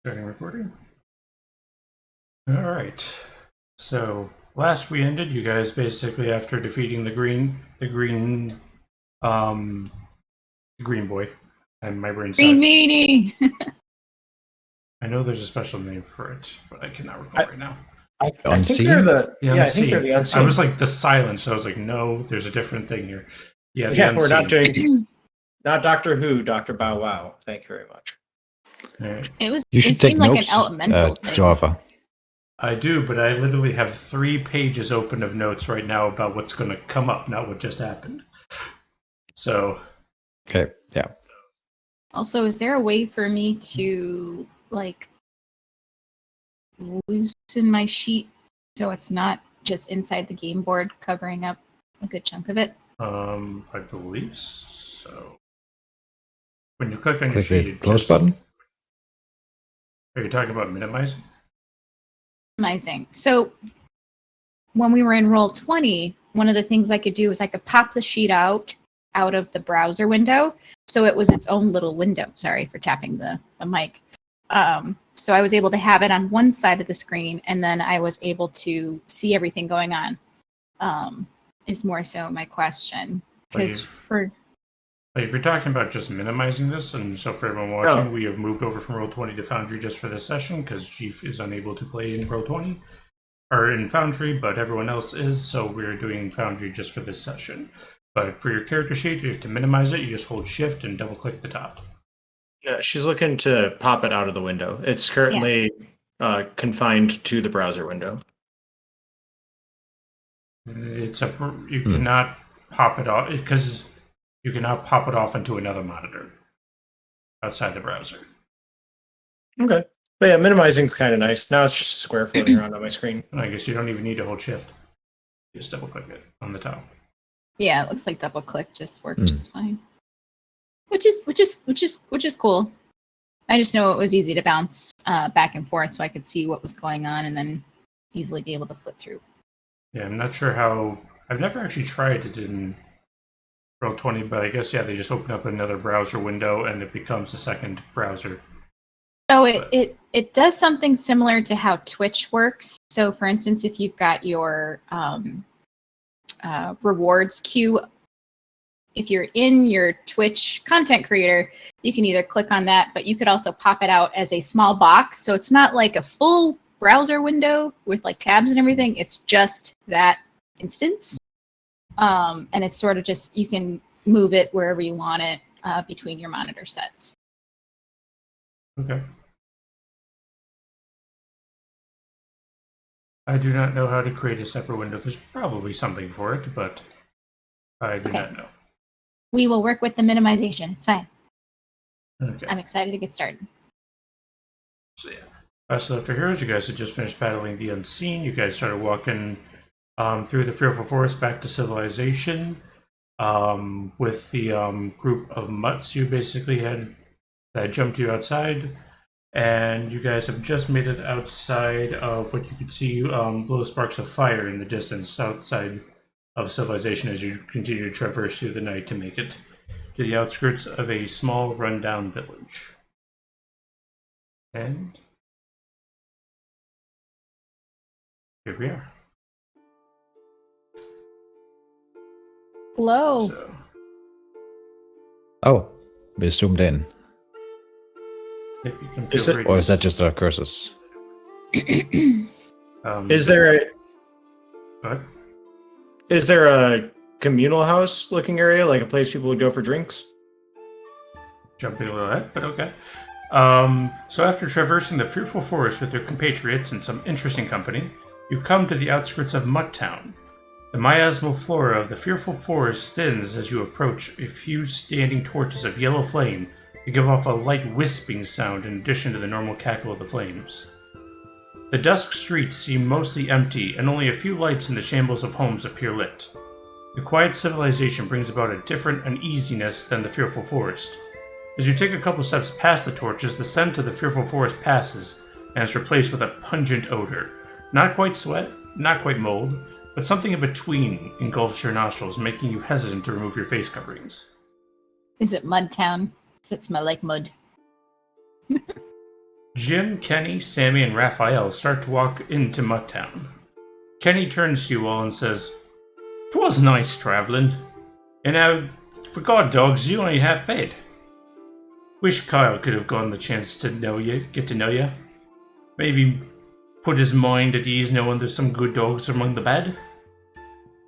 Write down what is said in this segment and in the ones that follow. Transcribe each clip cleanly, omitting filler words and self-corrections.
Starting recording. All right. So last we ended, you guys basically after defeating the green boy, and my brain's green meaning. I know there's a special name for it, but I cannot recall right now. I think they're I think they're the unseen. I was like the silence, so I was like, no, there's a different thing here. Yeah, we're not doing not Doctor Who, Dr. Bow Wow. Thank you very much. Right. You should take like notes, an elemental thing. Jowafa. I do, but I literally have 3 pages open of notes right now about what's going to come up, not what just happened. So. Okay, yeah. Also, is there a way for me to, like, loosen my sheet so it's not just inside the game board covering up a good chunk of it? I believe so. When you click on your sheet, the close button? Are you talking about minimizing? Minimizing. So when we were in Roll20, one of the things I could do is I could pop the sheet out of the browser window, so it was its own little window. Sorry for tapping the mic. So I was able to have it on one side of the screen, and then I was able to see everything going on. Is more so my question. Because if you're talking about just minimizing this, and so for everyone watching, we have moved over from Roll20 to Foundry just for this session because Jeef is unable to play in Roll20 or in Foundry, but everyone else is, so we're doing Foundry just for this session. But for your character sheet, you have to minimize it. You just hold Shift and double-click the top. Yeah, she's looking to pop it out of the window. It's currently confined to the browser window. You cannot pop it off because you cannot pop it off into another monitor outside the browser. Okay. But yeah, minimizing is kind of nice. Now it's just a square floating around on my screen. And I guess you don't even need to hold Shift. Just double click it on the top. Yeah, it looks like double click just worked just fine. Which is cool. I just know it was easy to bounce back and forth so I could see what was going on and then easily be able to flip through. Yeah, I'm not sure how. I've never actually tried it in Roll20, but I guess they just open up another browser window and it becomes a second browser. So it does something similar to how Twitch works. So for instance, if you've got your rewards queue, if you're in your Twitch content creator, you can either click on that, but you could also pop it out as a small box. So it's not like a full browser window with like tabs and everything. It's just that instance. And it's sort of just, you can move it wherever you want it between your monitor sets. Okay. I do not know how to create a separate window. There's probably something for it, but I do not know. We will work with the minimization. It's fine. Okay. I'm excited to get started. So so after Heroes, you guys had just finished battling the Unseen. You guys started walking through the Fearful Forest back to Civilization with the group of mutts you basically had that jumped you outside. And you guys have just made it outside of what you could see blow sparks of fire in the distance outside of Civilization as you continue to traverse through the night to make it to the outskirts of a small rundown village. And here we are. Hello. Oh, we zoomed in. Yep, you can feel free Or is that just our curses? Is there a communal house looking area, like a place people would go for drinks? Jumping a little ahead, but okay. So after traversing the Fearful Forest with your compatriots and some interesting company, you come to the outskirts of Mutt Town. The miasmal flora of the Fearful Forest thins as you approach a few standing torches of yellow flame to give off a light wisping sound in addition to the normal cackle of the flames. The dusk streets seem mostly empty, and only a few lights in the shambles of homes appear lit. The quiet Civilization brings about a different uneasiness than the Fearful Forest. As you take a couple steps past the torches, the scent of the Fearful Forest passes, and is replaced with a pungent odor. Not quite sweat, not quite mold, but something in between engulfs your nostrils, making you hesitant to remove your face coverings. Is it Mud Town? Does it smell like mud? Jim, Kenny, Sammy, and Raphael start to walk into Mutttown. Kenny turns to you all and says, "'Twas nice traveling. And now, for God, dogs, you only half paid. Wish Kyle could have gotten the chance to get to know you. Maybe put his mind at ease knowing there's some good dogs among the bad.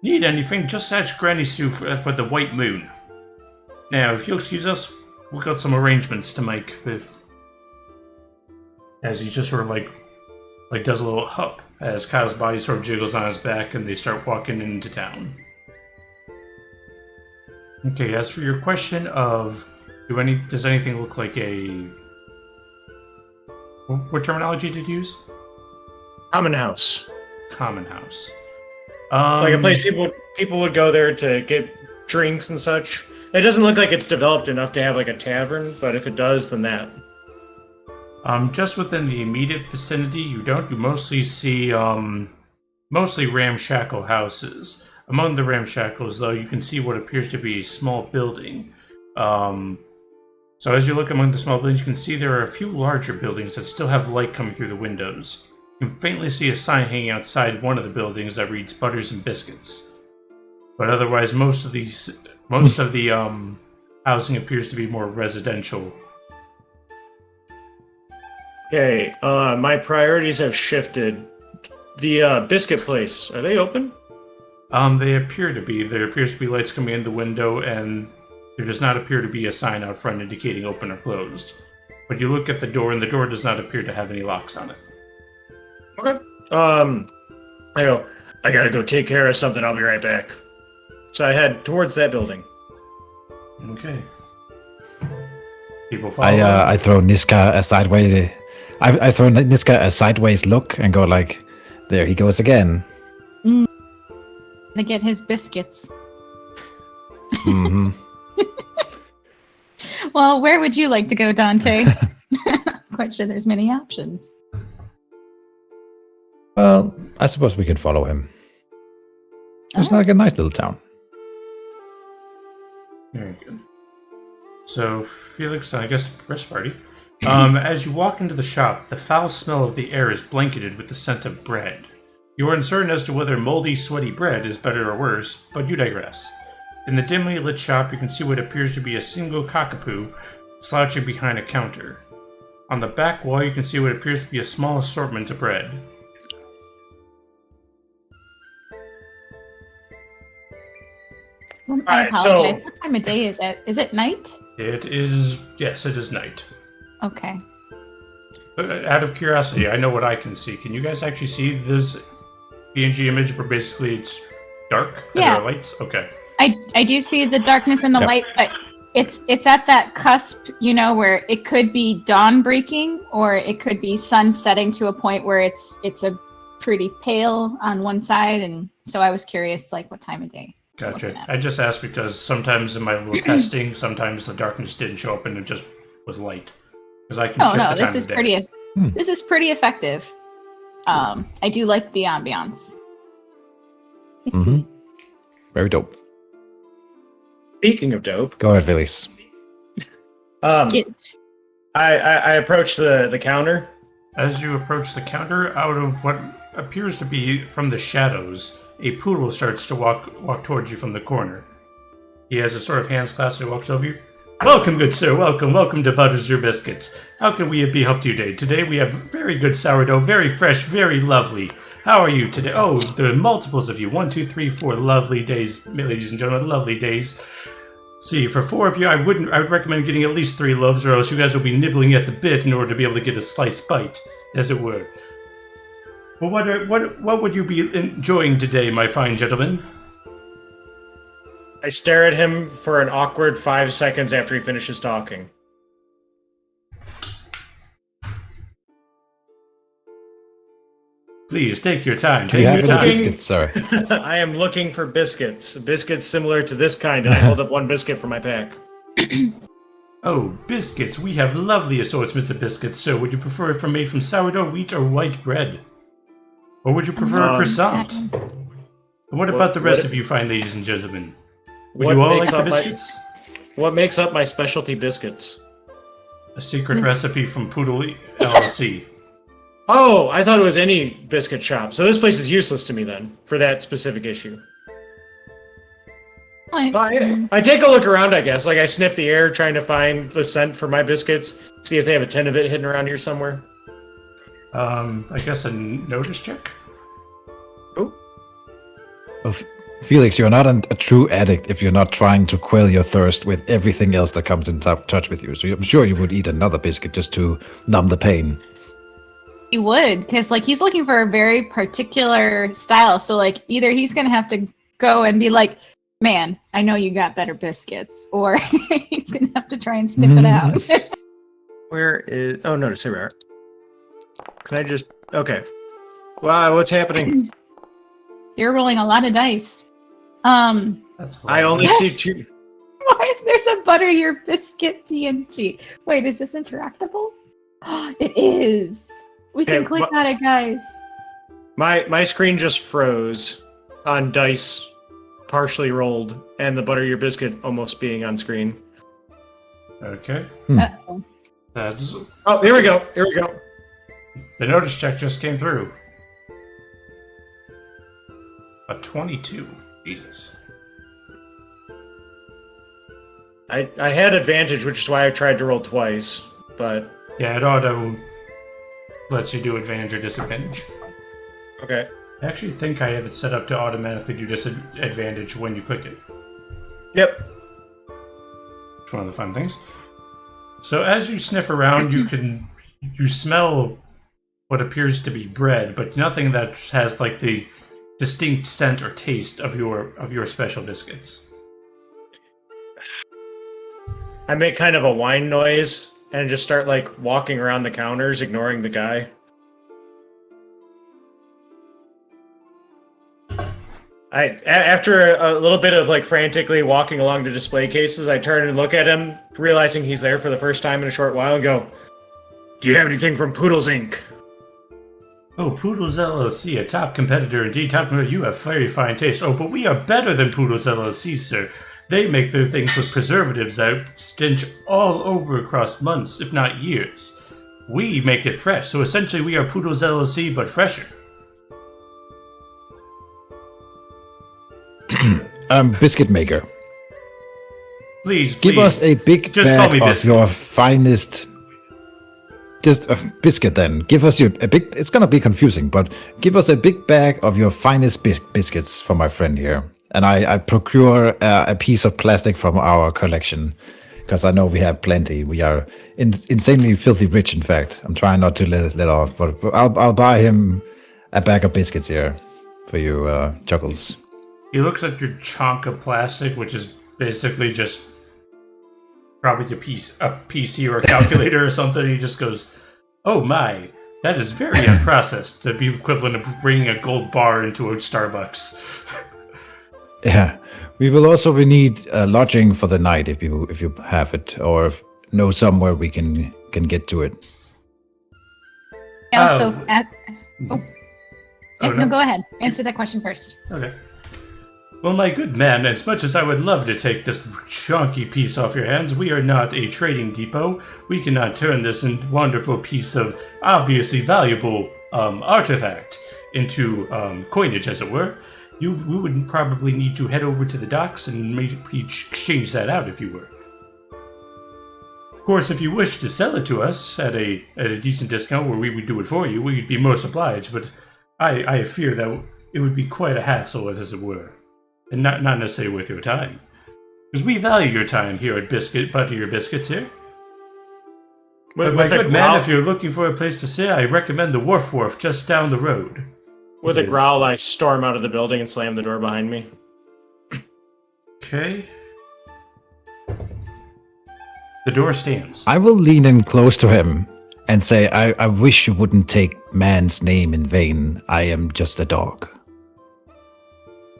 Need anything, just ask Granny Sue for the White Moon. Now, if you'll excuse us, we've got some arrangements to make with..." As he just sort of like does a little hup as Kyle's body sort of jiggles on his back and they start walking into town. Okay, as for your question of does anything look like a... What terminology did you use? Common house. Common house. Like a place people would go there to get drinks and such. It doesn't look like it's developed enough to have like a tavern, but if it does, then that. Just within the immediate vicinity, you mostly see, mostly ramshackle houses. Among the ramshackles, though, you can see what appears to be a small building. So as you look among the small buildings, you can see there are a few larger buildings that still have light coming through the windows. You can faintly see a sign hanging outside one of the buildings that reads Butters and Biscuits. But otherwise, most of the housing appears to be more residential. Okay, my priorities have shifted. The biscuit place, are they open? They appear to be. There appears to be lights coming in the window, and there does not appear to be a sign out front indicating open or closed. But you look at the door, and the door does not appear to have any locks on it. Okay. I gotta go take care of something, I'll be right back. So I head towards that building. Okay. People follow. I throw Nistka a sideways. I throw Nistka a sideways look and go like, "There he goes again." To get his biscuits. Mm-hmm. Well, where would you like to go, Dante? Quite sure there's many options. Well, I suppose we could follow him. It's like a nice little town. Very good. So, Felix, I guess the rest party. As you walk into the shop, the foul smell of the air is blanketed with the scent of bread. You are uncertain as to whether moldy, sweaty bread is better or worse, but you digress. In the dimly lit shop, you can see what appears to be a single cockapoo slouching behind a counter. On the back wall, you can see what appears to be a small assortment of bread. Well, I Alright, apologize. so- What time of day is it? Is it night? It is night. Okay. Out of curiosity, I know what I can see. Can you guys actually see this PNG image where basically it's dark and Yeah. there are lights? Okay. I do see the darkness and the Yep. light, but it's at that cusp, where it could be dawn breaking or it could be sun setting to a point where it's a pretty pale on one side, and so I was curious, like, what time of day. you're looking Gotcha. at. I just asked because sometimes in my little testing, sometimes the darkness didn't show up and it just was light. Because I can Oh shift no, the this time is of day. pretty. Hmm. This is pretty effective. I do like the ambiance. It's Mhm. cute. Very dope. Speaking of dope, Go ahead, Felix. Get- I approach the counter. As you approach the counter, out of what appears to be from the shadows, a poodle starts to walk towards you from the corner. He has a sort of hands clasped and walks over you. Welcome, good sir. Welcome to Butters Your Biscuits. How can we be helped you today? Today we have very good sourdough, very fresh, very lovely. How are you today? Oh, there are multiples of you. 1, 2, 3, 4 lovely days, ladies and gentlemen, lovely days. See, for 4 of you, I would recommend getting at least 3 loaves, or else you guys will be nibbling at the bit in order to be able to get a slice bite, as it were. Well, what would you be enjoying today, my fine gentlemen? I stare at him for an awkward 5 seconds after he finishes talking. Please take your time. Do you Take have your any time. biscuits, sir? I am looking for biscuits. Biscuits similar to this kind, and I hold up one biscuit from my pack. Oh, biscuits. We have lovely assortments of biscuits, sir. Would you prefer it made from sourdough, wheat, or white bread? Or would you prefer a croissant? And what about the rest of you fine ladies and gentlemen? Would you all like the biscuits? What makes up my specialty biscuits? A secret recipe from Poodle LLC. Oh, I thought it was any biscuit shop. So this place is useless to me then, for that specific issue. I take a look around, I guess. Like, I sniff the air, trying to find the scent for my biscuits. See if they have a tin of it hidden around here somewhere. I guess a notice check? Oh. Well, Felix, you're not a true addict if you're not trying to quell your thirst with everything else that comes in touch with you. So I'm sure you would eat another biscuit just to numb the pain. He would, because like he's looking for a very particular style. So like either he's gonna have to go and be like, "Man, I know you got better biscuits," or he's gonna have to try and sniff it out. Where is... Oh, no, here we are. Can I just... Okay. Wow, what's happening? You're rolling a lot of dice. That's I only see 2... Why is there's a butter your biscuit PNG? Wait, is this interactable? It is. We can click on it, guys. My screen just froze on dice partially rolled and the butter your biscuit almost being on screen. Okay. Uh-oh. That's... Oh, here we go. Here we go. The notice check just came through. A 22. Jesus. I had advantage, which is why I tried to roll twice, but... Yeah, it auto lets you do advantage or disadvantage. Okay. I actually think I have it set up to automatically do disadvantage when you click it. Yep. It's one of the fun things. So as you sniff around, you smell what appears to be bread, but nothing that has like the distinct scent or taste of your special biscuits. I make kind of a whine noise and just start like walking around the counters, ignoring the guy. After a little bit of like frantically walking along the display cases, I turn and look at him, realizing he's there for the first time in a short while, and go, "Do you have anything from Poodles Inc.?" Oh, Poodles LLC, a top competitor indeed. You have very fine taste. Oh, but we are better than Poodles LLC, sir. They make their things with preservatives that stench all over across months, if not years. We make it fresh, so essentially we are Poodles LLC, but fresher. Biscuit maker. Please, Give us a big just call me bag of biscuit. your finest... Just a biscuit then. Give us a big... It's gonna be confusing, but give us a big bag of your finest biscuits for my friend here. And I procure a piece of plastic from our collection, because I know we have plenty. We are insanely filthy rich, in fact. I'm trying not to let it off, but I'll buy him a bag of biscuits here for you, Chuckles. He looks at your chunk of plastic, which is basically just probably a PC or a calculator or something. He just goes, "Oh my, that is very unprocessed," to be equivalent of bringing a gold bar into a Starbucks. Yeah, we need lodging for the night if you have it, or know somewhere we can get to it. Also, no, go ahead. Answer that question first. Okay. Well, my good man, as much as I would love to take this chunky piece off your hands, we are not a trading depot. We cannot turn this wonderful piece of obviously valuable artifact into coinage, as it were. We would probably need to head over to the docks and maybe exchange that out if you were. Of course, if you wish to sell it to us at a decent discount where we would do it for you, we'd be most obliged, but I fear that it would be quite a hassle, as it were. And not necessarily worth your time. Because we value your time here at Butter Your Biscuits here. But my good man, if you're looking for a place to stay, I recommend the Wharf just down the road. With a growl, I storm out of the building and slam the door behind me. Okay. The door stands. I will lean in close to him and say, I wish you wouldn't take man's name in vain. I am just a dog.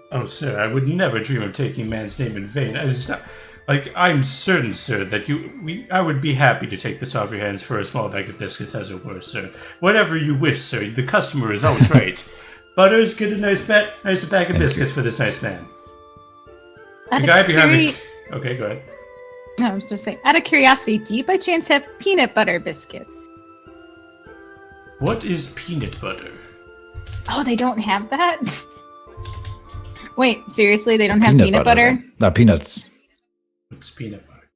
Oh, sir, I would never dream of taking man's name in vain. I'm certain, sir, that I would be happy to take this off your hands for a small bag of biscuits, as it were, sir. Whatever you wish, sir. The customer is always right. Butters, get a nice bag of biscuits for this nice man. The guy behind the... Okay, go ahead. No, I was just saying, out of curiosity, do you by chance have peanut butter biscuits? What is peanut butter? Oh, they don't have that? Wait, seriously, they don't have peanut butter? No, peanuts. What's peanut butter?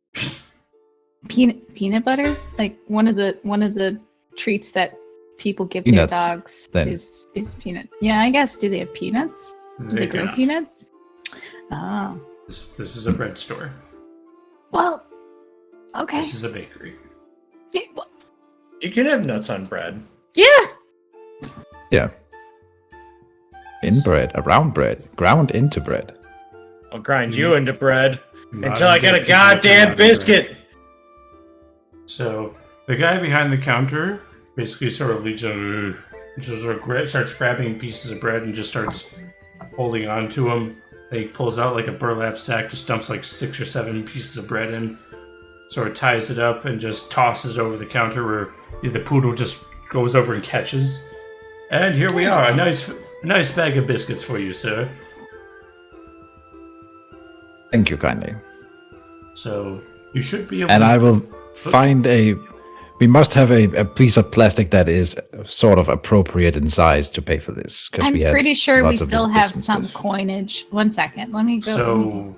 Peanut butter? Like one of the treats that people give Peanuts, their dogs then. is peanut. Yeah, I guess. Do they have peanuts? Do they grow cannot. peanuts? Oh. This is a bread store. Well, okay. This is a bakery. Yeah, well, You can have nuts on bread. yeah. Yeah. In bread, around bread, ground into bread. I'll grind you into bread Modern until I get day a people goddamn do modern bread. biscuit. So the guy behind the counter basically sort of leads on, just sort of starts grabbing pieces of bread and just starts holding on to them. He pulls out like a burlap sack, just dumps like 6 or 7 pieces of bread in, sort of ties it up and just tosses it over the counter where the poodle just goes over and catches. And here we are, a nice bag of biscuits for you, sir. Thank you kindly. So you should be able And to... I will find we must have a piece of plastic that is sort of appropriate in size to pay for this. Because I'm we had pretty sure we lots of still bits have and some stuff. coinage. 1 second. Let me go. So,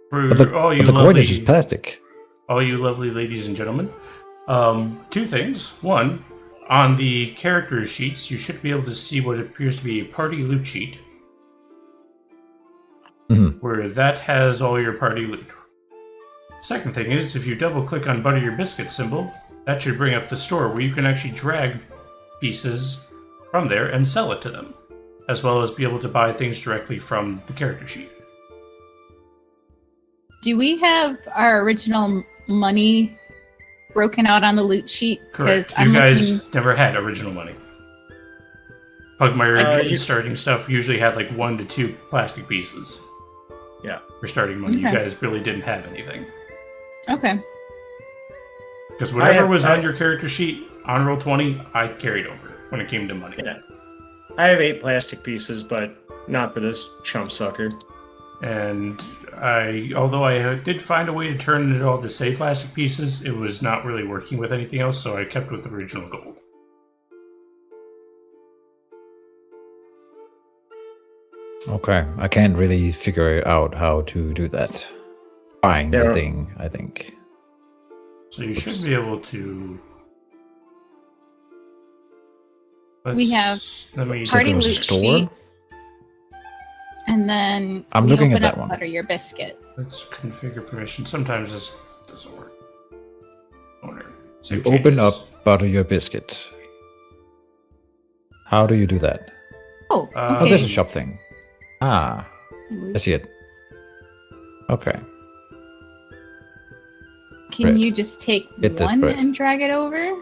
for But all you the coinage is lovely, plastic. all you lovely ladies and gentlemen, 2 things. 1, on the character sheets, you should be able to see what appears to be a party loot sheet, Mhm. where that has all your party loot. Second thing is, if you double-click on Butter Your Biscuit symbol, that should bring up the store where you can actually drag pieces from there and sell it to them, as well as be able to buy things directly from the character sheet. Do we have our original money broken out on the loot sheet? Correct. I'm You guys looking. never had original money. Pugmire you- starting stuff usually had like 1 to 2 plastic pieces. Yeah. For starting money. You Okay. guys really didn't have anything. Okay. Because whatever have- was on I- your character sheet on Roll20, I carried over when it came to money. Yeah. I have 8 plastic pieces, but not for this chump sucker. And although I did find a way to turn it all to say plastic pieces, it was not really working with anything else, so I kept with original gold. Okay, I can't really figure out how to do that. Find the There- thing, I think. So you should be able to. We have Let me. So Party there was a loot store? sheet. And then I'm we looking at open that up one. Butter Your Biscuit. Let's configure permission. Sometimes this doesn't work. Owner. You Save open up changes. Butter Your Biscuit. How do you do that? Oh, Oh, Oh, okay. there's a shop thing. Ah, I Loot. see it. Okay. Can Bread. you just take Get this one bread. and drag it over?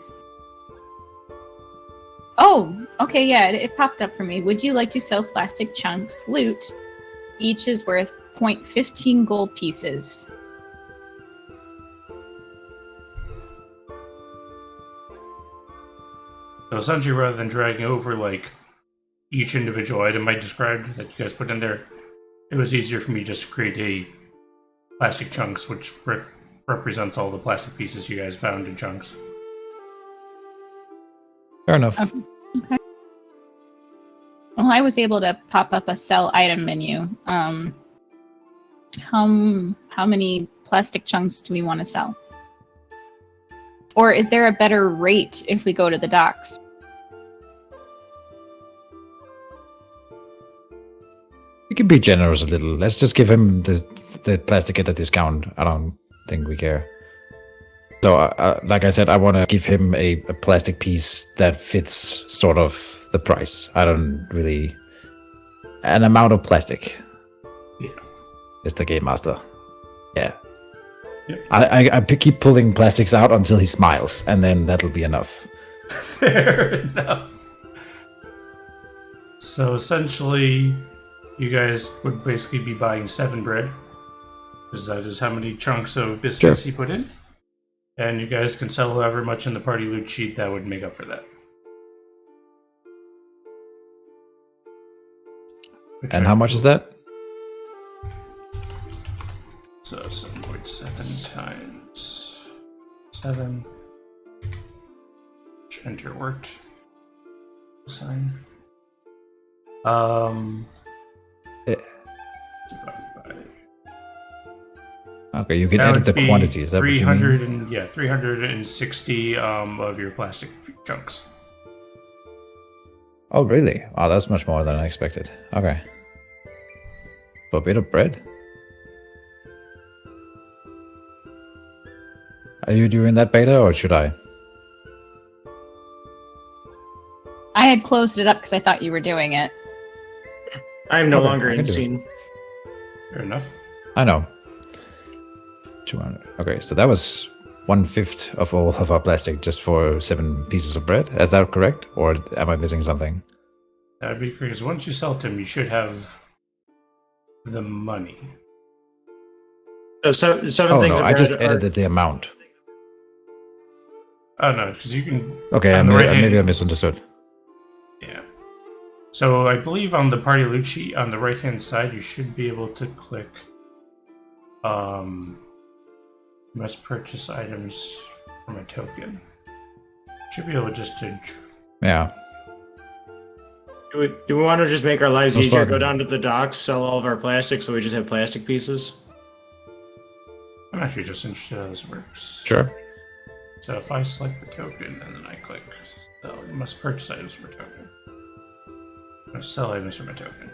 Oh, okay, yeah, it popped up for me. Would you like to sell plastic chunks loot? Each is worth 0.15 gold pieces. So essentially, rather than dragging over like each individual item I described that you guys put in there, it was easier for me just to create a plastic chunks, which represents all the plastic pieces you guys found in chunks. Fair enough. Okay. Well, I was able to pop up a sell item menu. How many plastic chunks do we want to sell? Or is there a better rate if we go to the docks? We can be generous a little. Let's just give him the plastic at a discount. I don't think we care. So, like I said, I want to give him a plastic piece that fits sort of the price. I don't really... An amount of plastic. Yeah. Mr. Game Master. Yeah. Yep. I keep pulling plastics out until he smiles, and then that'll be enough. Fair enough. So essentially, you guys would basically be buying 7 bread, because that is how many chunks of biscuits Sure. you put in. And you guys can sell however much in the party loot sheet that would make up for that. Which And I how much is that? So 7.7 times 7. Which enter worked. sign. Um. Eh. divided by- Okay, you can that edit would the be quantity. Is that what you 300 mean? and 360 of your plastic chunks. Oh, really? Oh, that's much more than I expected. Okay. For a bit of bread? Are you doing that beta, or should I? I had closed it up because I thought you were doing it. I'm no Okay, longer I in can do it. scene. Fair enough. I know. 200. Okay, so that was 1/5 of all of our plastic just for 7 pieces of bread. Is that correct? Or am I missing something? That would be great, because once you sell to him, you should have the money. So seven Oh, things no, of I just bread are- edited the amount. Oh, no, because you can... Okay, On the right hand- maybe I misunderstood. Yeah. So I believe on the party loot sheet on the right-hand side, you should be able to click... must purchase items from a token. Should be able just to... Yeah. Do we want to just make our lives No easier? Go starting. down to the docks, sell all of our plastic, so we just have plastic pieces. I'm actually just interested in how this works. Sure. So if I select the token and then I click sell, you must purchase items from a token. Must sell items from a token.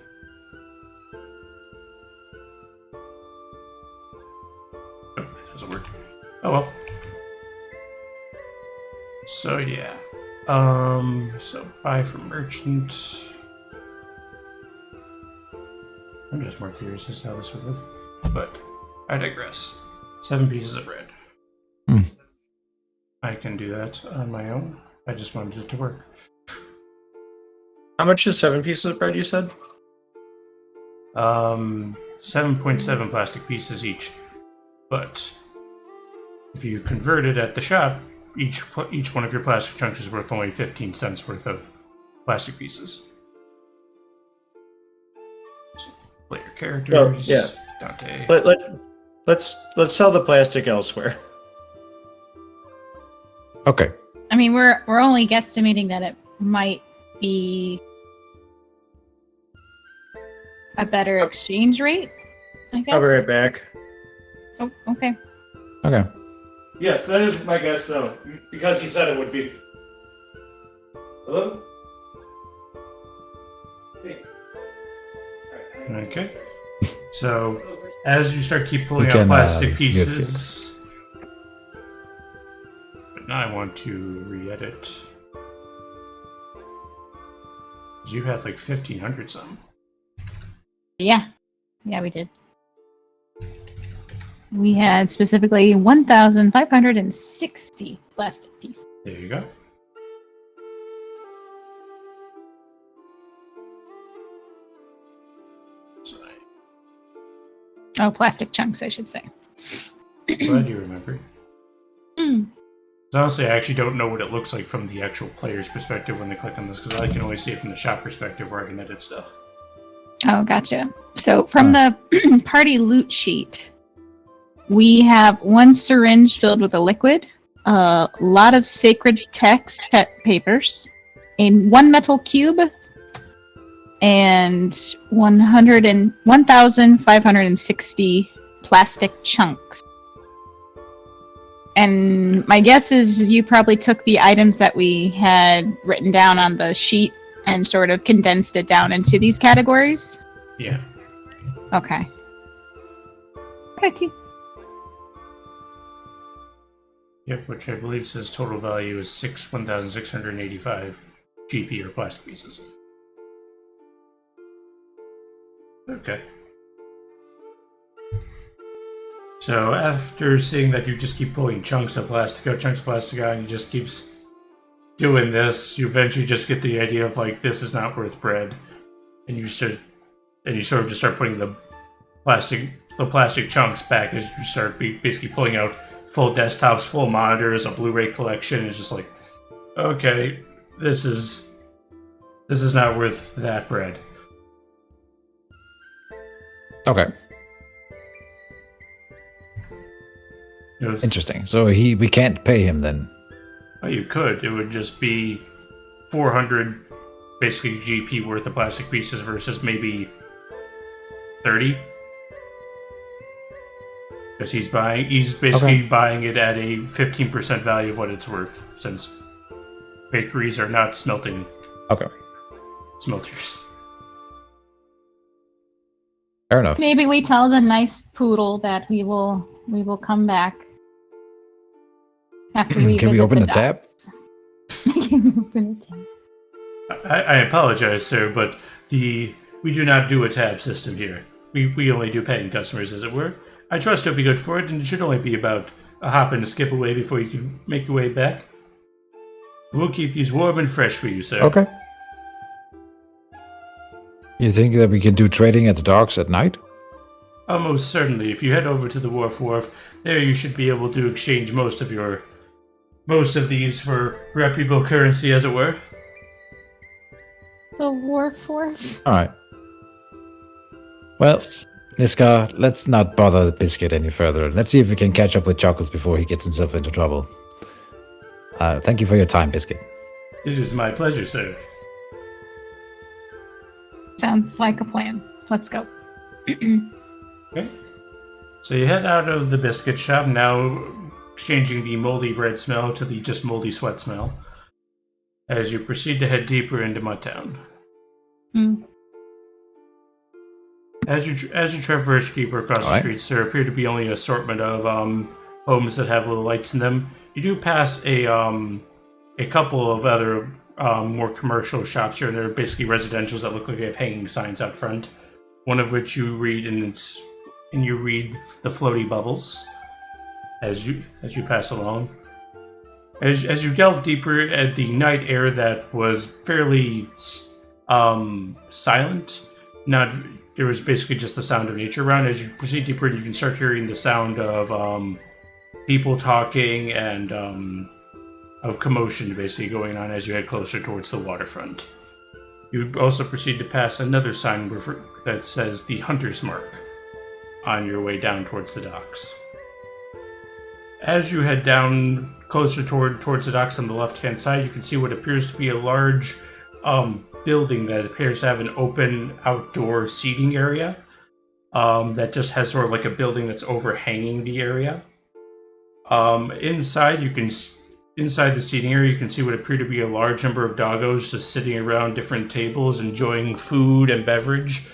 Oh, that doesn't work. Oh well. So yeah. So buy from merchant. I'm just more curious as to how this would look. But I digress. 7 pieces of bread. Hmm. I can do that on my own. I just wanted it to work. How much is 7 pieces of bread, you said? 7.7 plastic pieces each. But if you convert it at the shop, each one of your plastic chunks is worth only 15 cents worth of plastic pieces. So, player characters. yeah. Dante. Let's sell the plastic elsewhere. Okay. I mean, we're only guesstimating that it might be a better exchange rate, I guess. I'll be right back. Oh, okay. Okay. Yes, that is my guess, though, because he said it would be. Hello? Hey. Okay. So as you start keep pulling We out can, plastic mute pieces. But now I want to re-edit. 'Cause you had like 1,500 something. Yeah. Yeah, we did. We had specifically 1,560 plastic pieces. There you go. So Oh, plastic chunks, I should say. glad you remember. Hmm. 'Cause honestly, I actually don't know what it looks like from the actual player's perspective when they click on this, because I can only see it from the shop perspective where I can edit stuff. Oh, gotcha. So from the party loot sheet, we have 1 syringe filled with a liquid, a lot of sacred text papers, 1 metal cube, and 1,560 plastic chunks. And my guess is you probably took the items that we had written down on the sheet and sort of condensed it down into these categories. Yeah. Okay. Righty. Yep, which I believe says total value is 1,685 GP or plastic pieces. Okay. So after seeing that you just keep pulling chunks of plastic out, and he just keeps doing this, you eventually just get the idea of like, this is not worth bread. And you sort of just start putting the plastic chunks back as you start basically pulling out full desktops, full monitors, a Blu-ray collection. It's just like, okay, this is not worth that bread. Okay. It was, Interesting. So we can't pay him then. well, you could. It would just be 400 basically GP worth of plastic pieces versus maybe 30. Because he's basically buying it at a 15% value of what it's worth, since bakeries are not smelting smelters. Fair enough. Maybe we tell the nice poodle that we will come back after we Can we visit open the a tab? docks. Can we open a tab? I apologize, sir, but we do not do a tab system here. We only do paying customers, as it were. I trust you'll be good for it, and it should only be about a hop and a skip away before you can make your way back. We'll keep these warm and fresh for you, sir. Okay. You think that we can do trading at the docks at night? Most certainly. If you head over to the wharf, there you should be able to exchange most of these for reputable currency, as it were. The wharf. Alright. Well, Nistka, let's not bother the biscuit any further. Let's see if we can catch up with Chuckles before he gets himself into trouble. Thank you for your time, Biscuit. It is my pleasure, sir. Sounds like a plan. Let's go. Okay. So you head out of the biscuit shop, now changing the moldy bread smell to the just moldy sweat smell, as you proceed to head deeper into Mudtown. Mm. As you traverse deeper across the streets, there appear to be only an assortment of homes that have little lights in them. You do pass a couple of other more commercial shops here, and they're basically residentials that look like they have hanging signs out front. One of which you read, and you read the floaty bubbles as you pass along. As you delve deeper at the night air that was fairly silent, there was basically just the sound of nature around. As you proceed deeper, you can start hearing the sound of people talking and of commotion basically going on as you head closer towards the waterfront. You also proceed to pass another sign that says the Hunter's Mark on your way down towards the docks. As you head down closer towards the docks on the left-hand side, you can see what appears to be a large building that appears to have an open outdoor seating area that just has sort of like a building that's overhanging the area. Inside the seating area, you can see what appear to be a large number of doggos just sitting around different tables enjoying food and beverage.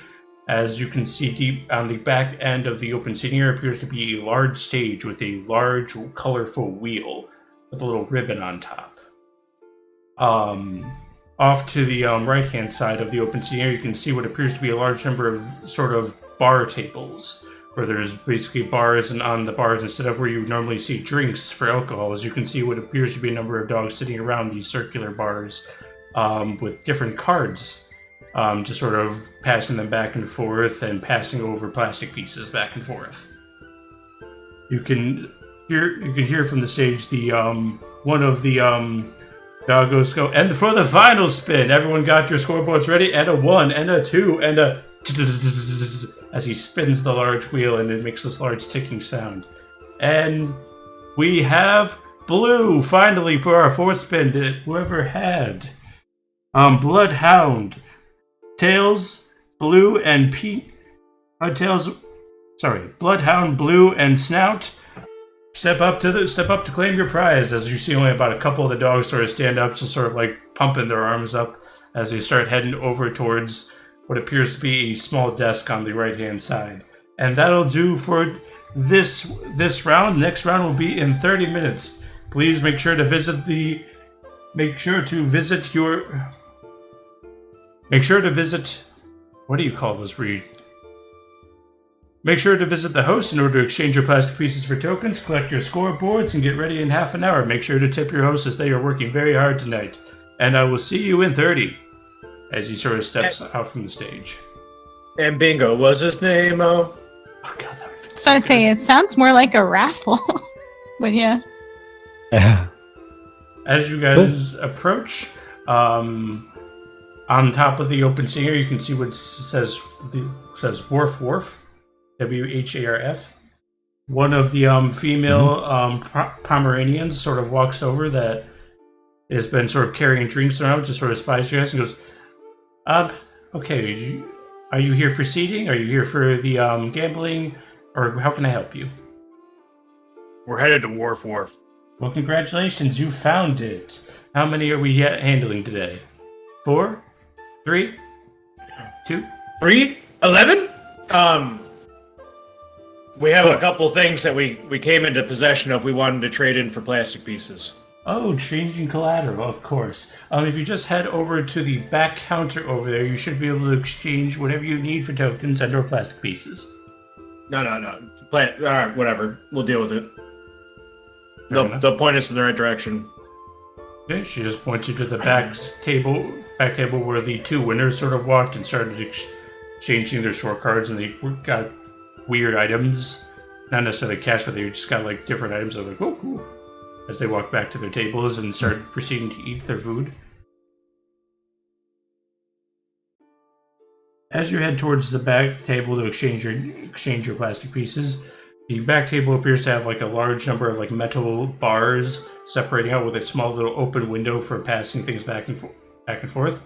As you can see, deep on the back end of the open seating area appears to be a large stage with a large, colorful wheel with a little ribbon on top. Off to the right-hand side of the open seating area, you can see what appears to be a large number of sort of bar tables, where there's basically bars, and on the bars, instead of where you normally see drinks for alcohol, as you can see what appears to be a number of dogs sitting around these circular bars with different cards. Just sort of passing them back and forth and passing over plastic pieces back and forth. You can hear from the stage the one of the doggos go, and for the final spin, everyone got your scoreboards ready, and a 1 and a 2 and a as he spins the large wheel and it makes this large ticking sound. And we have blue finally for our fourth spin. Whoever had Bloodhound, Tails, Blue, and Bloodhound, Blue, and Snout. Step up to claim your prize. As you see, only about a couple of the dogs sort of stand up, just sort of like pumping their arms up as they start heading over towards what appears to be a small desk on the right-hand side. And that'll do for this round. Next round will be in 30 minutes. Please make sure to visit what do you call this? Make sure to visit the host in order to exchange your plastic pieces for tokens, collect your scoreboards, and get ready in half an hour. Make sure to tip your host as they are working very hard tonight. And I will see you in 30, as he sort of steps out from the stage. And bingo, was his name? Oh god, that would be So I say it sounds more like a raffle. But yeah. As you guys approach, on top of the open seating area, you can see what says Wharf, WHARF. One of the female Pomeranians sort of walks over that has been sort of carrying drinks around, just sort of spies you guys and goes, Okay. Are you here for seating? Are you here for the gambling? Or how can I help you? We're headed to Wharf Wharf. Well, congratulations, you found it. How many are we handling today? 4? 3? 2? 3? 11? We have a couple things that we came into possession of we wanted to trade in for plastic pieces. Oh, changing collateral, of course. If you just head over to the back counter over there, you should be able to exchange whatever you need for tokens and/or plastic pieces. No. Alright, whatever. We'll deal with it. They'll point us in the right direction. Okay, she just points you to the back table where the two winners sort of walked and started exchanging their scorecards, and they got weird items. Not necessarily cash, but they just got like different items. They're like, oh, cool. As they walk back to their tables and start proceeding to eat their food. As you head towards the back table to exchange your plastic pieces, the back table appears to have like a large number of like metal bars separating out with a small little open window for passing things back and forth.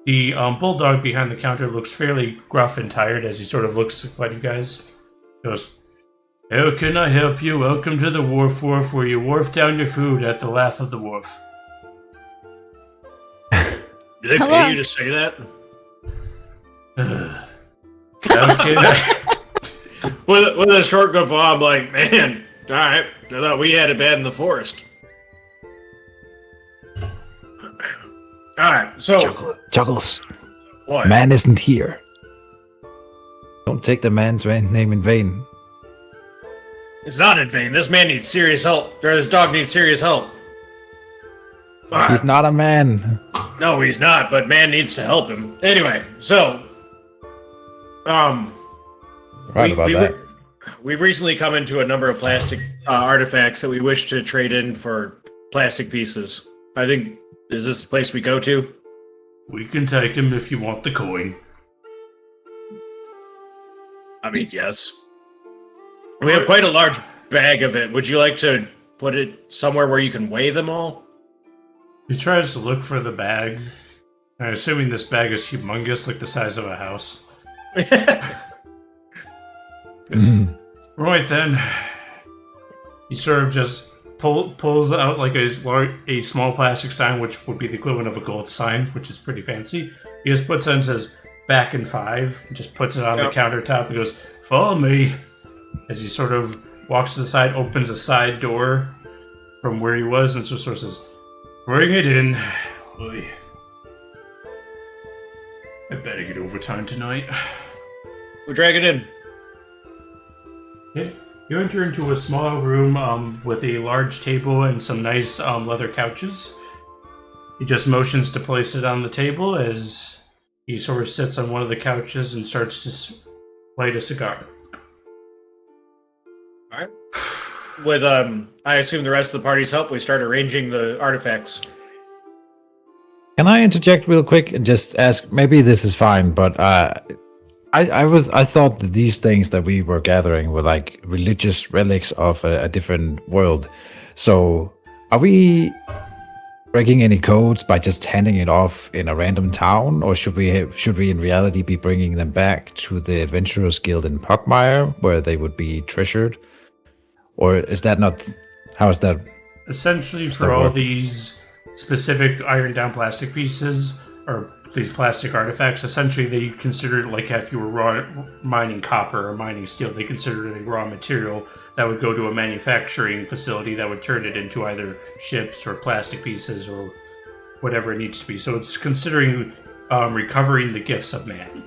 The bulldog behind the counter looks fairly gruff and tired as he sort of looks at you guys. He goes, "How can I help you? Welcome to the Wharf Wharf, where you wharf down your food at the laugh of the wharf." Do they Hello. pay you to say that? How can I... With a short guffaw, I'm like, man, alright, I thought we had it bad in the forest. Alright, so... Chuckles, What? man isn't here. Don't take the man's name in vain. It's not in vain. This man needs serious help. Or this dog needs serious help. He's not a man. No, he's not, but man needs to help him. Anyway, so... Right about that. We've recently come into a number of plastic artifacts that we wish to trade in for plastic pieces. I think, is this the place we go to? We can take him if you want the coin. I mean, yes. We have quite a large bag of it. Would you like to put it somewhere where you can weigh them all? He tries to look for the bag. I'm assuming this bag is humongous, like the size of a house. Right then, he sort of just pulls out like a small plastic sign, which would be the equivalent of a gold sign, which is pretty fancy. He just puts it and says "back in 5," and just puts it on the countertop and goes, "Follow me." As he sort of walks to the side, opens a side door from where he was, and just sort of says, "Bring it in." Oy. I better get overtime tonight. We'll drag it in. Okay. You enter into a small room with a large table and some nice leather couches. He just motions to place it on the table as he sort of sits on one of the couches and starts to light a cigar. Alright. With, I assume the rest of the party's help, we start arranging the artifacts. Can I interject real quick and just ask? Maybe this is fine, but I thought that these things that we were gathering were like religious relics of a different world. So, are we breaking any codes by just handing it off in a random town, or should we in reality be bringing them back to the Adventurers Guild in Pugmire, where they would be treasured? Or is that not? How is that? Essentially, for all these specific iron down plastic pieces, or these plastic artifacts, essentially they consider it like if you were mining copper or mining steel, they consider it a raw material that would go to a manufacturing facility that would turn it into either ships or plastic pieces or whatever it needs to be. So it's considering recovering the gifts of man.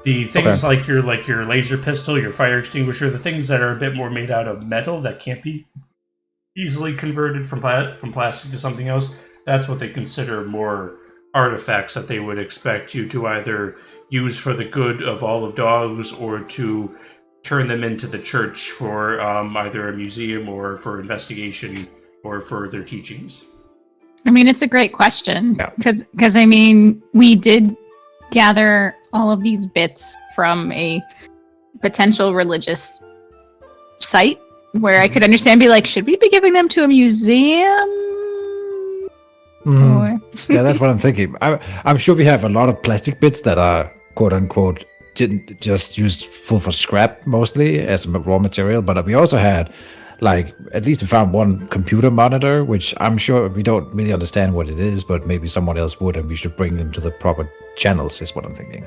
The things like your laser pistol, your fire extinguisher, the things that are a bit more made out of metal that can't be easily converted from plastic to something else, that's what they consider more artifacts that they would expect you to either use for the good of all of dogs or to turn them into the church for either a museum or for investigation or for their teachings. I mean, it's a great question because I mean, we did gather all of these bits from a potential religious site where I could understand, be like, should we be giving them to a museum? Mhm. Or- Yeah, that's what I'm thinking. I'm sure we have a lot of plastic bits that are quote unquote just used full for scrap mostly as raw material, but we also had like at least we found one computer monitor, which I'm sure we don't really understand what it is, but maybe someone else would, and we should bring them to the proper channels. Is what I'm thinking.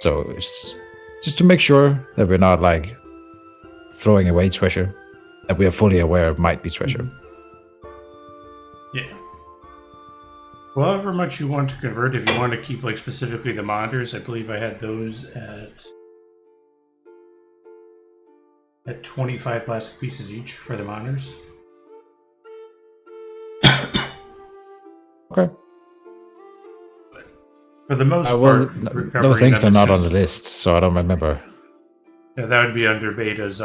So it's just to make sure that we're not like throwing away treasure that we are fully aware of might be treasure. Yeah. Well, however much you want to convert, if you want to keep like specifically the monitors, I believe I had those at 25 plastic pieces each for the monitors. Okay. For the most Well, part, those recovering things them are is not on just- the list, so I don't remember. Yeah, that would be under Beta's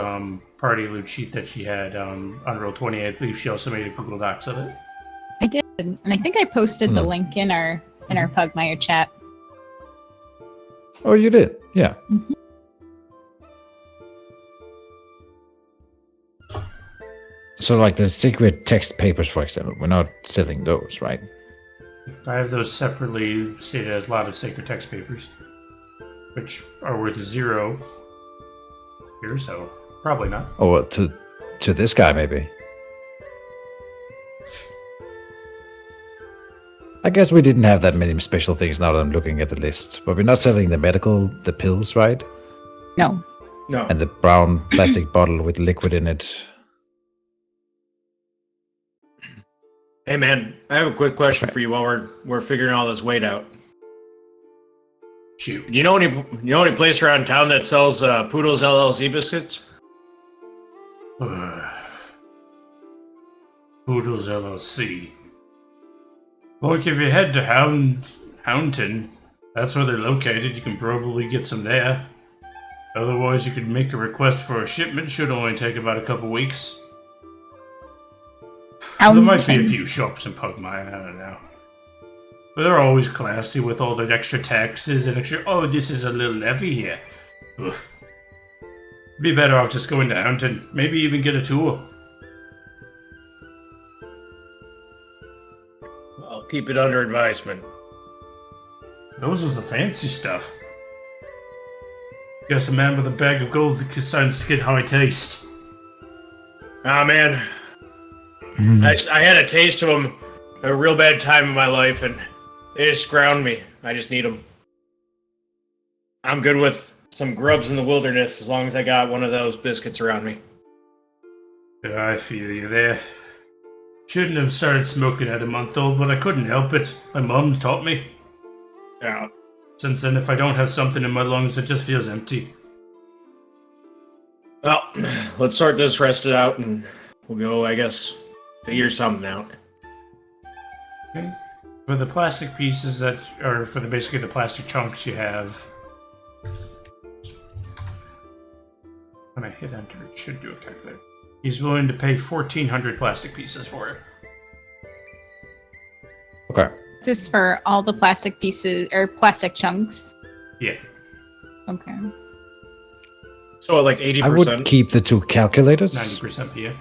party loot sheet that she had on Roll20. I believe she also made a Google Docs of it. I did, and I think I posted the link in our Pugmire chat. Oh, you did? Yeah. Mhm. So, like the secret text papers, for example, we're not selling those, right? I have those separately stated as a lot of sacred text papers, which are worth 0 here, so probably not. Oh, well, to this guy, maybe. I guess we didn't have that many special things now that I'm looking at the list. But we're not selling the pills, right? No. No. And the brown plastic bottle with liquid in it. Hey man, I have a quick question for you while we're figuring all this weight out. Shoot. You know any place around town that sells Poodle's LLC biscuits? Poodles LLC. Look, if you head to Houndton, that's where they're located. You can probably get some there. Otherwise, you could make a request for a shipment. Should only take about a couple weeks. There might be a few shops in Pugmire, I don't know. But they're always classy with all the extra taxes and extra, oh, this is a little levy here. Ugh. Be better off just going to Houndton. Maybe even get a tour. I'll keep it under advisement. Those is the fancy stuff. Guess a man with a bag of gold decides to get high taste. Ah man, I had a taste of them a real bad time in my life, and they just ground me. I just need them. I'm good with some grubs in the wilderness as long as I got one of those biscuits around me. Yeah, I feel you there. Shouldn't have started smoking at a month old, but I couldn't help it. My mum taught me. Yeah. Since then, if I don't have something in my lungs, it just feels empty. Well, let's sort this rest out, and we'll go, I guess, figure something out. Okay. For the plastic pieces that are for basically the plastic chunks you have. When I hit enter, it should do a calculator. He's willing to pay 1,400 plastic pieces for it. Okay. Is this for all the plastic pieces or plastic chunks? Yeah. Okay. So, like 80%? I would keep the two calculators, 90% yeah.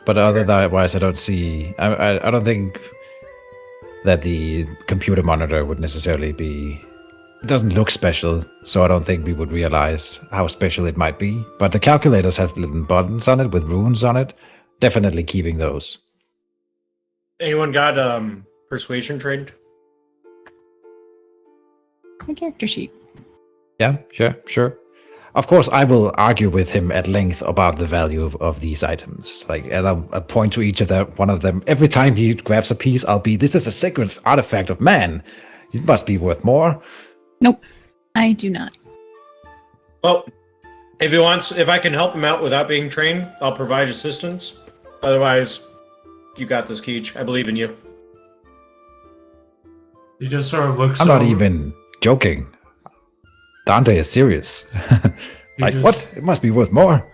but otherwise, I don't see. I don't think that the computer monitor would necessarily be. It doesn't look special, so I don't think we would realize how special it might be. But the calculators has little buttons on it with runes on it. Definitely keeping those. Anyone got persuasion trained? My character sheet. Yeah, sure. Of course, I will argue with him at length about the value of these items. And I'll point to each of one of them. Every time he grabs a piece, I'll be, this is a sacred artifact of man. It must be worth more. Nope. I do not. Well, if I can help him out without being trained, I'll provide assistance. Otherwise, you got this, Keech. I believe in you. He just sort of looks I'm not over- even joking. Dante is serious. He just- what? It must be worth more.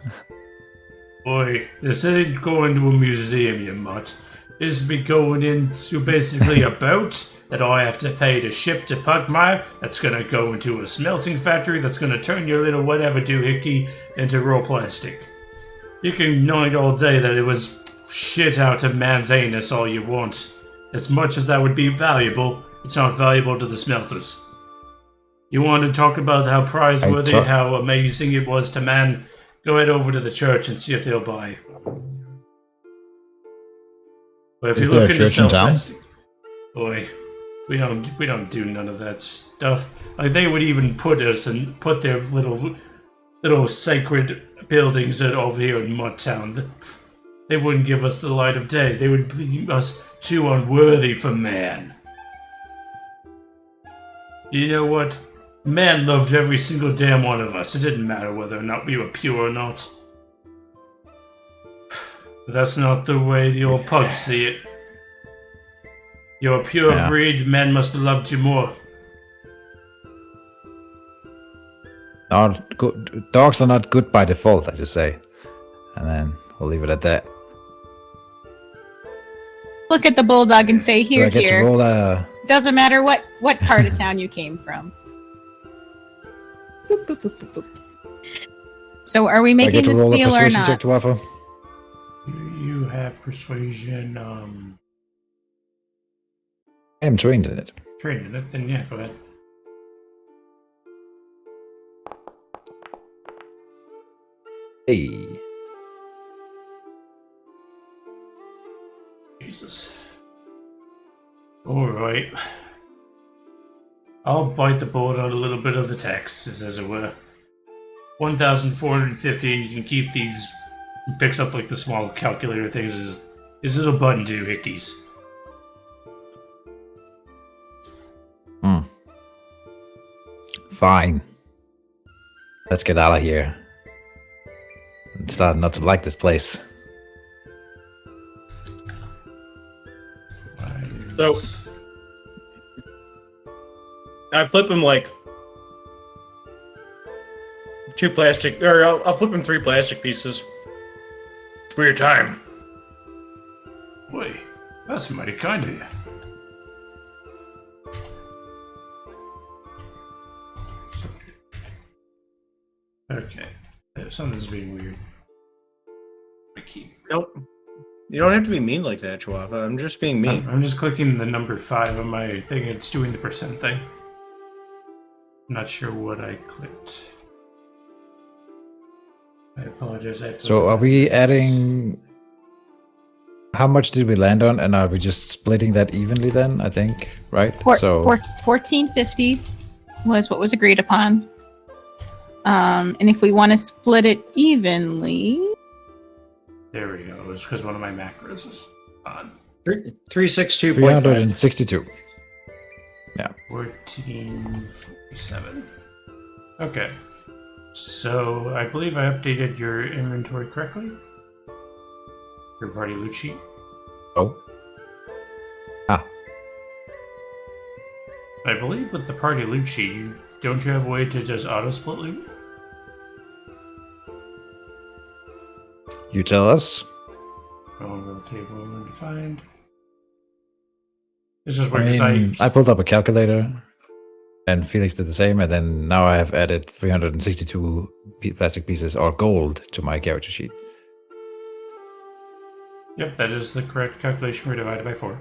Boy, this ain't going to a museum, you mutt. This be going into basically a boat that I have to pay to ship to Pugmire. That's gonna go into a smelting factory. That's gonna turn your little whatever doohickey into raw plastic. You can know all day that it was shit out of man's anus all you want. As much as that would be valuable, it's not valuable to the smelters. You want to talk about how prizeworthy and how amazing it was to man? Go head over to the church and see if they'll buy. But if Is you're there a looking to church in sell town? plastic, boy, we don't do none of that stuff. Like they would even put their little sacred buildings over here in Mudtown. They wouldn't give us the light of day. They would deem us too unworthy for man. You know what? Man loved every single damn one of us. It didn't matter whether or not we were pure or not. But that's not the way the old pugs see it. You're a pure breed, men must have loved you more. Not good. Dogs are not good by default, I just say. And then we'll leave it at that. Look at the bulldog and say, Do here, I get here. to roll a... Doesn't matter what part of town you came from. Boop, boop, boop, boop, boop. So are we Do I making get to this roll a deal or persuasion not? check to offer? You have persuasion, I am trained in it. trained in it, then yeah, go ahead. Hey. Jesus. Alright. I'll bite the bullet on a little bit of the taxes, as it were. 1,450, and you can keep these. He picks up like the small calculator things. His little button do hickeys. Fine. Let's get out of here. I'm starting not to like this place. So I flip him like I'll flip him 3 plastic pieces for your time. Boy, that's mighty kind of you. Okay, something's being weird. I keep. Nope. You don't have to be mean like that, Chihuahua. I'm just being mean. I'm just clicking the number 5 on my thing. It's doing the percent thing. I'm not sure what I clicked. I apologize. I have to So are we adding... How much did we land on? And are we just splitting that evenly then, I think? Right? So 1450 was what was agreed upon. And if we want to split it evenly... There we go. It was because one of my macros is on. 362.5. 362. 1447. Okay. So I believe I updated your inventory correctly. Your party loot sheet. Oh. Ah. I believe with the party loot sheet, don't you have a way to just auto split loot? You tell us. Oh, table undefined. This is I where mean, I pulled up a calculator, and Felix did the same, and then now I have added 362 plastic pieces or gold to my character sheet. Yep, that is the correct calculation for divided by 4.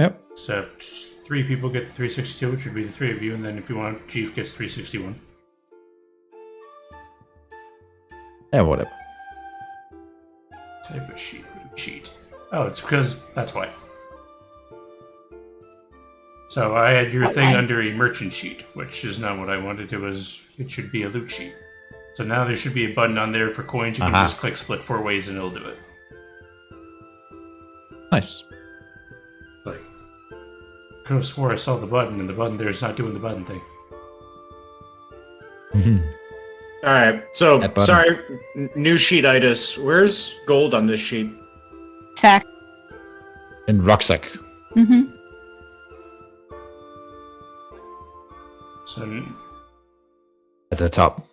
Yep. Except 3 people get the 362, which would be the 3 of you, and then if you want, Jeef gets 361. Yeah, whatever. Type of sheet, loot sheet. Oh, it's because that's why. So I had your thing under a merchant sheet, which is not what I wanted. It should be a loot sheet. So now there should be a button on there for coins. You can just click split 4 ways and it'll do it. Nice. Like, I could have swore I saw the button, and the button there is not doing the button thing. Alright, so, That button. sorry, new sheet-itis. Where's gold on this sheet? Sack. In rucksack. Mm-hmm. So At the top.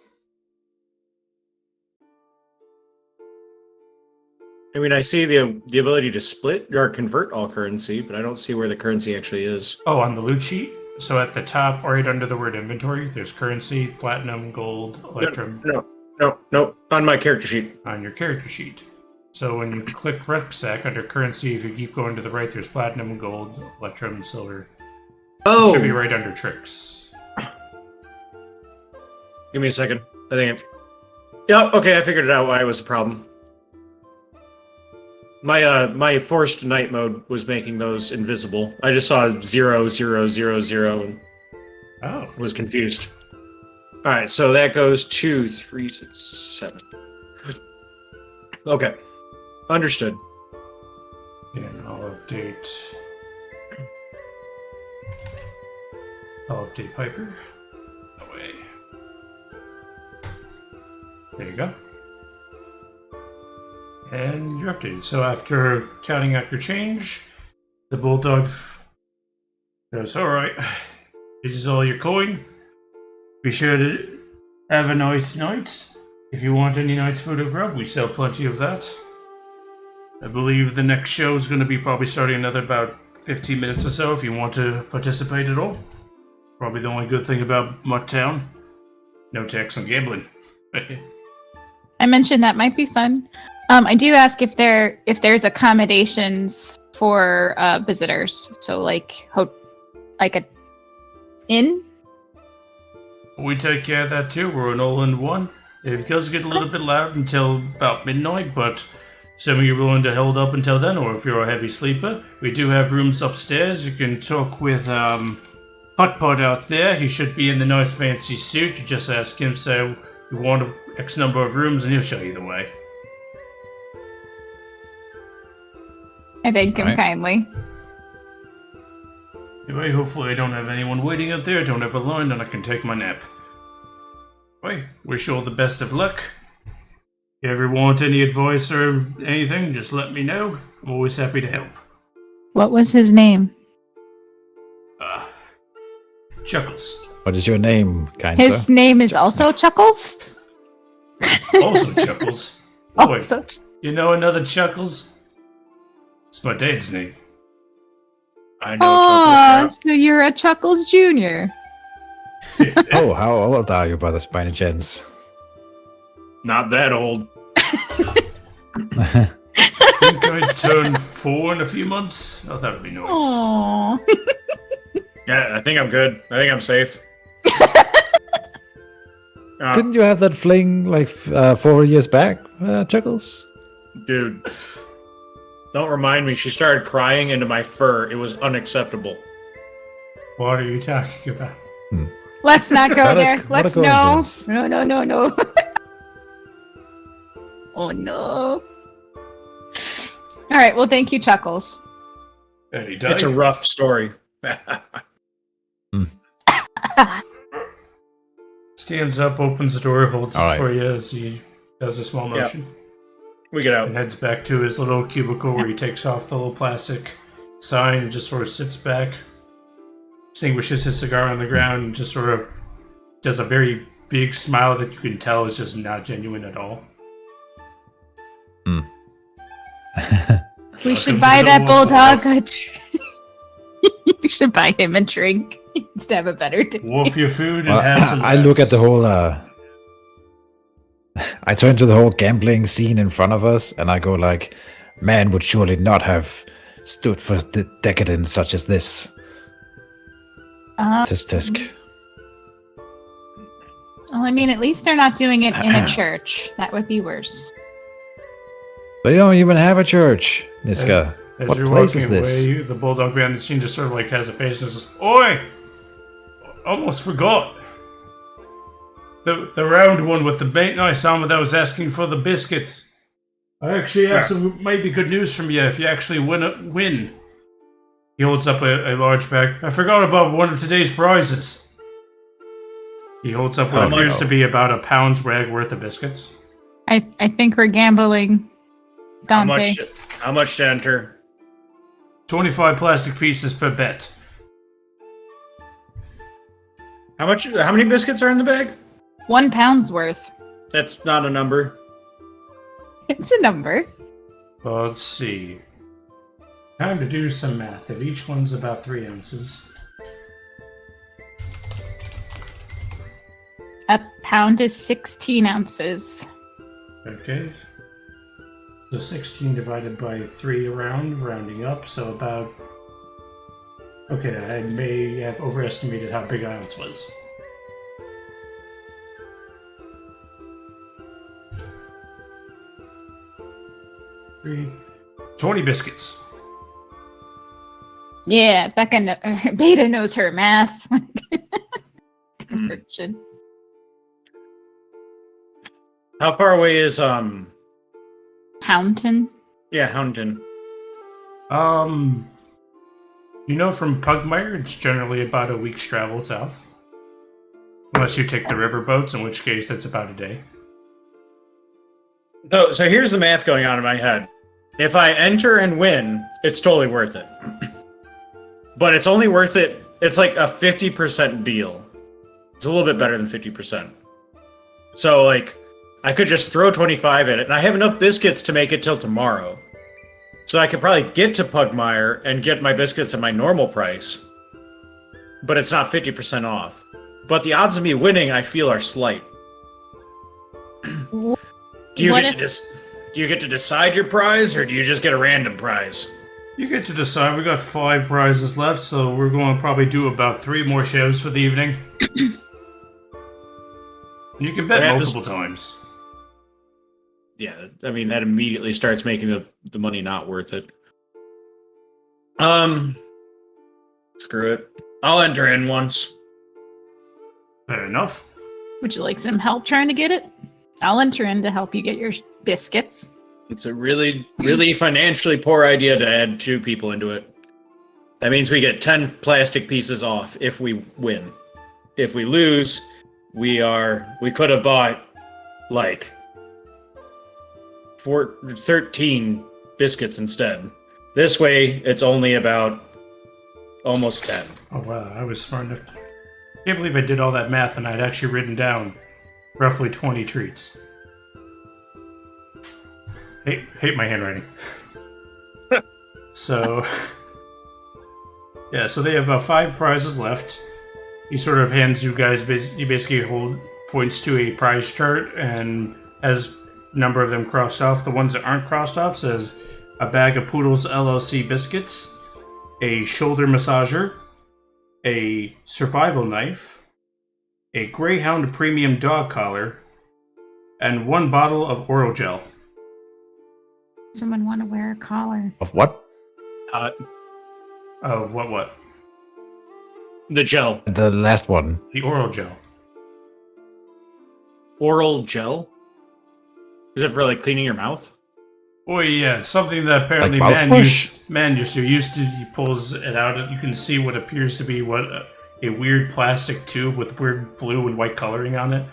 I mean, I see the ability to split or convert all currency, but I don't see where the currency actually is. oh, on the loot sheet. So at the top, right under the word inventory, there's currency, platinum, gold, electrum. No. On my character sheet. On your character sheet. So when you click rucksack under currency, if you keep going to the right, there's platinum, gold, electrum, and silver. Oh! It should be right under tricks. Give me a second. I think Yeah, okay, I figured it out why it was a problem. My forced night mode was making those invisible. I just saw 0, 0, 0, 0 and was confused. Alright, so that goes 2, 3, 6, 7. Okay. Understood. And I'll update Piper. Away. There you go. And you're updated. So after counting out your change, the bulldog goes, alright, this is all your coin. Be sure to have a nice night. If you want any nice food or grub, we sell plenty of that. I believe the next show is going to be probably starting another about 15 minutes or so if you want to participate at all. Probably the only good thing about Mutt Town. No tax on gambling. I mentioned that might be fun. I do ask if there's accommodations for visitors. So like a inn. We take care of that too. We're an all-in-one. It does get a little bit loud until about midnight, but assuming you're willing to hold up until then, or if you're a heavy sleeper, we do have rooms upstairs. You can talk with Putt out there. He should be in the nice fancy suit. You just ask him, say, you want X number of rooms, and he'll show you the way. I thank him kindly. Anyway, hopefully I don't have anyone waiting out there. Don't have a line, and I can take my nap. Anyway, wish you all the best of luck. If you ever want any advice or anything, just let me know. I'm always happy to help. What was his name? Chuckles. What is your name, kind His sir? name is also Chuckles? Also Chuckles. Oh, wait, Also you know another Chuckles? It's my dad's name. I know. Oh, so you're a Chuckles Jr. Oh, how old are you, brothers, by any chance? Not that old. I think I turn 4 in a few months. Oh, that would be nice. Aww. Yeah, I think I'm good. I think I'm safe. Didn't you have that fling like 4 years back, Chuckles? Dude. Don't remind me. She started crying into my fur. It was unacceptable. What are you talking about? Let's not go What a- there. what a Let's no. coincidence. No. Oh no. All right. Well, thank you, Chuckles. And he died. It's a rough story. Stands up, opens the door, holds All it right. for you as he does a small motion. We get out. And heads back to his little cubicle where he takes off the little plastic sign and just sort of sits back, extinguishes his cigar on the ground, and just sort of does a very big smile that you can tell is just not genuine at all. We should Welcome buy to the that Waffle bulldog House. a drink. We should buy him a drink to have a better day. Wolf your food and Well, have some I look at rest. the whole. I turn to the whole gambling scene in front of us, and I go like, "Man would surely not have stood for the decadence such as this." Tisk tisk. Well, I mean, at least they're not doing it in a church. That would be worse. They don't even have a church, Nistka. As What you're place walking is this? away, the bulldog behind the scene just sort of like has a face and says, "Oi! Almost forgot. The round one with the bait nice armor that was asking for the biscuits. I actually have some maybe good news from you if you actually win. He holds up a large bag. I forgot about one of today's prizes. He holds up what Oh, appears no. to be about a pound's worth of biscuits. I think we're gambling, Dante. How much to enter? 25 plastic pieces per bet. How many biscuits are in the bag? 1 pound's worth. That's not a number. It's a number. Well, let's see. Time to do some math. If each one's about 3 ounces. A pound is 16 ounces. Okay. So 16 divided by 3 around, rounding up, so about... Okay, I may have overestimated how big Isles was. Three, 20 biscuits. Yeah, Beta knows her math. Conversion. How far away is Houndton. Yeah, Houndton. You know, from Pugmire, it's generally about a week's travel south. Unless you take the river boats, in which case that's about a day. So here's the math going on in my head. If I enter and win, it's totally worth it. But it's only worth it, it's like a 50% deal. It's a little bit better than 50%. So, like, I could just throw 25 at it, and I have enough biscuits to make it till tomorrow. So I could probably get to Pugmire and get my biscuits at my normal price. But it's not 50% off. But the odds of me winning, I feel, are slight. Do you get to decide your prize, or do you just get a random prize? You get to decide. We got 5 prizes left, so we're going to probably do about 3 more shows for the evening. And you can bet multiple times. Yeah, I mean, that immediately starts making the money not worth it. Screw it. I'll enter in once. Fair enough. Would you like some help trying to get it? I'll enter in to help you get your biscuits. It's a really, really financially poor idea to add 2 people into it. That means we get 10 plastic pieces off if we win. If we lose, we could have bought, like, 13 biscuits instead. This way, it's only about almost 10. Oh, wow, I was smart enough. Can't believe I did all that math and I'd actually written down roughly 20 treats. Hate my handwriting. So, yeah, so they have about 5 prizes left. He sort of hands you guys, you basically points to a prize chart and has a number of them crossed off. The ones that aren't crossed off says a bag of Poodles LLC biscuits, a shoulder massager, a survival knife, a Greyhound premium dog collar, and 1 bottle of oral gel. Someone want to wear a collar? Of what? Of what? The gel. The last one. The oral gel. Oral gel? Is it for, like, cleaning your mouth? Oh yeah, something that apparently Like man used to. He pulls it out and you can see what appears to be a weird plastic tube with weird blue and white coloring on it.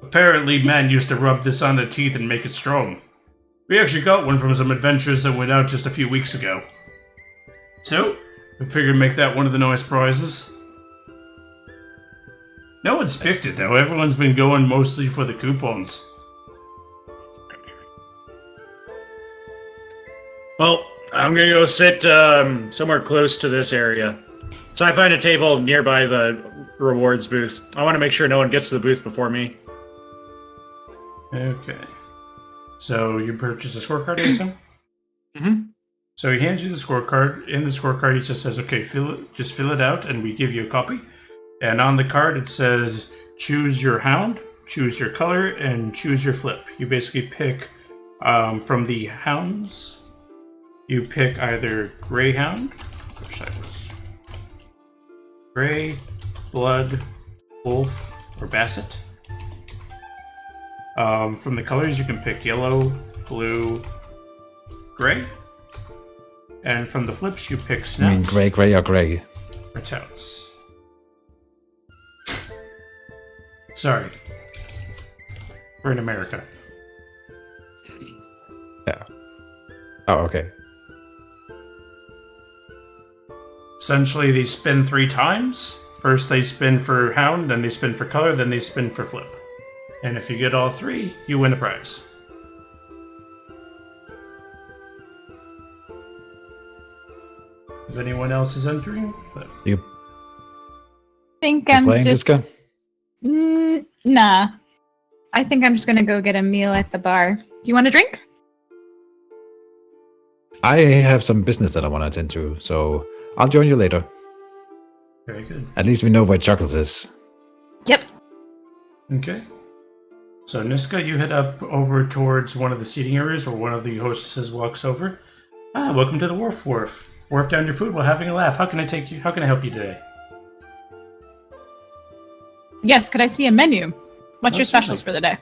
Apparently man used to rub this on the teeth and make it strong. We actually got one from some adventures that went out just a few weeks ago. So, I figured make that one of the nice prizes. No one's picked it though, everyone's been going mostly for the coupons. Well, I'm gonna go sit somewhere close to this area. So I find a table nearby the rewards booth. I want to make sure no one gets to the booth before me. Okay. So you purchase a scorecard, I assume? Mm-hmm. So he hands you the scorecard. In the scorecard, he just says, okay, just fill it out, and we give you a copy. And on the card, it says, choose your hound, choose your color, and choose your flip. You basically pick from the hounds, you pick either Greyhound, which side was Grey, Blood, Wolf, or Basset. From the colors, you can pick yellow, blue, gray. And from the flips, you pick I Snout. mean, gray, or gray. Or Touts. Sorry. We're in America. Yeah. Oh, okay. Essentially, they spin 3 times. First, they spin for Hound, then they spin for color, then they spin for flip. And if you get all 3, you win a prize. If anyone else is entering, but You think you I'm playing just. this guy? Nah. I think I'm just gonna go get a meal at the bar. Do you want a drink? I have some business that I want to attend to, so I'll join you later. Very good. At least we know where Chuckles is. Yep. Okay. So, Niska, you head up over towards one of the seating areas where one of the hostesses walks over. Welcome to the Wharf. Wharf down your food while having a laugh. How can I help you today? Yes, could I see a menu? What's your Certainly. specials for the day?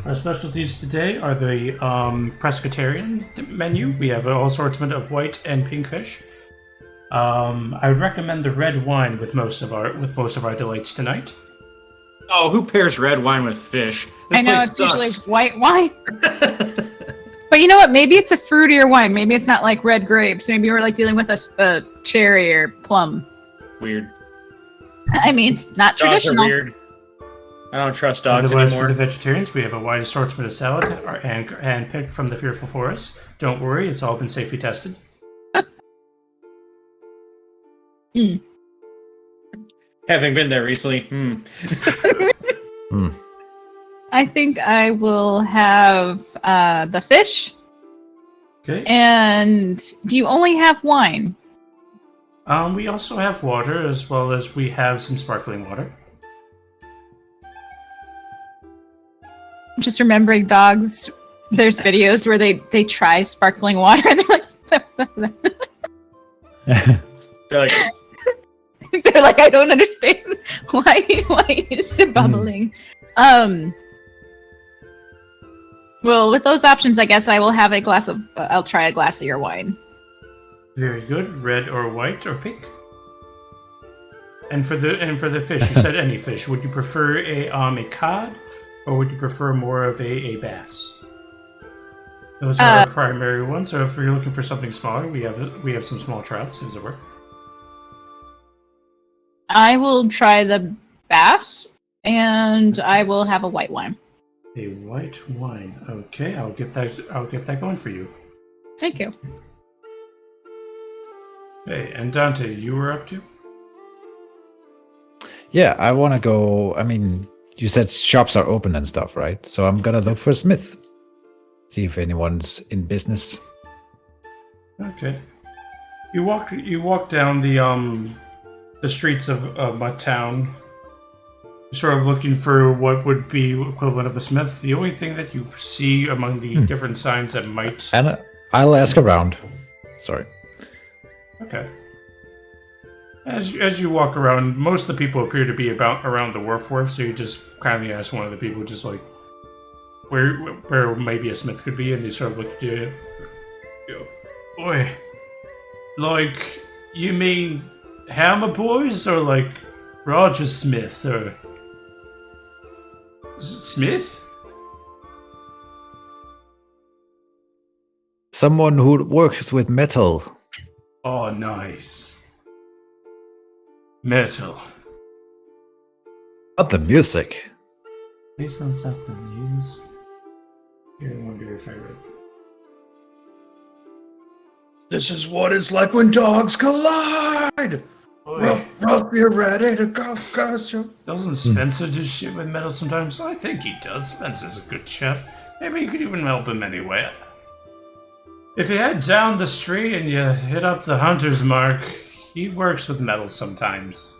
Our specialties today are the pescatarian menu. We have all sorts of white and pink fish. I would recommend the red wine with most of our delights tonight. Oh, who pairs red wine with fish? This I know place it's sucks. usually white wine. But you know what? Maybe it's a fruitier wine. Maybe it's not like red grapes. Maybe we're like dealing with a cherry or plum. Weird. I mean, not Dogs are traditional. weird. I don't trust dogs Otherwise, anymore. for the vegetarians, we have a wide assortment of salad and picked from the fearful forest. Don't worry, it's all been safely tested. Having been there recently. I think I will have the fish. Okay. And do you only have wine? We also have water, as well as we have some sparkling water. Just remembering dogs. There's videos where they try sparkling water and they're They're like, like I don't understand why is it bubbling. Well, with those options, I guess I will have I'll try a glass of your wine. Very good. Red or white or pink. And for the fish, you said any fish. Would you prefer a cod, or would you prefer more of a bass? Those are our primary ones. So if you're looking for something smaller, we have some small trouts. Does it work? I will try the bass, and I will have a white wine. A white wine. Okay, I'll get that going for you. Thank you. Hey, and Dante, you were up to? Yeah, I want to go. I mean, you said shops are open and stuff, right? So I'm gonna look for a smith. See if anyone's in business. Okay. You walk down the streets of Mudtown, sort of looking for what would be equivalent of a smith. The only thing that you see among the different signs that might... And I'll ask around. Sorry. Okay. As you walk around, most of the people appear to be around the wharf, so you just kindly ask one of the people, just like, where maybe a smith could be, and they sort of look at you. Boy, like, you mean Hammer Boys, or like Roger Smith, or is it Smith? Someone who works with metal. Oh, nice. Metal. Not the music. Based on stuff the news. Here, I wonder if I read. this is what it's like when dogs collide. Rough, you're ready to go, Doesn't Spencer do shit with metal sometimes? I think he does. Spencer's a good chap. Maybe you could even help him anyway. If you head down the street and you hit up the Hunter's Mark, he works with metal sometimes.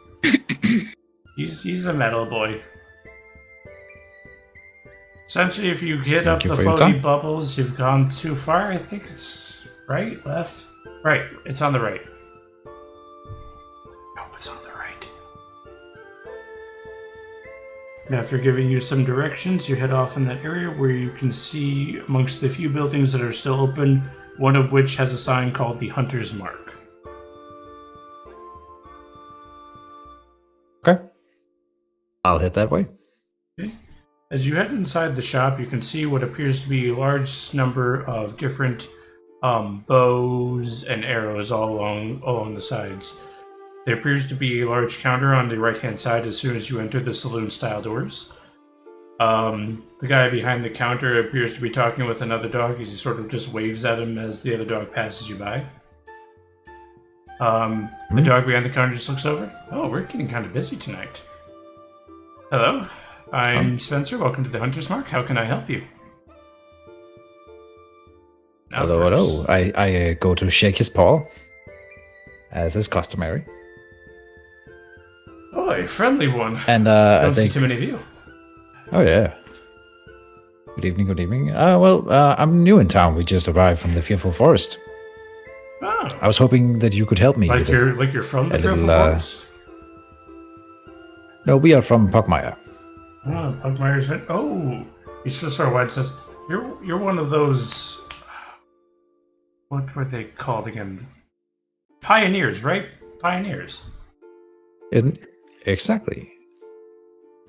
He's a metal boy. Essentially, if you hit up the foggy bubbles, you've gone too far. I think it's right, left? Right, it's on the right. No, it's on the right. And after giving you some directions, you head off in that area where you can see amongst the few buildings that are still open, one of which has a sign called the Hunter's Mark. Okay. I'll head that way. Okay. As you head inside the shop, you can see what appears to be a large number of different bows and arrows all along the sides. There appears to be a large counter on the right-hand side as soon as you enter the saloon-style doors. The guy behind the counter appears to be talking with another dog. He sort of just waves at him as the other dog passes you by. The dog behind the counter just looks over. Oh, we're getting kind of busy tonight. Hello, I'm Spencer. Welcome to the Hunter's Mark. How can I help you? Hello, hello. I go to shake his paw, as is customary. Oh, a friendly one. And I I don't see think, too many of you. oh yeah. Good evening, good evening. I'm new in town. We just arrived from the Fearful Forest. Oh, I was hoping that you could help me. like with you're from the a Fearful little, Forest. No, we are from Pugmire. Oh, Pugmire's. Oh, he says, "Sort of wide says you're one of those. What were they called again? Pioneers, right? Pioneers. Exactly.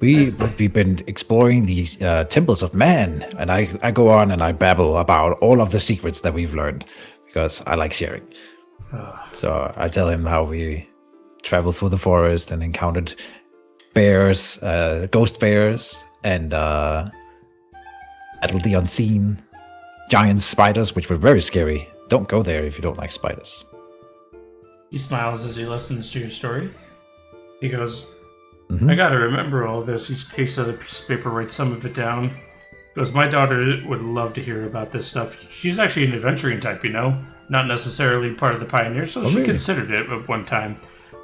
We've been exploring these temples of man, and I go on and I babble about all of the secrets that we've learned because I like sharing. So I tell him how we traveled through the forest and encountered bears, ghost bears, and battled the unseen giant spiders, which were very scary. Don't go there if you don't like spiders. He smiles as he listens to your story. He goes, Mhm. I gotta remember all this. He takes out a piece of paper, writes some of it down. He goes, my daughter would love to hear about this stuff. She's actually an adventuring type, not necessarily part of the Pioneers, so she really? considered it at one time.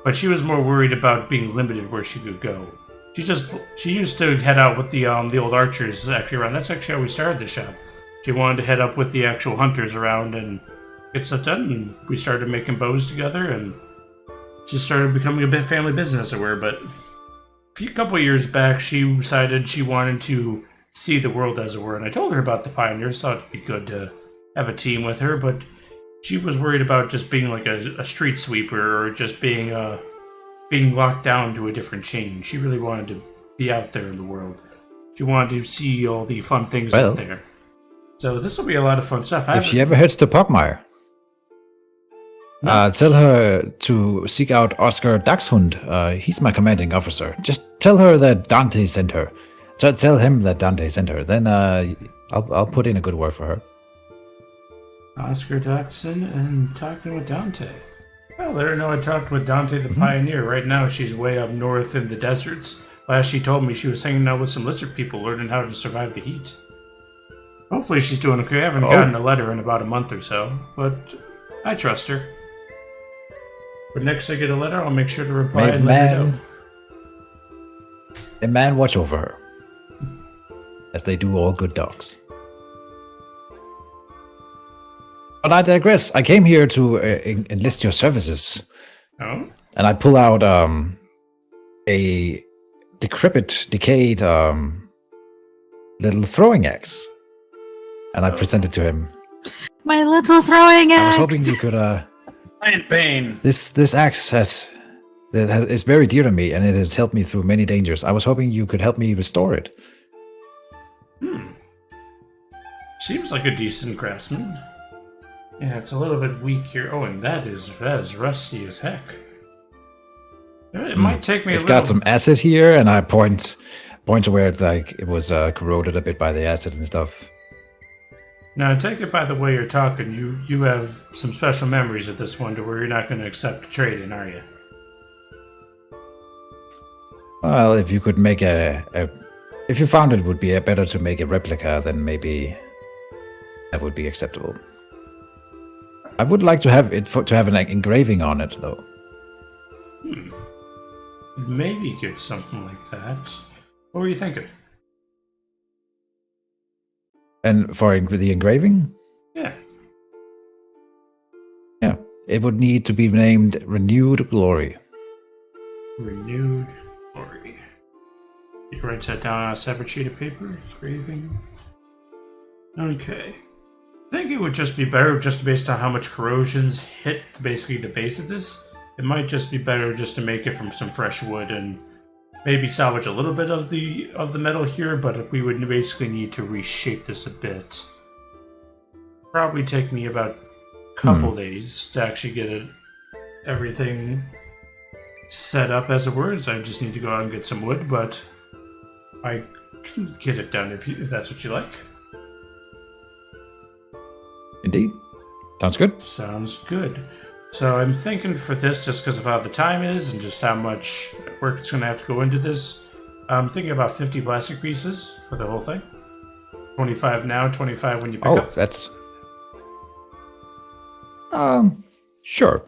But she was more worried about being limited where she could go. She used to head out with the old archers actually around. That's actually how we started the shop. She wanted to head up with the actual hunters around and get stuff done, and we started making bows together, and just started becoming a bit family business, as it were. But a couple of years back, she decided she wanted to see the world, as it were, and I told her about the Pioneers. Thought it'd be good to have a team with her, but she was worried about just being like a street sweeper or just being locked down to a different chain. She really wanted to be out there in the world. She wanted to see all the fun things out there. So this will be a lot of fun stuff. If she ever heads to Pugmire, tell her to seek out Oscar Dachshund. He's my commanding officer. Just tell her that Dante sent her. Tell him that Dante sent her. Then I'll put in a good word for her. Oscar Dachshund and talking with Dante. Well, let her know I talked with Dante the Pioneer. Right now she's way up north in the deserts. Last she told me she was hanging out with some lizard people learning how to survive the heat. Hopefully she's doing okay. I haven't gotten a letter in about a month or so, but I trust her. But next I get a letter, I'll make sure to reply and let her know. A man watch over her, as they do all good dogs. But I digress. I came here to enlist your services. Oh? And I pull out a decrepit, decayed little throwing axe. And I present it to him. My little throwing axe! I was hoping you could... Giant pain. This axe is very dear to me, and it has helped me through many dangers. I was hoping you could help me restore it. Seems like a decent craftsman. Yeah, it's a little bit weak here. Oh, and that is rusty as heck. It might take me a little... It's got some acid here, and I point to where it was corroded a bit by the acid and stuff. Now, take it by the way you're talking, you have some special memories of this one to where you're not going to accept a trade-in, are you? Well, if you could make if you found it would be better to make a replica, then maybe that would be acceptable. I would like to have it to have an engraving on it, though. Maybe get something like that. What were you thinking? And for the engraving? Yeah. Yeah. It would need to be named Renewed Glory. Renewed Glory. You can write that down on a separate sheet of paper. Engraving. Okay. I think it would just be better, just based on how much corrosions hit basically the base of this. It might just be better just to make it from some fresh wood and maybe salvage a little bit of the metal here, but we would basically need to reshape this a bit. Probably take me about a couple days to actually get everything set up as it were. I just need to go out and get some wood, but I can get it done if that's what you like. Indeed. Sounds good. Sounds good. So I'm thinking for this, just because of how the time is and just how much work it's going to have to go into this, I'm thinking about 50 plastic pieces for the whole thing. 25 now, 25 when you pick up. Sure.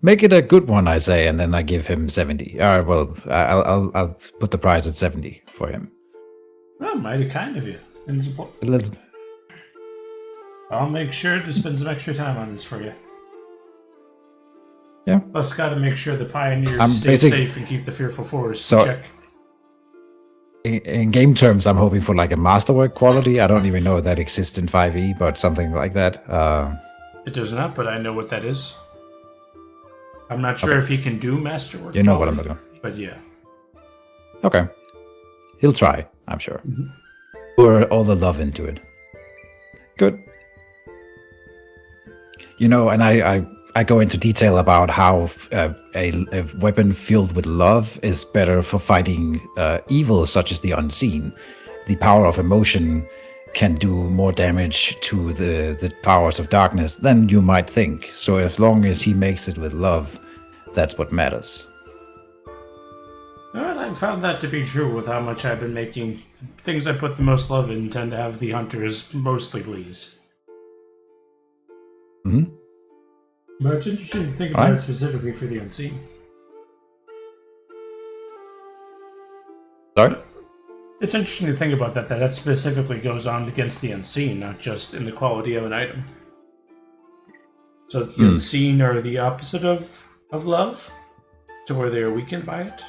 Make it a good one, I say, and then I give him 70. I'll put the price at 70 for him. Well, mighty kind of you. And support. A little. I'll make sure to spend some extra time on this for you. Yeah. Plus, got to make sure the pioneers stay safe and keep the fearful forest in check. In game terms, I'm hoping for like a masterwork quality. I don't even know if that exists in 5e, but something like that. It does not, but I know what that is. I'm not sure if he can do masterwork. You know what I'm looking at. But yeah. Okay. He'll try, I'm sure. Mm-hmm. Pour all the love into it. Good. You know, and I go into detail about how a weapon filled with love is better for fighting evil, such as the unseen. The power of emotion can do more damage to the powers of darkness than you might think. So as long as he makes it with love, that's what matters. Well, I've found that to be true with how much I've been making. Things I put the most love in tend to have the hunters mostly please. Mm-hmm. But it's interesting to think about it specifically for the unseen. Sorry? It's interesting to think about that specifically goes on against the unseen, not just in the quality of an item. So the unseen are the opposite of love? To where they are weakened by it?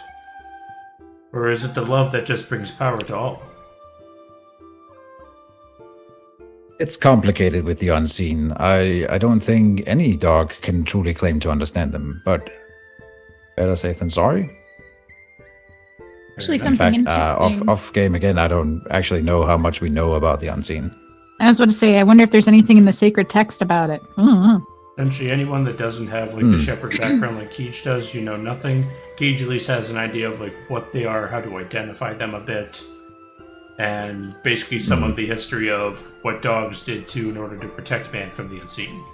Or is it the love that just brings power to all? It's complicated with the unseen. I don't think any dog can truly claim to understand them, but better safe than sorry. Actually, something interesting. Off game again, I don't actually know how much we know about the unseen. I was about to say, I wonder if there's anything in the sacred text about it. Essentially, anyone that doesn't have like the shepherd background like Keej does, you know nothing. Keej at least has an idea of like what they are, how to identify them a bit, and basically some of the history of what dogs did too in order to protect man from the unseen.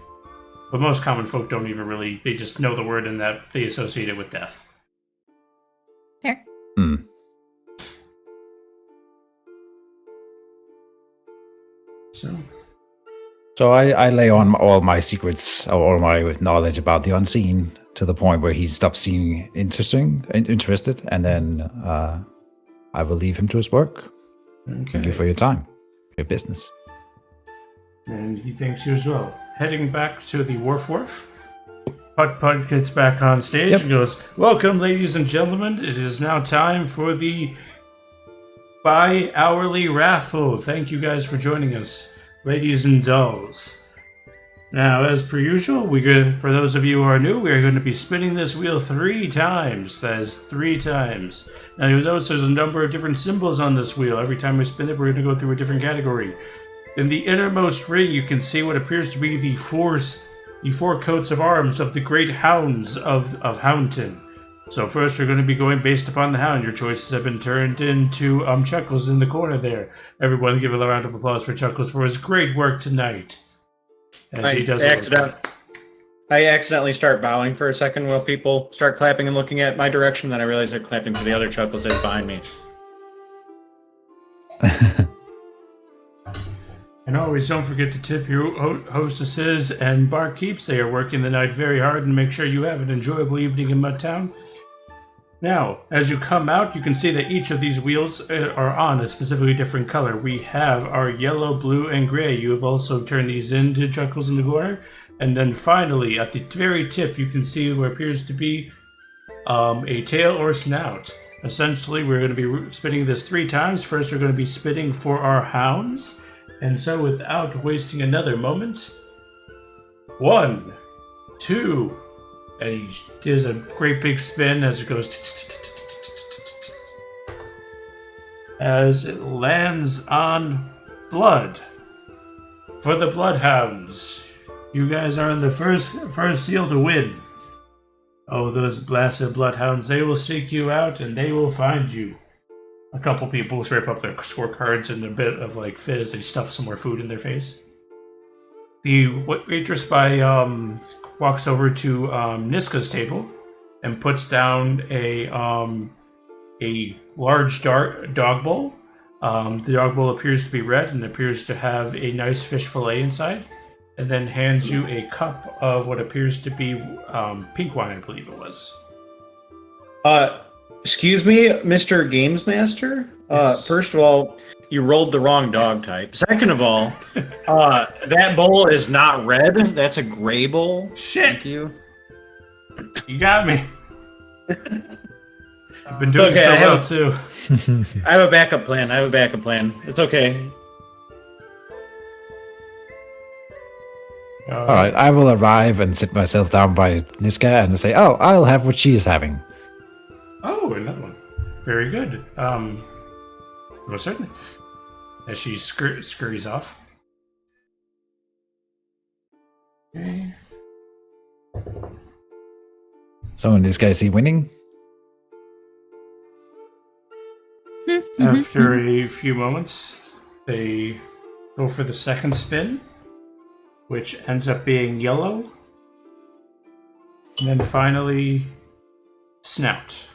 But most common folk don't even really, they just know the word and that they associate it with death. Fair. So I lay on all my secrets, or all my knowledge about the unseen, to the point where he stops seeming interested, and then I will leave him to his work. Okay. Thank you for your time, your business. And he thanks you as well. Heading back to the wharf. Putt gets back on stage and goes, "Welcome, ladies and gentlemen. It is now time for the bi-hourly raffle. Thank you guys for joining us, ladies and dolls. Now, as per usual, for those of you who are new, we are going to be spinning this wheel 3 times. That is 3 times. Now, you'll notice there's a number of different symbols on this wheel. Every time we spin it, we're going to go through a different category. In the innermost ring, you can see what appears to be the four coats of arms of the great hounds of Houndton. So first, we're going to be going based upon the hound. Your choices have been turned into Chuckles in the corner there. Everyone give a round of applause for Chuckles for his great work tonight. As he does I accidentally start bowing for a second while people start clapping and looking at my direction. Then I realize they're clapping for the other Chuckles that's behind me. And always don't forget to tip your hostesses and barkeeps. They are working the night very hard and make sure you have an enjoyable evening in Mudtown. Now, as you come out, you can see that each of these wheels are on a specifically different color. We have our yellow, blue, and gray. You have also turned these into Chuckles in the corner. And then finally, at the very tip, you can see what appears to be a tail or snout. Essentially, we're going to be spinning this 3 times. First, we're going to be spinning for our hounds. And so, without wasting another moment, 1, 2, and he does a great big spin as it goes, as it lands on blood. For the Bloodhounds, you guys are in the first seal to win. Oh, those blasted Bloodhounds, they will seek you out and they will find you. A couple people scrape up their scorecards and a bit of like fizz. They stuff some more food in their face. The waitress walks over to Nistka's table and puts down a large dog bowl. The dog bowl appears to be red and appears to have a nice fish fillet inside. and then hands you a cup of what appears to be pink wine, I believe it was. Excuse me, Mr. Games Master? Yes. First of all, you rolled the wrong dog type. Second of all, that bowl is not red. That's a gray bowl. Shit! Thank you. You got me. I've been doing so well, too. I have a backup plan. It's okay. All right, I will arrive and sit myself down by Nistka and say, "Oh, I'll have what she is having." Oh, another one. Very good. Most certainly. As she scurries off. Okay. So, Nistka, is he winning? After a few moments, they go for the second spin, which ends up being yellow. And then finally, snout.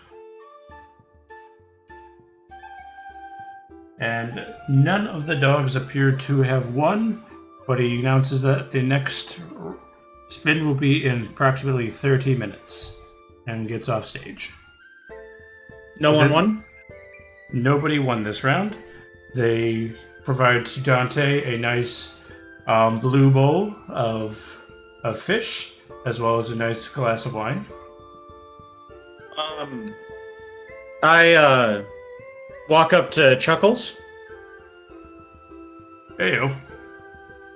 And none of the dogs appear to have won, but he announces that the next spin will be in approximately 30 minutes and gets off stage. No one won? Nobody won this round. They provide to Dante a nice blue bowl of fish, as well as a nice glass of wine. I walk up to Chuckles. Heyo.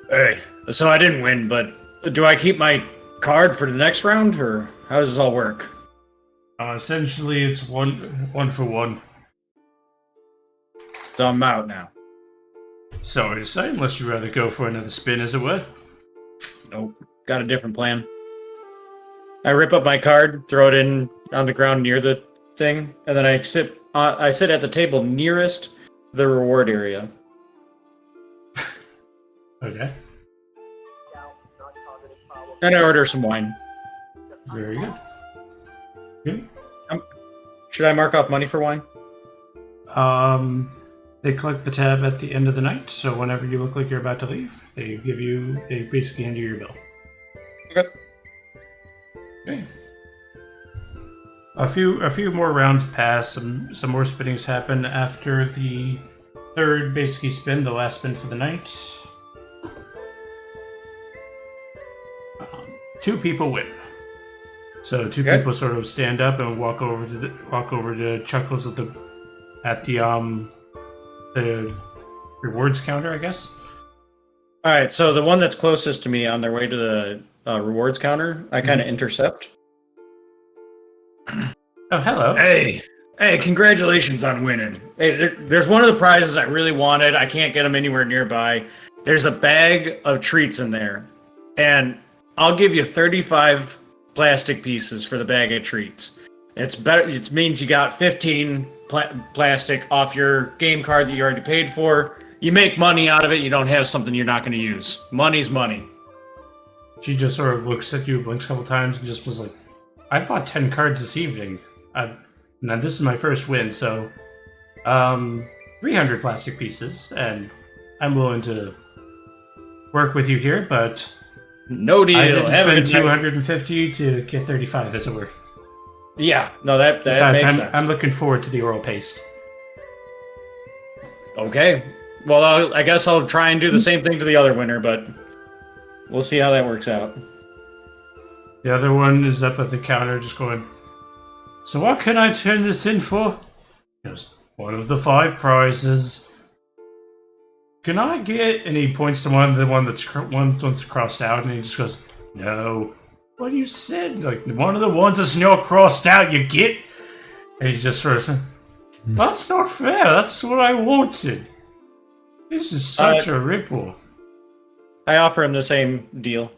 Hey, so I didn't win, but do I keep my card for the next round, or how does this all work? Essentially, it's one for one. So I'm out now. Sorry to say, unless you'd rather go for another spin, as it were. Nope, got a different plan. I rip up my card, throw it in on the ground near the thing, and then I sit at the table nearest the reward area. Okay. And I order some wine. Very good. Okay. Should I mark off money for wine? They collect the tab at the end of the night, so whenever you look like you're about to leave, they basically hand you your bill. Okay. Okay. A few more rounds pass. Some more spinnings happen after the third basically spin, the last spin for the night. Two people win. So two people sort of stand up and walk over to Chuckles at the rewards counter, I guess. All right, so the one that's closest to me on their way to the rewards counter, I kind of intercept. Oh, hello. Hey, congratulations on winning. Hey, there's one of the prizes I really wanted. I can't get them anywhere nearby. There's a bag of treats in there, and I'll give you 35 plastic pieces for the bag of treats. It's better. It means you got 15 plastic off your game card that you already paid for. You make money out of it. You don't have something you're not going to use. Money's money. She just sort of looks at you, blinks a couple times, and just was like, I bought 10 cards this evening. Now this is my first win, so 300 plastic pieces, and I'm willing to work with you here, but no deal. I didn't spend 250 to get 35, as it were. Yeah, no, that Besides, makes sense. I'm looking forward to the oral paste. Okay. Well, I guess I'll try and do the same thing to the other winner, but we'll see how that works out. The other one is up at the counter just going, so what can I turn this in for? He goes, one of the 5 prizes. Can I get... And he points to the one that's crossed out, and he just goes, no. What you said? Like, one of the ones that's not crossed out, you get? And he just sort of, that's not fair. That's what I wanted. This is such a ripoff. I offer him the same deal.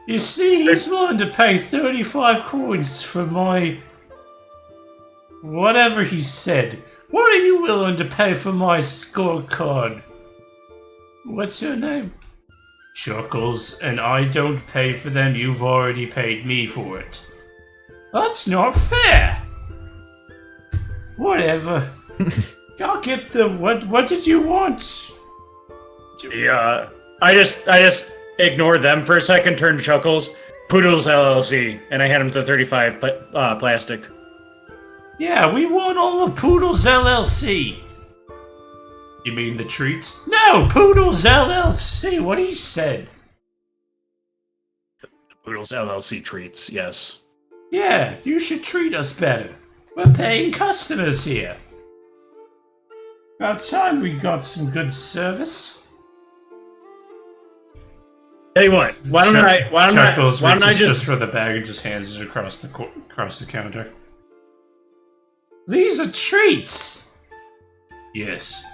You see, he's willing to pay 35 coins for my... whatever he said. What are you willing to pay for my scorecard? What's your name? Chuckles, and I don't pay for them. You've already paid me for it. That's not fair. Whatever. I'll get them. What did you want? The I just ignore them for a second, turn to Chuckles, Poodles LLC, and I hand him the 35 plastic. Yeah, we want all of Poodles LLC. You mean the treats? No, Poodles LLC. What he said. Poodles LLC treats, yes. Yeah, you should treat us better. We're paying customers here. About time we got some good service. Tell you what, why don't I just for the bag and just hands it across the counter. These are treats. Yes.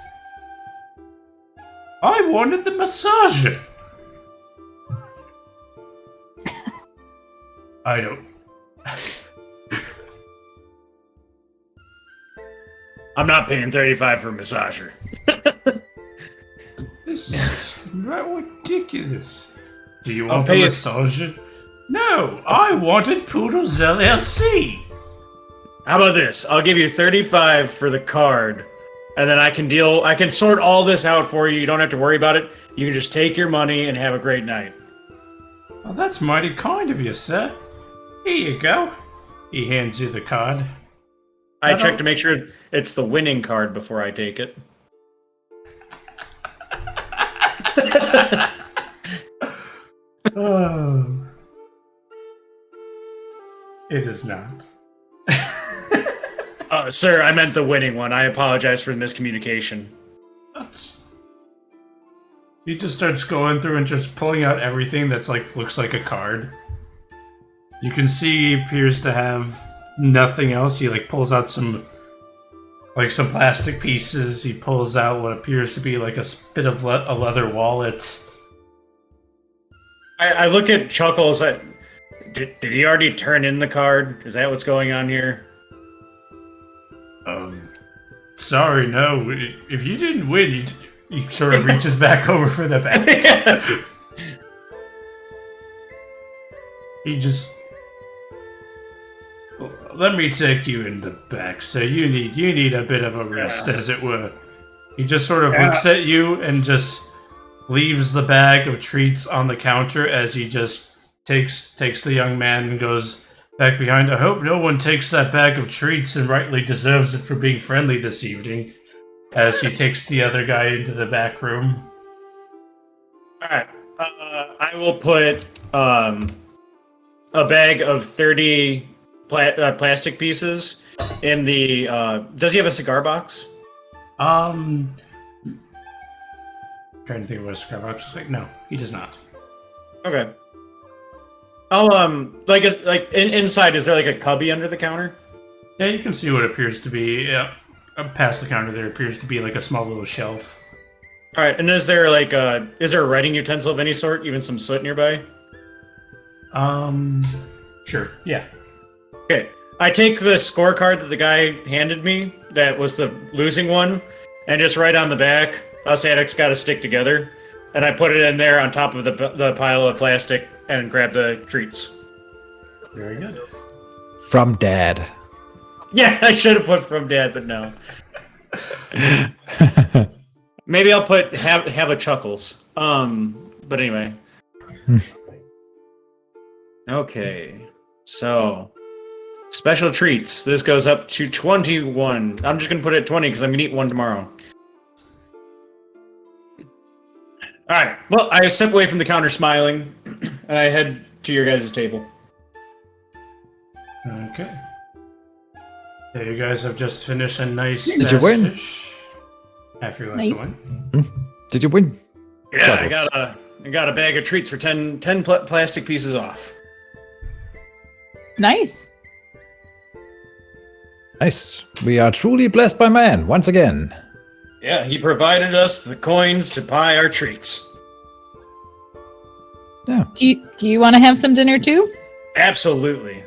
I wanted the massager. I don't. I'm not paying 35 for a massager. This is ridiculous. Do you want pay the you- massager? No, I wanted Poodles LLC. How about this? I'll give you 35 for the card, and then I can sort all this out for you. You don't have to worry about it. You can just take your money and have a great night. Well, that's mighty kind of you, sir. Here you go. He hands you the card. I check to make sure it's the winning card before I take it. Oh. It is not. Sir, I meant the winning one. I apologize for the miscommunication. That's... He just starts going through and just pulling out everything that's looks like a card. You can see he appears to have nothing else. He pulls out some plastic pieces. He pulls out what appears to be like a bit of a leather wallet. I look at Chuckles. Did he already turn in the card? Is that what's going on here? Sorry, no. If you didn't win, he sort of reaches back over for the bag. He just... Let me take you in the back. So you need a bit of a rest, as it were. He just sort of looks at you and just leaves the bag of treats on the counter as he just takes the young man and goes back behind. I hope no one takes that bag of treats and rightly deserves it for being friendly this evening. As he takes the other guy into the back room. Alright. I will put a bag of 30 plastic pieces in the... does he have a cigar box? Trying to think of what a cigar box is like. No, he does not. Okay. I'll inside, is there like a cubby under the counter? Yeah, you can see what appears to be past the counter. There appears to be like a small little shelf. All right, and is there a writing utensil of any sort, even some soot nearby? Sure. Yeah. Okay. I take the scorecard that the guy handed me, that was the losing one, and just write on the back, "Us addicts gotta stick together," and I put it in there on top of the pile of plastic and grab the treats. Very good. From Dad. Yeah, I should have put from Dad, but no. Maybe I'll put have a Chuckles. But anyway. Okay. So special treats. This goes up to 21. I'm just gonna put it at 20 because I'm gonna eat one tomorrow. Alright. Well, I step away from the counter smiling, and I head to your guys' table. Okay. Yeah, you guys have just finished a nice Did you win? fish. After your last Nice. one. Did you win? Yeah, Chuckles. I got a bag of treats for 10 plastic pieces off. Nice. Nice. We are truly blessed by man, once again. Yeah, he provided us the coins to buy our treats. Yeah. Do you want to have some dinner too? Absolutely.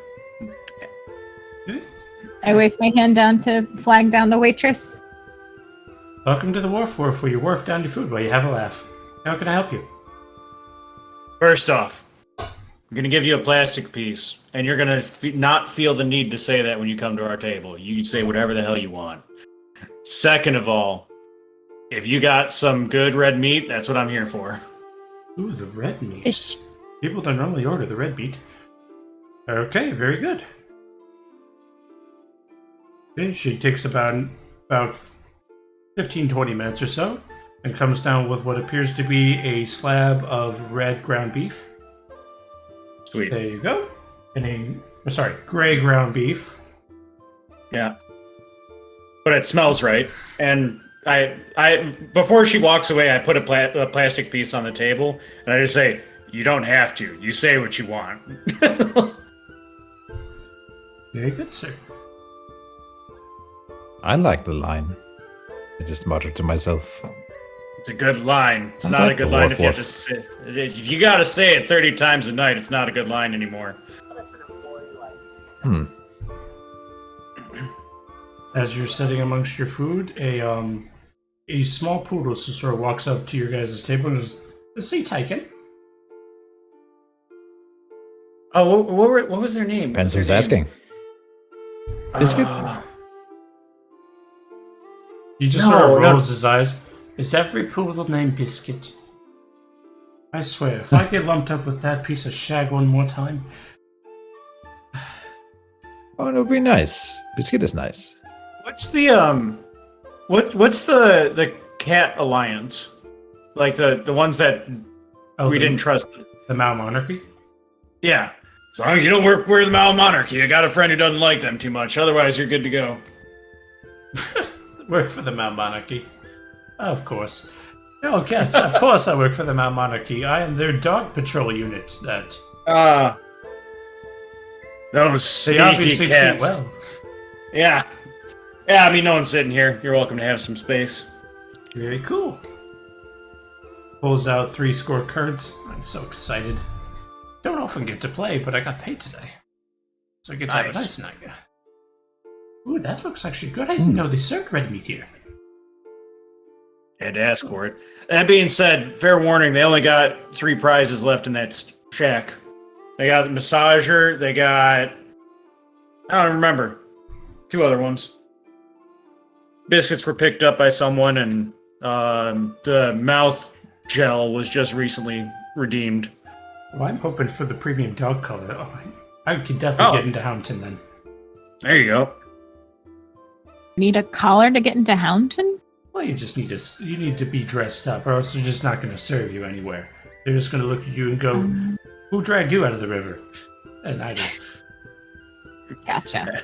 I wave my hand down to flag down the waitress. Welcome to the Wharf where you wharf down your food while you have a laugh. How can I help you? First off, I'm going to give you a plastic piece, and you're going to not feel the need to say that when you come to our table. You can say whatever the hell you want. Second of all, if you got some good red meat, that's what I'm here for. Ooh, the red meat. Fish. People don't normally order the red meat. Okay, very good. Okay, she takes about 15-20 minutes or so and comes down with what appears to be a slab of red ground beef. Sweet. There you go. Gray ground beef. Yeah. But it smells right. And I before she walks away, I put a plastic piece on the table, and I just say, "You don't have to. You say what you want." Very good, sir. I like the line. I just muttered to myself. It's a good line. It's I not a like good the line woof if you have to woof. say. If you got to say it 30 times a night, it's not a good line anymore. As you're sitting amongst your food, a small poodle sort of walks up to your guys' table and goes, "See, Tyken." Oh, what was their name? Depends who's asking. Biscuit? He just sort of rolls his eyes. Is every poodle named Biscuit? I swear, if I get lumped up with that piece of shag one more time. Oh, it'll be nice. Biscuit is nice. What's the what's the cat alliance? Like the ones that we didn't trust. The Mao Monarchy? Yeah. As long as you don't work for the Mao Monarchy, you got a friend who doesn't like them too much. Otherwise, you're good to go. Work for the Mao Monarchy. Of course. Oh, yes, of course I work for the Mao Monarchy. I am their dog patrol unit that... Those They sneaky obviously treat cats. well. Yeah. Yeah, I mean, no one's sitting here. You're welcome to have some space. Very cool. Pulls out 3 scorecards. I'm so excited. Don't often get to play, but I got paid today. So I get to have a nice night. Ooh, that looks actually good. I didn't know they served red meat here. Had to ask for it. That being said, fair warning, they only got 3 prizes left in that shack. They got the massager, they got... I don't remember. 2 other ones. Biscuits were picked up by someone, and the mouth gel was just recently redeemed. Well, I'm hoping for the premium dog color. Oh, I could definitely get into Houndton then. There you go. Need a collar to get into Houndton? Well, you just need to be dressed up, or else they're just not going to serve you anywhere. They're just going to look at you and go, "Who dragged you out of the river?" And I do. Gotcha.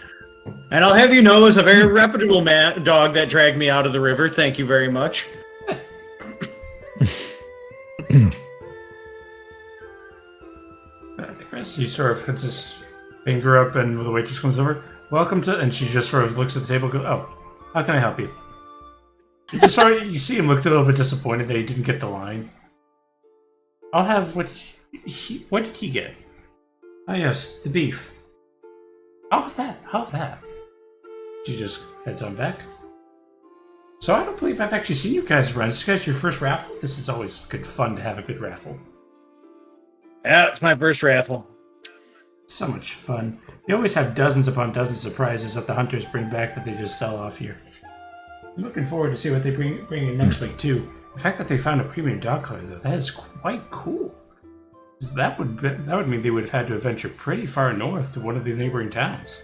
And I'll have you know, as a very reputable dog that dragged me out of the river, thank you very much. He sort of puts his finger up, and the waitress comes over. "Welcome to," and she just sort of looks at the table and goes, "Oh, how can I help you?" You just you see him looked a little bit disappointed that he didn't get the line. I'll have what what did he get? Oh yes, the beef. I'll have that. I'll have that. She just heads on back. So I don't believe I've actually seen you guys run. Is this guys your first raffle? This is always good fun to have a good raffle. Yeah, it's my first raffle. So much fun. They always have dozens upon dozens of prizes that the hunters bring back that they just sell off here. I'm looking forward to see what they bring in next week too. The fact that they found a premium dog color though, that is quite cool. That would mean they would have had to venture pretty far north to one of these neighboring towns.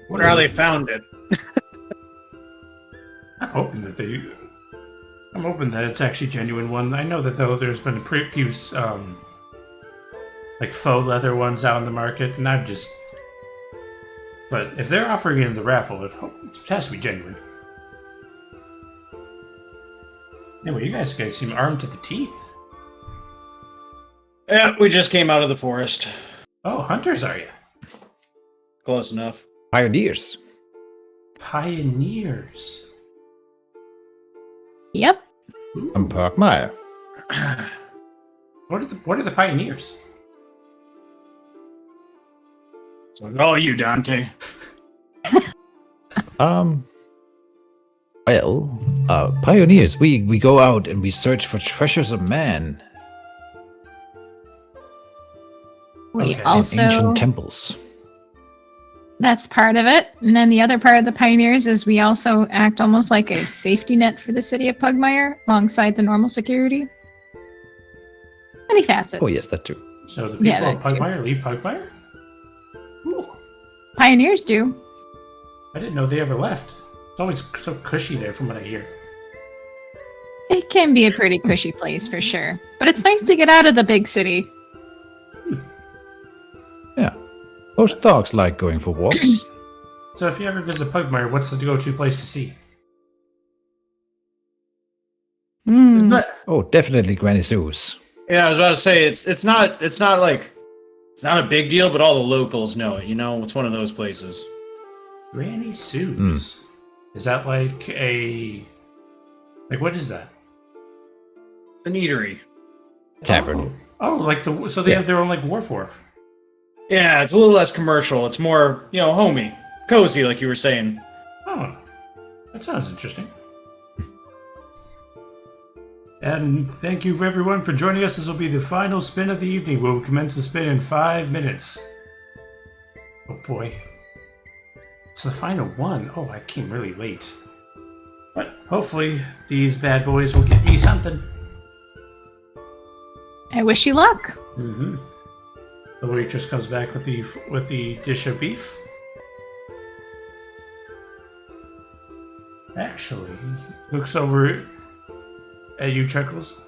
Wonder how they found it. I'm hoping that it's actually a genuine one. I know that though there's been a few like faux leather ones out in the market, and I've just. But if they're offering it in the raffle, it has to be genuine. Anyway, you guys seem armed to the teeth. Yeah, we just came out of the forest. Oh, hunters are you? Close enough. Pioneers. Pioneers. Yep. I'm Pugmire. What are the pioneers? So all you, Dante. Pioneers. We go out and we search for treasures of man We Okay. also and ancient temples. That's part of it. And then the other part of the Pioneers is we also act almost like a safety net for the city of Pugmire alongside the normal security. Many facets. Oh, yes, that too. So the people of Pugmire leave Pugmire? Ooh, Pioneers do. I didn't know they ever left. It's always so cushy there from what I hear. It can be a pretty cushy place for sure. But it's nice to get out of the big city. Yeah. Most dogs like going for walks. So if you ever visit Pugmire, what's the go-to place to see? Oh, definitely Granny Sue's. Yeah, I was about to say it's not a big deal, but all the locals know it. You know, it's one of those places. Granny Sue's. Is that like what is that? An eatery. Tavern. So they have their own like wharf. Yeah, it's a little less commercial. It's more, homey, cozy, like you were saying. Oh, that sounds interesting. And thank you everyone for joining us. This will be the final spin of the evening. We'll commence the spin in 5 minutes. Oh boy. It's the final one. Oh, I came really late. But hopefully these bad boys will get me something. I wish you luck. Mm-hmm. The waitress comes back with the dish of beef. Actually, looks over at you, Chuckles.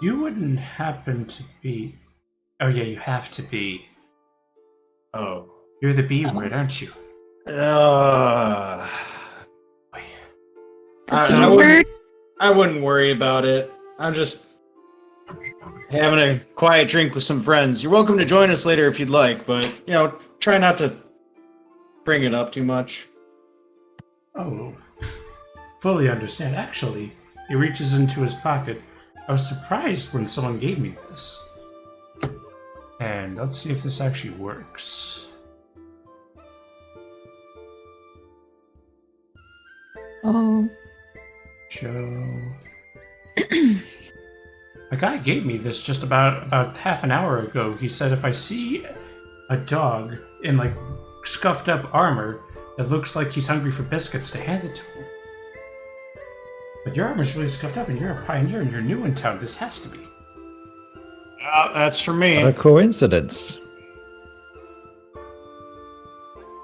You wouldn't happen to be... Oh yeah, you have to be. Oh. You're the B word, aren't you? I wouldn't worry about it. I'm just having a quiet drink with some friends. You're welcome to join us later if you'd like, but, try not to bring it up too much. Oh, fully understand. Actually, he reaches into his pocket. I was surprised when someone gave me this. And let's see if this actually works. Oh. Joe. A guy gave me this just about half an hour ago. He said if I see a dog in like scuffed up armor that looks like he's hungry for biscuits, to hand it to him. But your armor's really scuffed up and you're a pioneer and you're new in town. This has to be. That's for me. What a coincidence.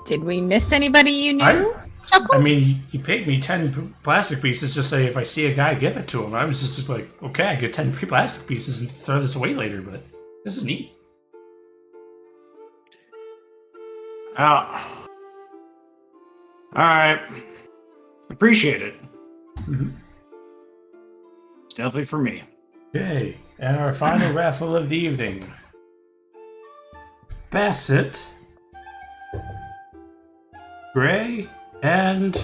Did we miss anybody you knew? Chuckles? I mean, he paid me 10 plastic pieces to say if I see a guy, give it to him. I was just like, okay, I get 10 free plastic pieces and throw this away later, but this is neat. All right. Appreciate it. Mm-hmm. It's definitely for me. Okay, and our final raffle of the evening. Bassett, Gray, and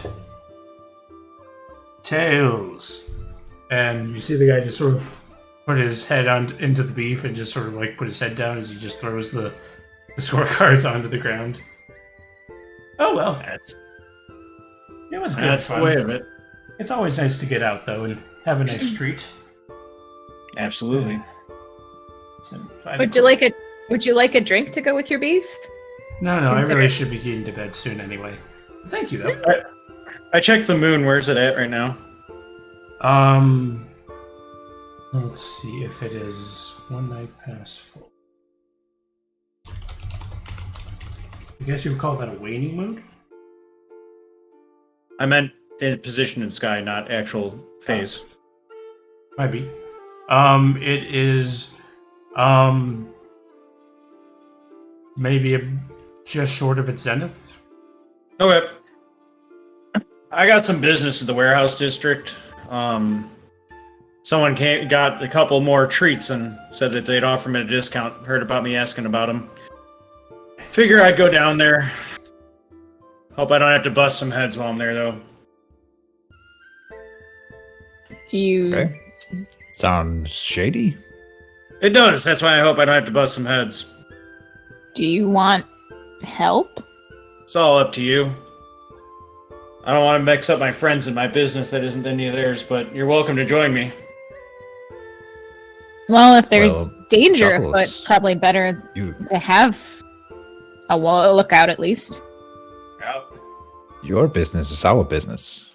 Tails. And you see the guy just sort of put his head into the beef and just sort of like put his head down as he just throws the scorecards onto the ground. Oh well, it was good That's fun. the way of it. It's always nice to get out though and have a nice treat. Absolutely. Would you like a drink to go with your beef? No, I really should be getting to bed soon anyway. Thank you though. I checked the moon. Where's it at right now? Let's see if it is 1 night past full. I guess you would call that a waning moon? I meant in position in sky, not actual phase. Might be. It is, maybe just short of its zenith. Okay. I got some business at the warehouse district. Someone got a couple more treats and said that they'd offer me a discount. Heard about me asking about them. Figure I'd go down there. Hope I don't have to bust some heads while I'm there, though. Do you... Okay. Sounds shady. It does. That's why I hope I don't have to bust some heads. Do you want help? It's all up to you. I don't want to mix up my friends and my business that isn't any of theirs, but you're welcome to join me. Well, if there's danger Chuckles, afoot, probably better You to have a lookout at least. Your business is our business.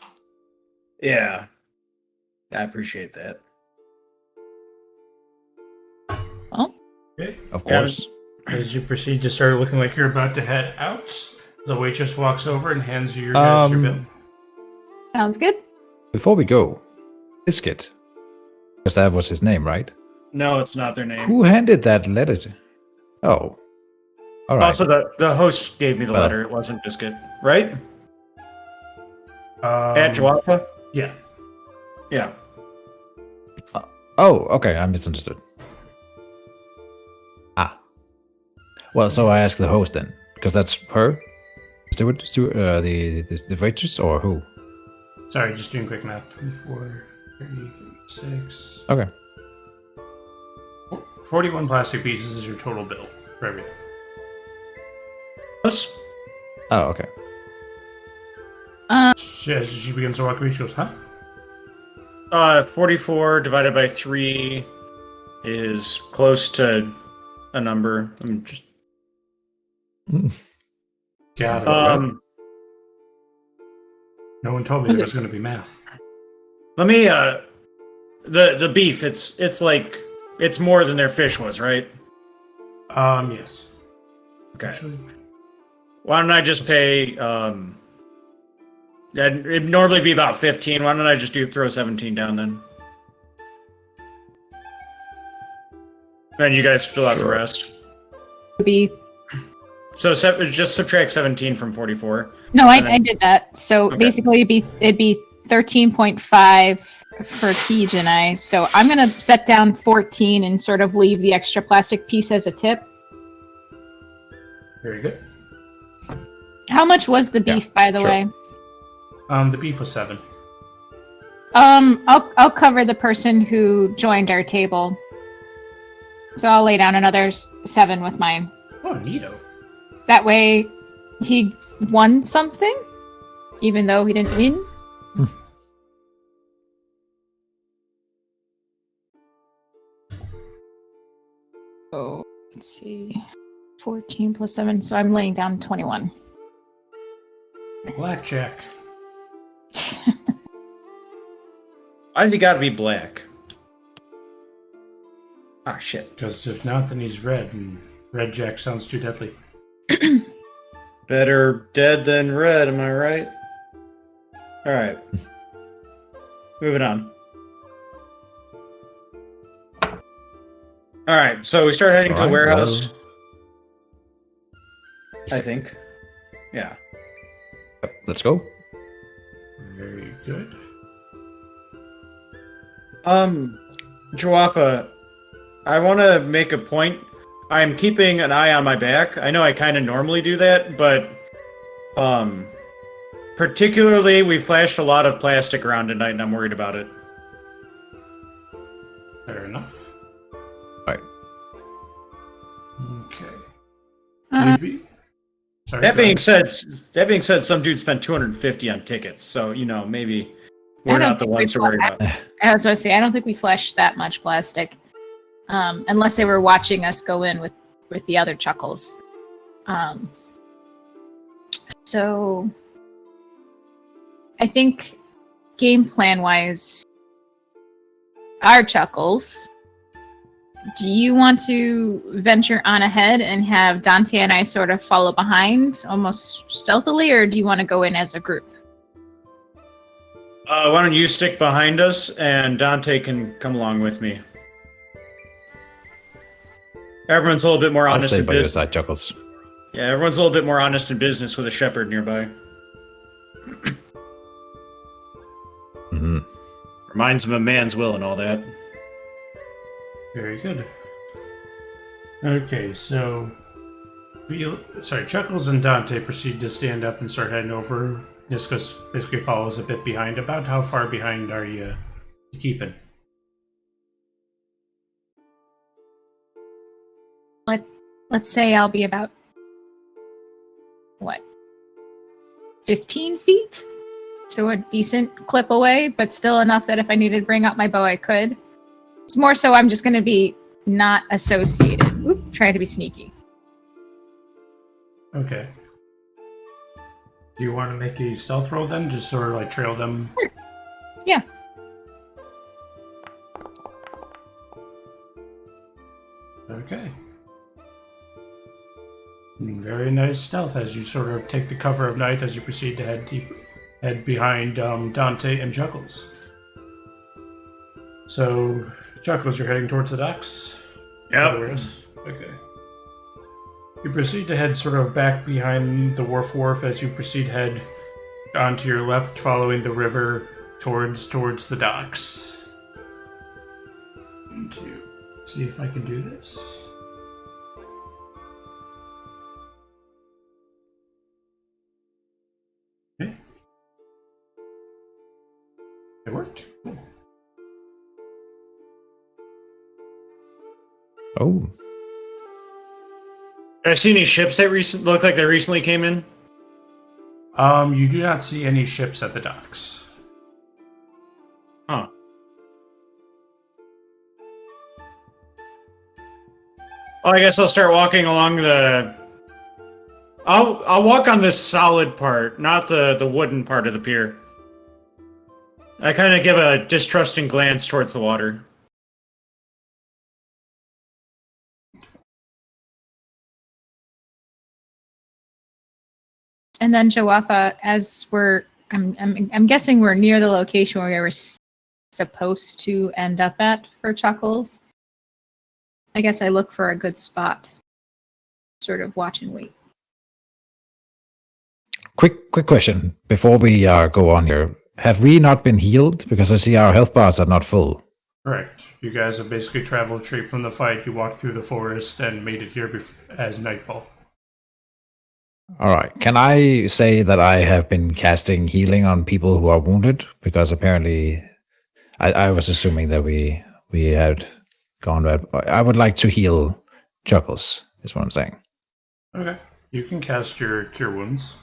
Yeah. I appreciate that. Well, Okay. Of course. As you proceed to start looking like you're about to head out, the waitress walks over and hands you your guys your bill. sounds good. Before we go, Biscuit, because that was his name, right? No, it's not their name. Who handed that letter to? Oh. All right. Also, the host gave me the letter. It wasn't Biscuit, right? At Jowafa? Yeah. Yeah. Oh, okay. I misunderstood. Well, so I asked the host then, because that's her? The waitress, or who? Sorry, just doing quick math. 24, 30, 36. Okay. 41 plastic pieces is your total bill for everything. Us? Oh, okay. As she begins to walk away, she goes, huh? 44 divided by 3 is close to a number. I'm just... Got it. No one told me there was going to be math. Let me, the beef, it's like, it's more than their fish was, right? Yes. Okay. Actually, Why don't I just pay, it'd normally be about 15. Why don't I just throw 17 down then? Then you guys fill out the rest. Be So just subtract 17 from 44. no, And then- I did that. So Okay. basically, it'd be 13.5 for Keej and I. So I'm gonna set down 14 and sort of leave the extra plastic piece as a tip. very good. How much was the beef, by the sure. way? The beef was 7. I'll cover the person who joined our table. So I'll lay down another 7 with mine. Oh, neato. That way, he won something, even though he didn't win. Oh, let's see. 14 plus 7, so I'm laying down 21. Blackjack. Why's he gotta be black? Ah, shit. Because if not, then he's red, and red jack sounds too deadly. Better dead than red, am I right? Alright. Moving on. Alright, so we start heading to the Alright, warehouse. well. I think. Yeah. Let's go. Very good. Jowafa, I want to make a point. I'm keeping an eye on my back. I know I kind of normally do that, but particularly we flashed a lot of plastic around tonight, and I'm worried about it. Fair enough. Right. Okay. Uh, JB? Sorry, That go being ahead. said, some dude spent 250 on tickets, so maybe we're I don't not the think we ones to worry about. I was going to say, I don't think we flushed that much plastic, unless they were watching us go in with the other Chuckles. So, I think game plan wise, our Chuckles. Do you want to venture on ahead and have Dante and I sort of follow behind, almost stealthily, or do you want to go in as a group? Why don't you stick behind us, and Dante can come along with me. Everyone's a little bit more I'll honest stay in by your business. side, Chuckles. Yeah, everyone's a little bit more honest in business with a shepherd nearby. Mm-hmm. Reminds him of man's will and all that. Very good. Okay, so Chuckles and Dante proceed to stand up and start heading over. Nistka basically follows a bit behind. About how far behind are you keeping? Let's say I'll be about 15 feet? So a decent clip away, but still enough that if I needed to bring out my bow, I could. It's more so I'm just going to be not associated. Oop, trying to be sneaky. Okay. Do you want to make a stealth roll then? Just sort of like trail them? Yeah. Okay. Very nice stealth as you sort of take the cover of night as you proceed to head behind Dante and Chuckles. So, Chuckles, you're heading towards the docks? Yep. Okay. You proceed to head sort of back behind the wharf as you proceed to head onto your left, following the river towards the docks. And to see if I can do this. Okay. It worked. Cool. Oh, Did I see any ships that look like they recently came in? You do not see any ships at the docks. Huh. Oh, I guess I'll start walking along the. I'll walk on this solid part, not the wooden part of the pier. I kind of give a distrusting glance towards the water. And then Jowafa, as I'm guessing we're near the location where we were supposed to end up at for Chuckles. I guess I look for a good spot, sort of watch and wait. quick question before we go on here. Have we not been healed? Because I see our health bars are not full. Correct. You guys have basically traveled straight from the fight. You walked through the forest and made it here as nightfall. All right. Can I say that I have been casting healing on people who are wounded? Because apparently, I was assuming that we had gone red. I would like to heal Chuckles, is what I'm saying. Okay. You can cast your Cure Wounds.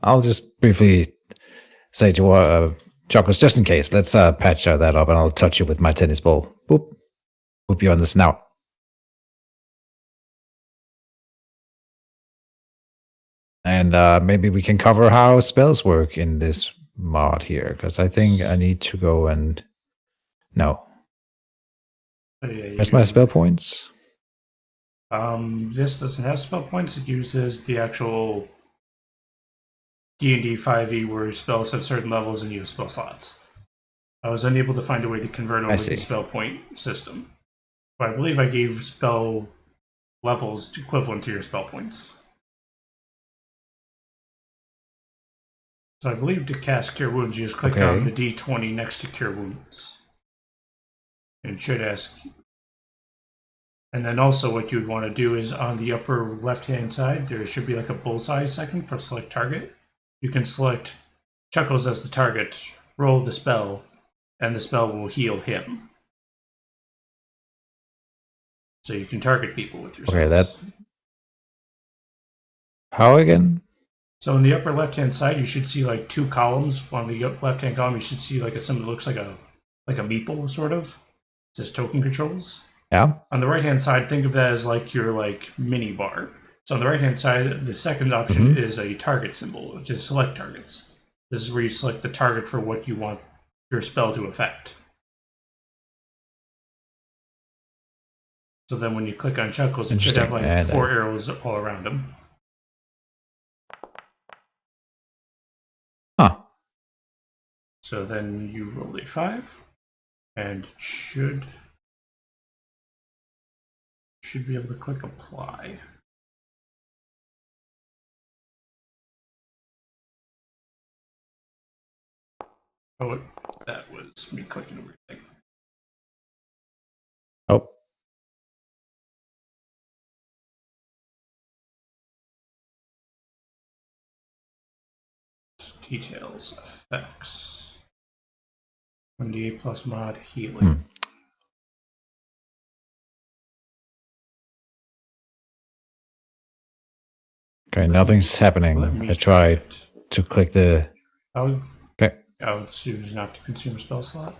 I'll just briefly say to Chuckles, just in case, let's patch that up and I'll touch you with my tennis ball. Boop. Boop you on the snout. And maybe we can cover how spells work in this mod here, because I think I need to go and... No. Oh, yeah, Where's my spell points? This doesn't have spell points. It uses the actual D&D 5e where spells have certain levels and you have spell slots. I was unable to find a way to convert over the spell point system. But I believe I gave spell levels equivalent to your spell points. So I believe to cast Cure Wounds, you just click on the D20 next to Cure Wounds. And it should ask. And then also what you would want to do is on the upper left-hand side, there should be like a bullseye second for select target. You can select Chuckles as the target, roll the spell, and the spell will heal him. So you can target people with your spells. Okay, how again? So in the upper left-hand side, you should see like two columns. On the left-hand column, you should see like a symbol that looks like a meeple, sort of. It says token controls. Yeah. On the right-hand side, think of that as like your mini bar. So on the right-hand side, the second option is a target symbol, which is select targets. This is where you select the target for what you want your spell to affect. So then when you click on Chuckles, it should have like 4 arrows all around him. Huh. So then you roll a 5, and it should be able to click apply. Oh, that was me clicking over thing. Oh. Details, effects. 1d8 plus mod healing. Okay, nothing's happening. I tried to click the... Okay. I would choose not to consume spell slot.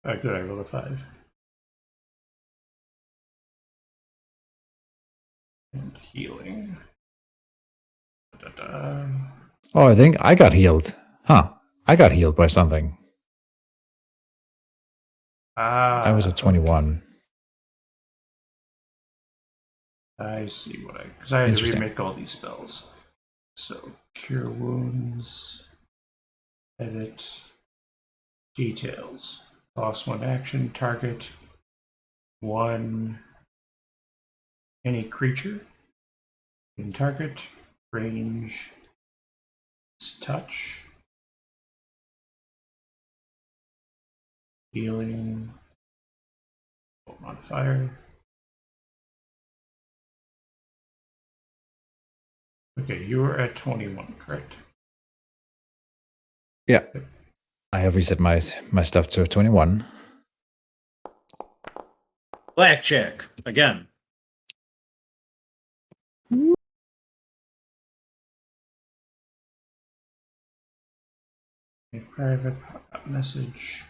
Alright, good, I rolled a 5. And healing. Da-da. Oh, I think I got healed. Huh. I got healed by something. I was at 21. I see what because I had to Interesting. remake all these spells. So cure wounds, edit, details, boss one action, target one any creature in target, range, touch, healing, modifier. Okay, you were at 21, correct? Yeah. I have reset my stuff to 21. Blackjack again. A private message.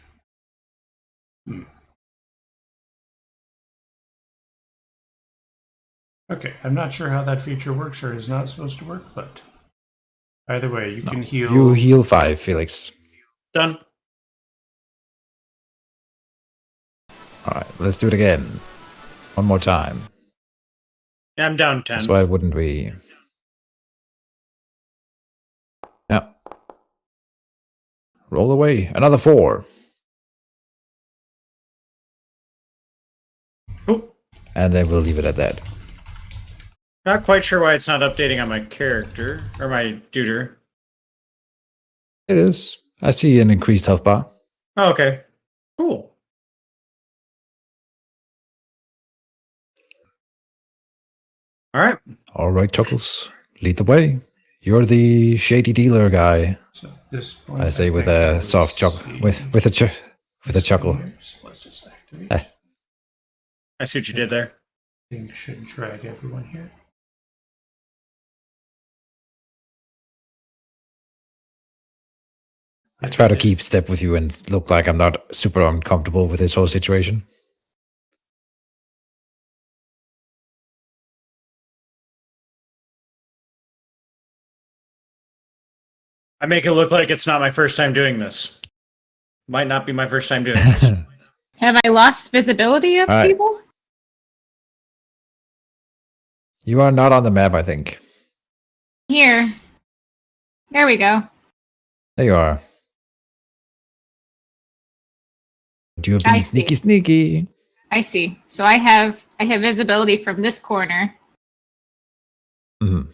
Okay, I'm not sure how that feature works or is not supposed to work, but either way, you can heal. You heal 5, Felix. Done. Alright, let's do it again. One more time. Yeah, I'm down 10. So why wouldn't we? Yeah. Roll away. Another 4. Oop. And then we'll leave it at that. Not quite sure why it's not updating on my character or my tutor. It is. I see an increased health bar. Oh, okay. Cool. All right. All right, Chuckles. Lead the way. You're the shady dealer guy. So at this point, I say with think I a would soft chuckle. see With a chuckle. here. So let's just activate. Eh. I see what you did there. I think should drag everyone here. I try to keep step with you and look like I'm not super uncomfortable with this whole situation. I make it look like it's not my first time doing this. Might not be my first time doing this. Have I lost visibility of All right. people? You are not on the map, I think. Here. There we go. There you are. You're I being see. sneaky. I see. So I have visibility from this corner. Mhm.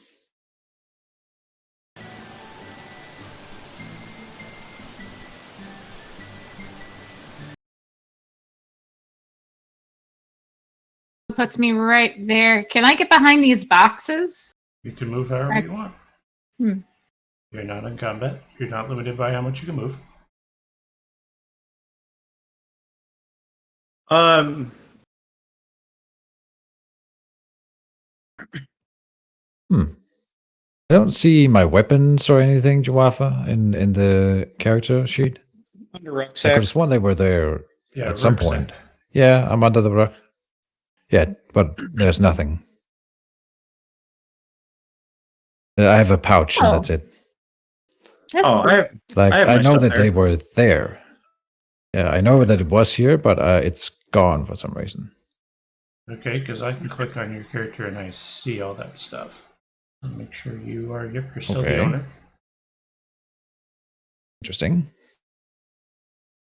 Puts me right there. Can I get behind these boxes? You can move however you want. Hmm. You're not in combat. You're not limited by how much you can move. I don't see my weapons or anything, Jowafa, in the character sheet. Under I rucksack. could have sworn they were there Yeah, at some rucksack. point. Yeah, I'm under the ruck. Yeah, but there's nothing. I have a pouch and Oh. that's it. That's Oh, cool. It's like I have I my know stuff that there. they were there. Yeah, I know that it was here, but it's gone for some reason. Okay, because I can click on your character and I see all that stuff. And make sure you are, yep, you're still Okay. the owner. Interesting.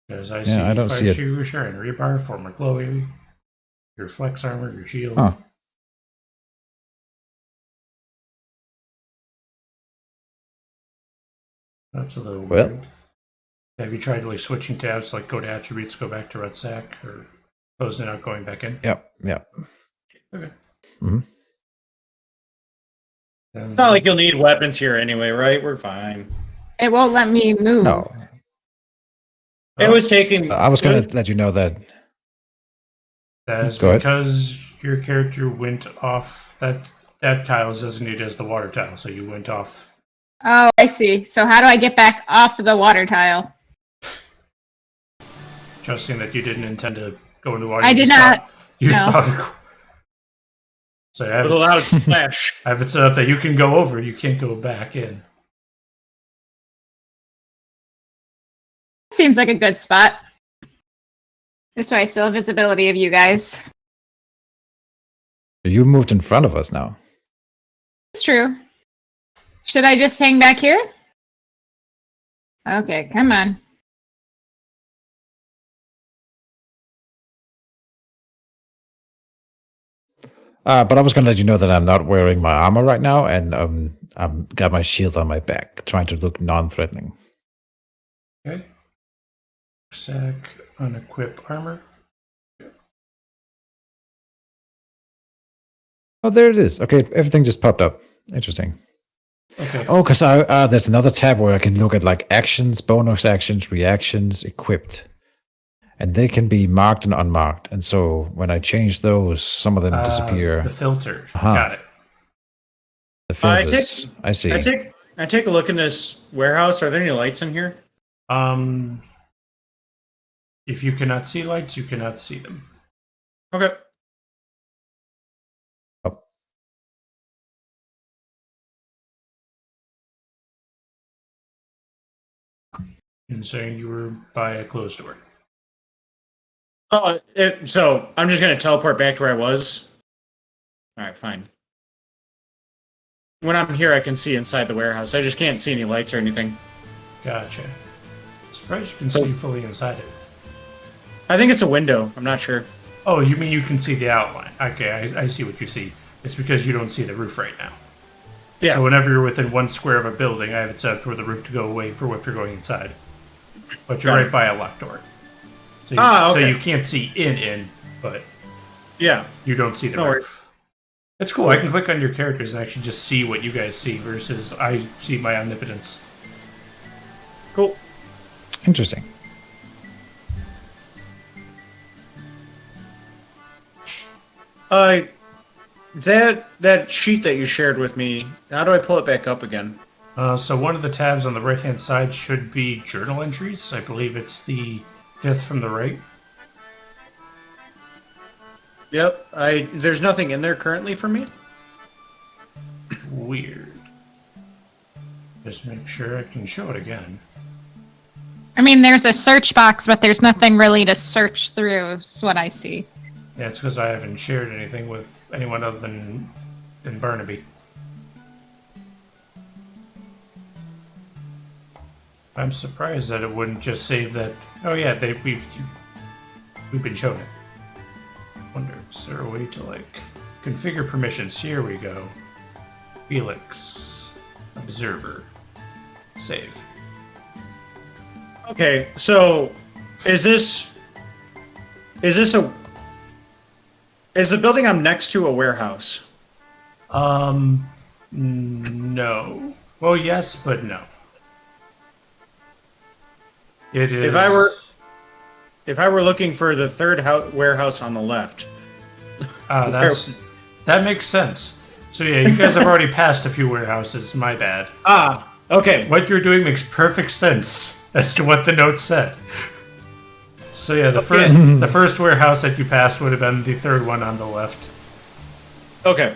Because I see I don't see it. your Sharon, rebar, former Chloe, your flex armor, your shield. Huh. That's a little Well. weird. Have you tried like switching tabs, like go to attributes, go back to red sack, or closing it out, going back in? Yeah. Okay. Mhm. And It's not like you'll need weapons here anyway, right? We're fine. It won't let me move. No, It was taking. I was going to let you know that. that is Go ahead. because your character went off that tile is designated as the water tile, so you went off. Oh, I see. So how do I get back off the water tile? Trusting that you didn't intend to go in the water. I you did just not. You No. saw the. So I have, With a loud splash. I have it set up that you can go over, you can't go back in. Seems like a good spot. This way I still have visibility of you guys. You moved in front of us now. It's true. Should I just hang back here? Okay, come on. But I was gonna let you know that I'm not wearing my armor right now, and I've got my shield on my back, trying to look non-threatening. Okay. Rucksack, unequip armor. Oh, there it is. Okay, everything just popped up. Interesting. Okay. Oh, because there's another tab where I can look at like actions, bonus actions, reactions, equipped. And they can be marked and unmarked. And so when I change those, some of them disappear. The filter. Uh-huh. Got it. The filters. I see. I take a look in this warehouse. Are there any lights in here? If you cannot see lights, you cannot see them. Okay. Oh. And saying you were by a closed door. Oh, so I'm just gonna teleport back to where I was. All right, fine. When I'm here, I can see inside the warehouse. I just can't see any lights or anything. Gotcha. Surprised you can see fully inside it. I think it's a window. I'm not sure. Oh, you mean you can see the outline? Okay, I see what you see. It's because you don't see the roof right now. Yeah. So whenever you're within 1 square of a building, I have it set up for the roof to go away for if you're going inside. But you're right by a locked door. So okay. So you can't see in, but Yeah. you don't see the No roof. It's cool. I can click on your characters and actually just see what you guys see versus I see my omnipotence. Cool. Interesting. That sheet that you shared with me, how do I pull it back up again? So one of the tabs on the right-hand side should be journal entries. I believe it's the 5th from the right. Yep. There's nothing in there currently for me. Weird. Just make sure I can show it again. I mean, there's a search box, but there's nothing really to search through, is what I see. Yeah, it's because I haven't shared anything with anyone other than Barnaby. I'm surprised that it wouldn't just save that. Oh yeah, we've been shown it. Wonder, is there a way to like configure permissions? Here we go. Felix, observer, save. Okay, so is the building I'm next to a warehouse? No. Well, yes, but no. It is. If I were looking for the third warehouse on the left. That makes sense. So yeah, you guys have already passed a few warehouses. My bad. Okay. What you're doing makes perfect sense as to what the note said. So yeah, the first warehouse that you passed would have been the third one on the left. Okay.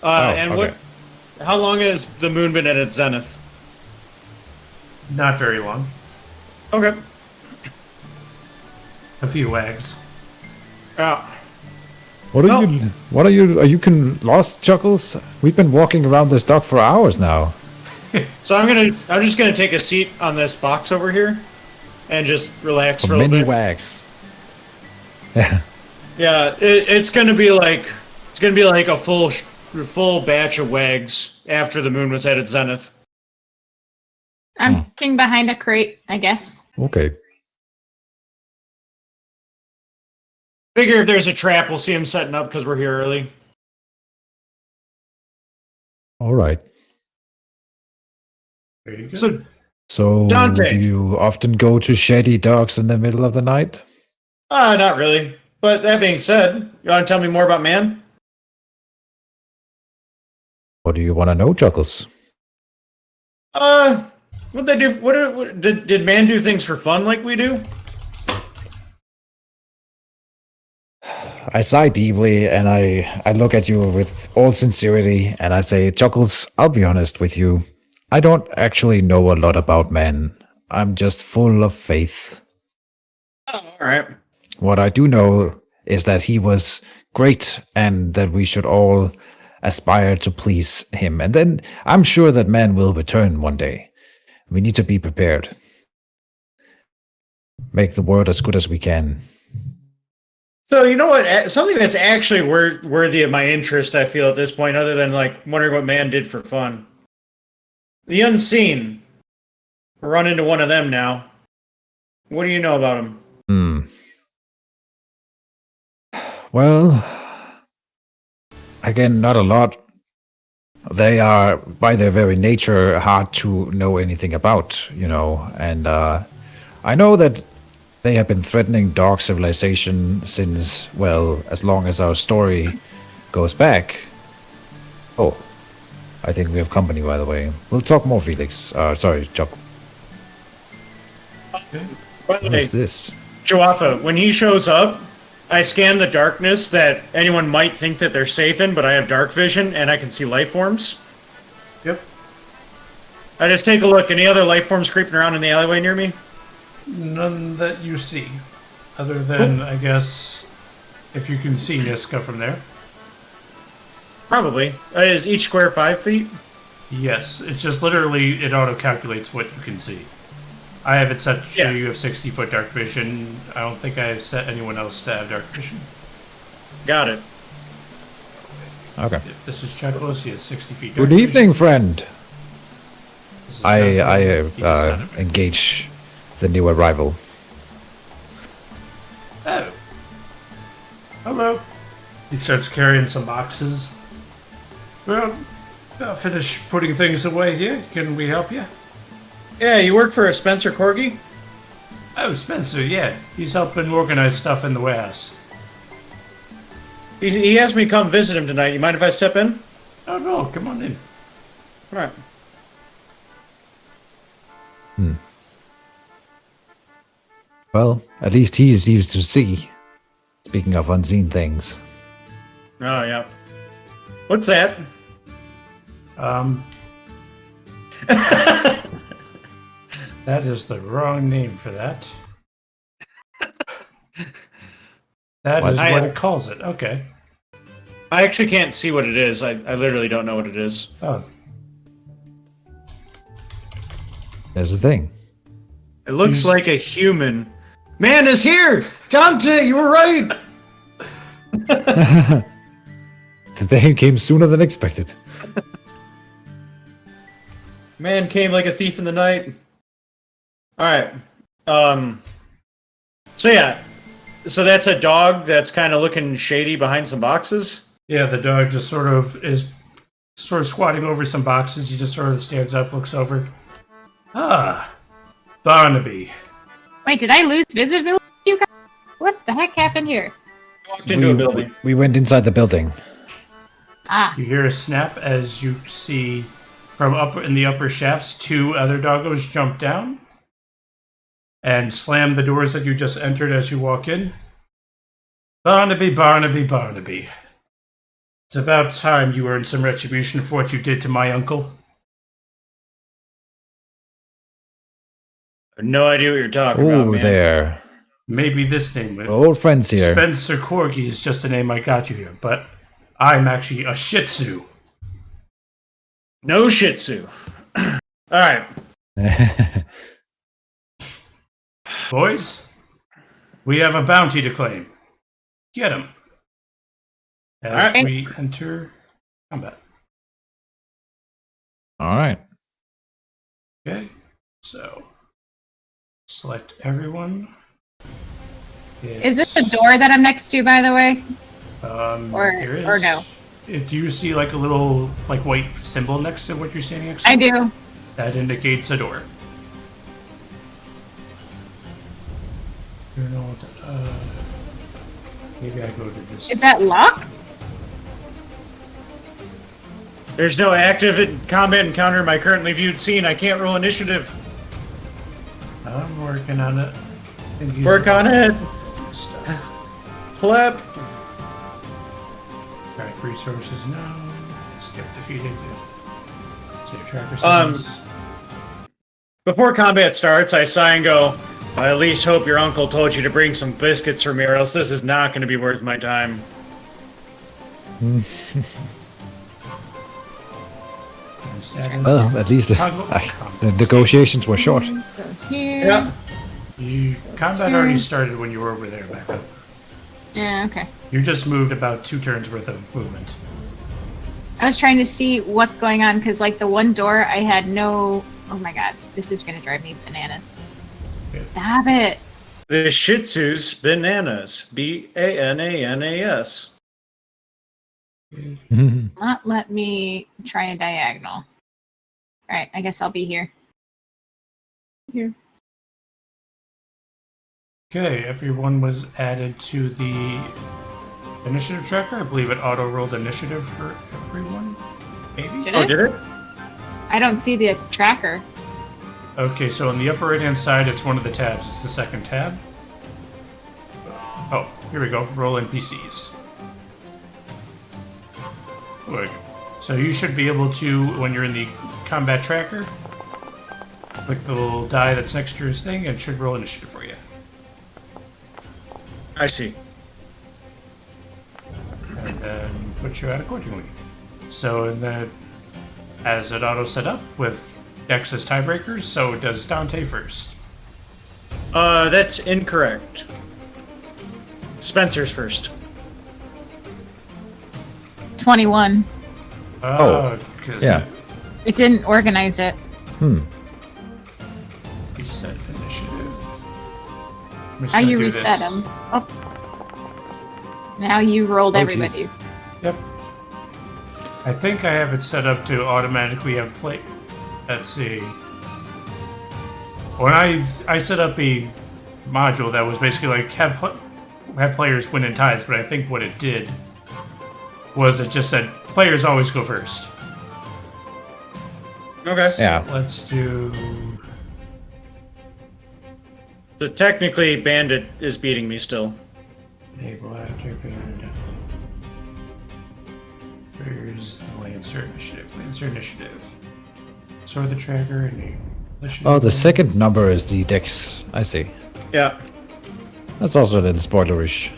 And okay. how long has the moon been at its zenith? Not very long. Okay. A few wags. What are you lost, Chuckles? We've been walking around this dock for hours now. So I'm just gonna take a seat on this box over here and just relax for a little Many bit. wags. Yeah. Yeah, it's gonna be like a full batch of wags after the moon was at its zenith. I'm looking behind a crate, I guess. Okay. Figure if there's a trap, we'll see him setting up because we're here early. All right. There you go. So, So, Dante. do you often go to shady docks in the middle of the night? not really. But that being said, you want to tell me more about Man? What do you want to know, Chuckles? What they do? What did Man do things for fun like we do? I sigh deeply and I look at you with all sincerity and I say, Chuckles, I'll be honest with you. I don't actually know a lot about man. I'm just full of faith. Oh, all right. What I do know is that he was great and that we should all aspire to please him. And then I'm sure that man will return one day. We need to be prepared. Make the world as good as we can. So you know what? Something that's actually worthy of my interest, I feel at this point, other than like wondering what man did for fun. The unseen. Run into one of them now. What do you know about him? Well, again, not a lot. They are, by their very nature, hard to know anything about, and I know that they have been threatening dark civilization since, well, as long as our story goes back. Oh, I think we have company, by the way. We'll talk more, Felix. Sorry, Chuck. By the What way, is this? Jowafa, when he shows up, I scan the darkness that anyone might think that they're safe in, but I have dark vision and I can see life forms. Yep. I just take a look. Any other life forms creeping around in the alleyway near me? None that you see. Other than, I guess, if you can see Nistka from there. Probably. Is each square 5 feet? Yes, it's just literally, it auto-calculates what you can see. I have it set to show you have 60-foot dark vision. I don't think I have set anyone else to have dark vision. Got it. Okay. This is Chuckles, he has 60 feet dark Good evening, friend. This is I Dante, he's son of- engage the new arrival. Oh. Hello. He starts carrying some boxes. Well, I'll finish putting things away here. Can we help you? Yeah, you work for a Spencer Corgi? Oh, Spencer, yeah. He's helping organize stuff in the warehouse. He asked me to come visit him tonight. You mind if I step in? Oh, no, come on in. All right. Well, at least he seems to see. Speaking of unseen things. Oh, yeah. What's that? That is the wrong name for that. That What? is what it calls it. Okay. I actually can't see what it is. I literally don't know what it is. Oh, There's the thing. It looks He's- like a human. Man is here! Dante, you were right! The day came sooner than expected. Man came like a thief in the night. Alright. So yeah. So that's a dog that's kind of looking shady behind some boxes? yeah, the dog just sort of squatting over some boxes. He just sort of stands up, looks over. Ah, Barnaby. Wait, did I lose visibility? You guys? What the heck happened here? Walked into a building. We went inside the building. Ah, You hear a snap as you see from in the upper shafts, 2 other doggos jump down and slam the doors that you just entered as you walk in. Barnaby, Barnaby, Barnaby. It's about time you earned some retribution for what you did to my uncle. I have no idea what you're talking about, Oh, man. there. Maybe this name, We're old friends here. Spencer Corgi, is just a name I got you here, but I'm actually a Shih Tzu. No Shih Tzu. Alright. Boys, we have a bounty to claim. Get him. As Alright. we enter combat. All right. Okay, so select everyone. is this the door that I'm next to, by the way? There Or is. no? Do you see like a little white symbol next to what you're standing next to? I do. That indicates a door. Maybe I go to this. Is that locked? There's no active combat encounter in my currently viewed scene. I can't roll initiative. I'm working on it. Work on it. Stuff. Plep. Track resources, no. Skip defeated. Save tracker settings. Before combat starts, I sigh and go, I at least hope your uncle told you to bring some biscuits for me, or else this is not going to be worth my time. Well, at least the negotiations were short. Go here. Yeah. Combat already started when you were over there, back up. Yeah, okay. You just moved about 2 turns worth of movement. I was trying to see what's going on because, like, the one door I had no. Oh my god, this is gonna drive me bananas. Yeah. Stop it! The Shih Tzu's bananas. Bananas. Not let me try a diagonal. All right, I guess I'll be here. Here. Okay, everyone was added to the initiative tracker. I believe it auto-rolled initiative for everyone. Maybe? Did Oh, it? did it? I don't see the tracker. Okay, so on the upper right-hand side, it's one of the tabs. It's the second tab. Oh, here we go. Roll NPCs. Look. So you should be able to, when you're in the combat tracker, click the little die that's next to his thing, and it should roll initiative for you. I see. And then put you out accordingly. So in the, as it auto set up with Dex as tiebreakers, so does Dante first. That's incorrect. Spencer's first. 21. Oh, 'cause yeah. It didn't organize it. Reset initiative. I'm just How gonna you do reset this. them? Oh. Now you rolled Oh, everybody's. Yep. I think I have it set up to automatically have play. Let's see. When I set up a module that was basically like have players win in ties, but I think what it did was it just said players always go first. Okay. Yeah. Let's do. So technically, Bandit is beating me still. Enable after band. Where's the Lancer initiative? Lancer initiative. Sort the tracker and initiative. Oh, the second number is the dex. I see. Yeah. That's also a little spoilerish.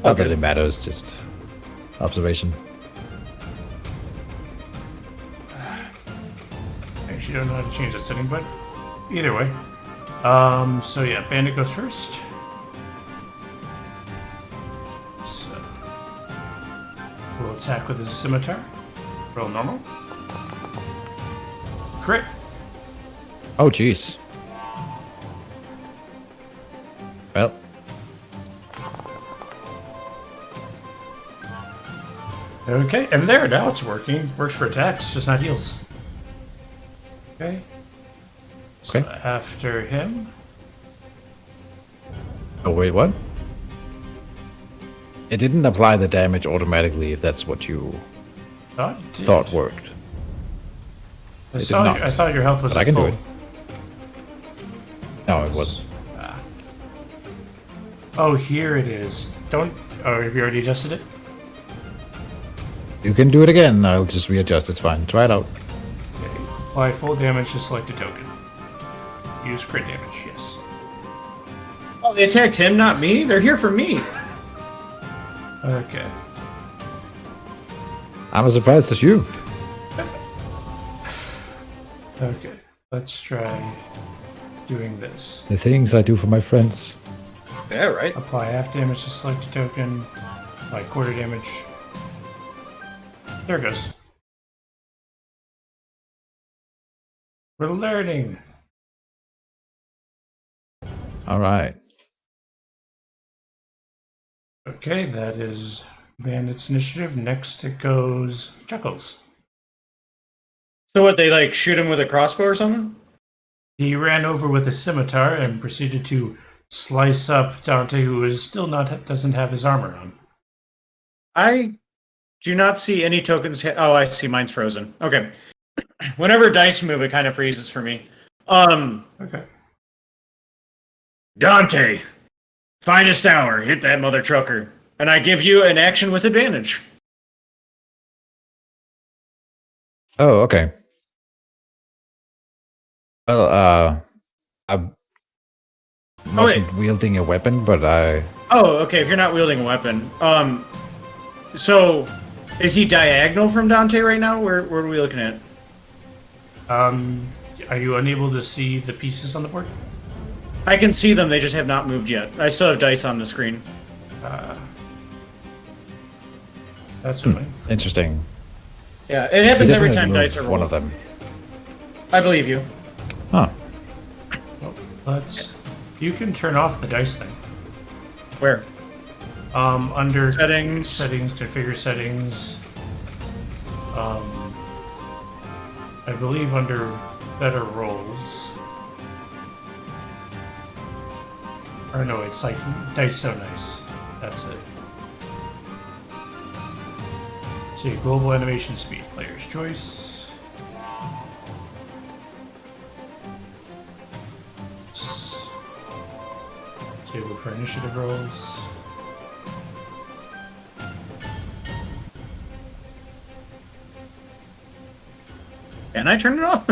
Not Okay. that it matters, just observation. I actually don't know how to change that setting, but either way. So yeah, Bandit goes first. So we'll attack with his scimitar. Roll normal. Crit. Oh, jeez. Well, Okay, and there, now it's working. Works for attacks, just not heals. Okay. So Okay. after him, oh wait, what? It didn't apply the damage automatically if that's what you thought it did. thought worked. I, did saw not. I thought your health was But I at can do full. it. No, it wasn't. Oh, here it is. Don't. Oh, have you already adjusted it? You can do it again. I'll just readjust. It's fine. Try it out. Okay. Apply full damage to select a token. Use crit damage, yes. Oh, they attacked him, not me? They're here for me. Okay. I'm as surprised as you. Okay. Let's try doing this. The things I do for my friends. Yeah, right. Apply half damage to select a token. Apply quarter damage. There it goes. We're learning. All right. Okay, that is Bandit's initiative. Next it goes Chuckles. So what, they like shoot him with a crossbow or something? He ran over with a scimitar and proceeded to slice up Dante, who is still not doesn't have his armor on. I do not see any tokens. Oh, I see. Mine's frozen. Okay. Whenever dice move, it kind of freezes for me. Okay. Dante, finest hour. Hit that mother trucker. And I give you an action with advantage. Oh, okay. Well, I'm wasn't wielding a weapon, but I. Oh, okay. If you're not wielding a weapon, so is he diagonal from Dante right now? Where are we looking at? Are you unable to see the pieces on the board? I can see them. They just have not moved yet. I still have dice on the screen. That's annoying. Interesting. Yeah, it happens every time dice are rolled. One of them. I believe you. Huh. Well, you can turn off the dice thing. Where? Under Settings. Configure settings. I believe under better rolls. Or no, it's like dice so nice. That's it. See, global animation speed, player's choice. Table for initiative rolls. Can I turn it off?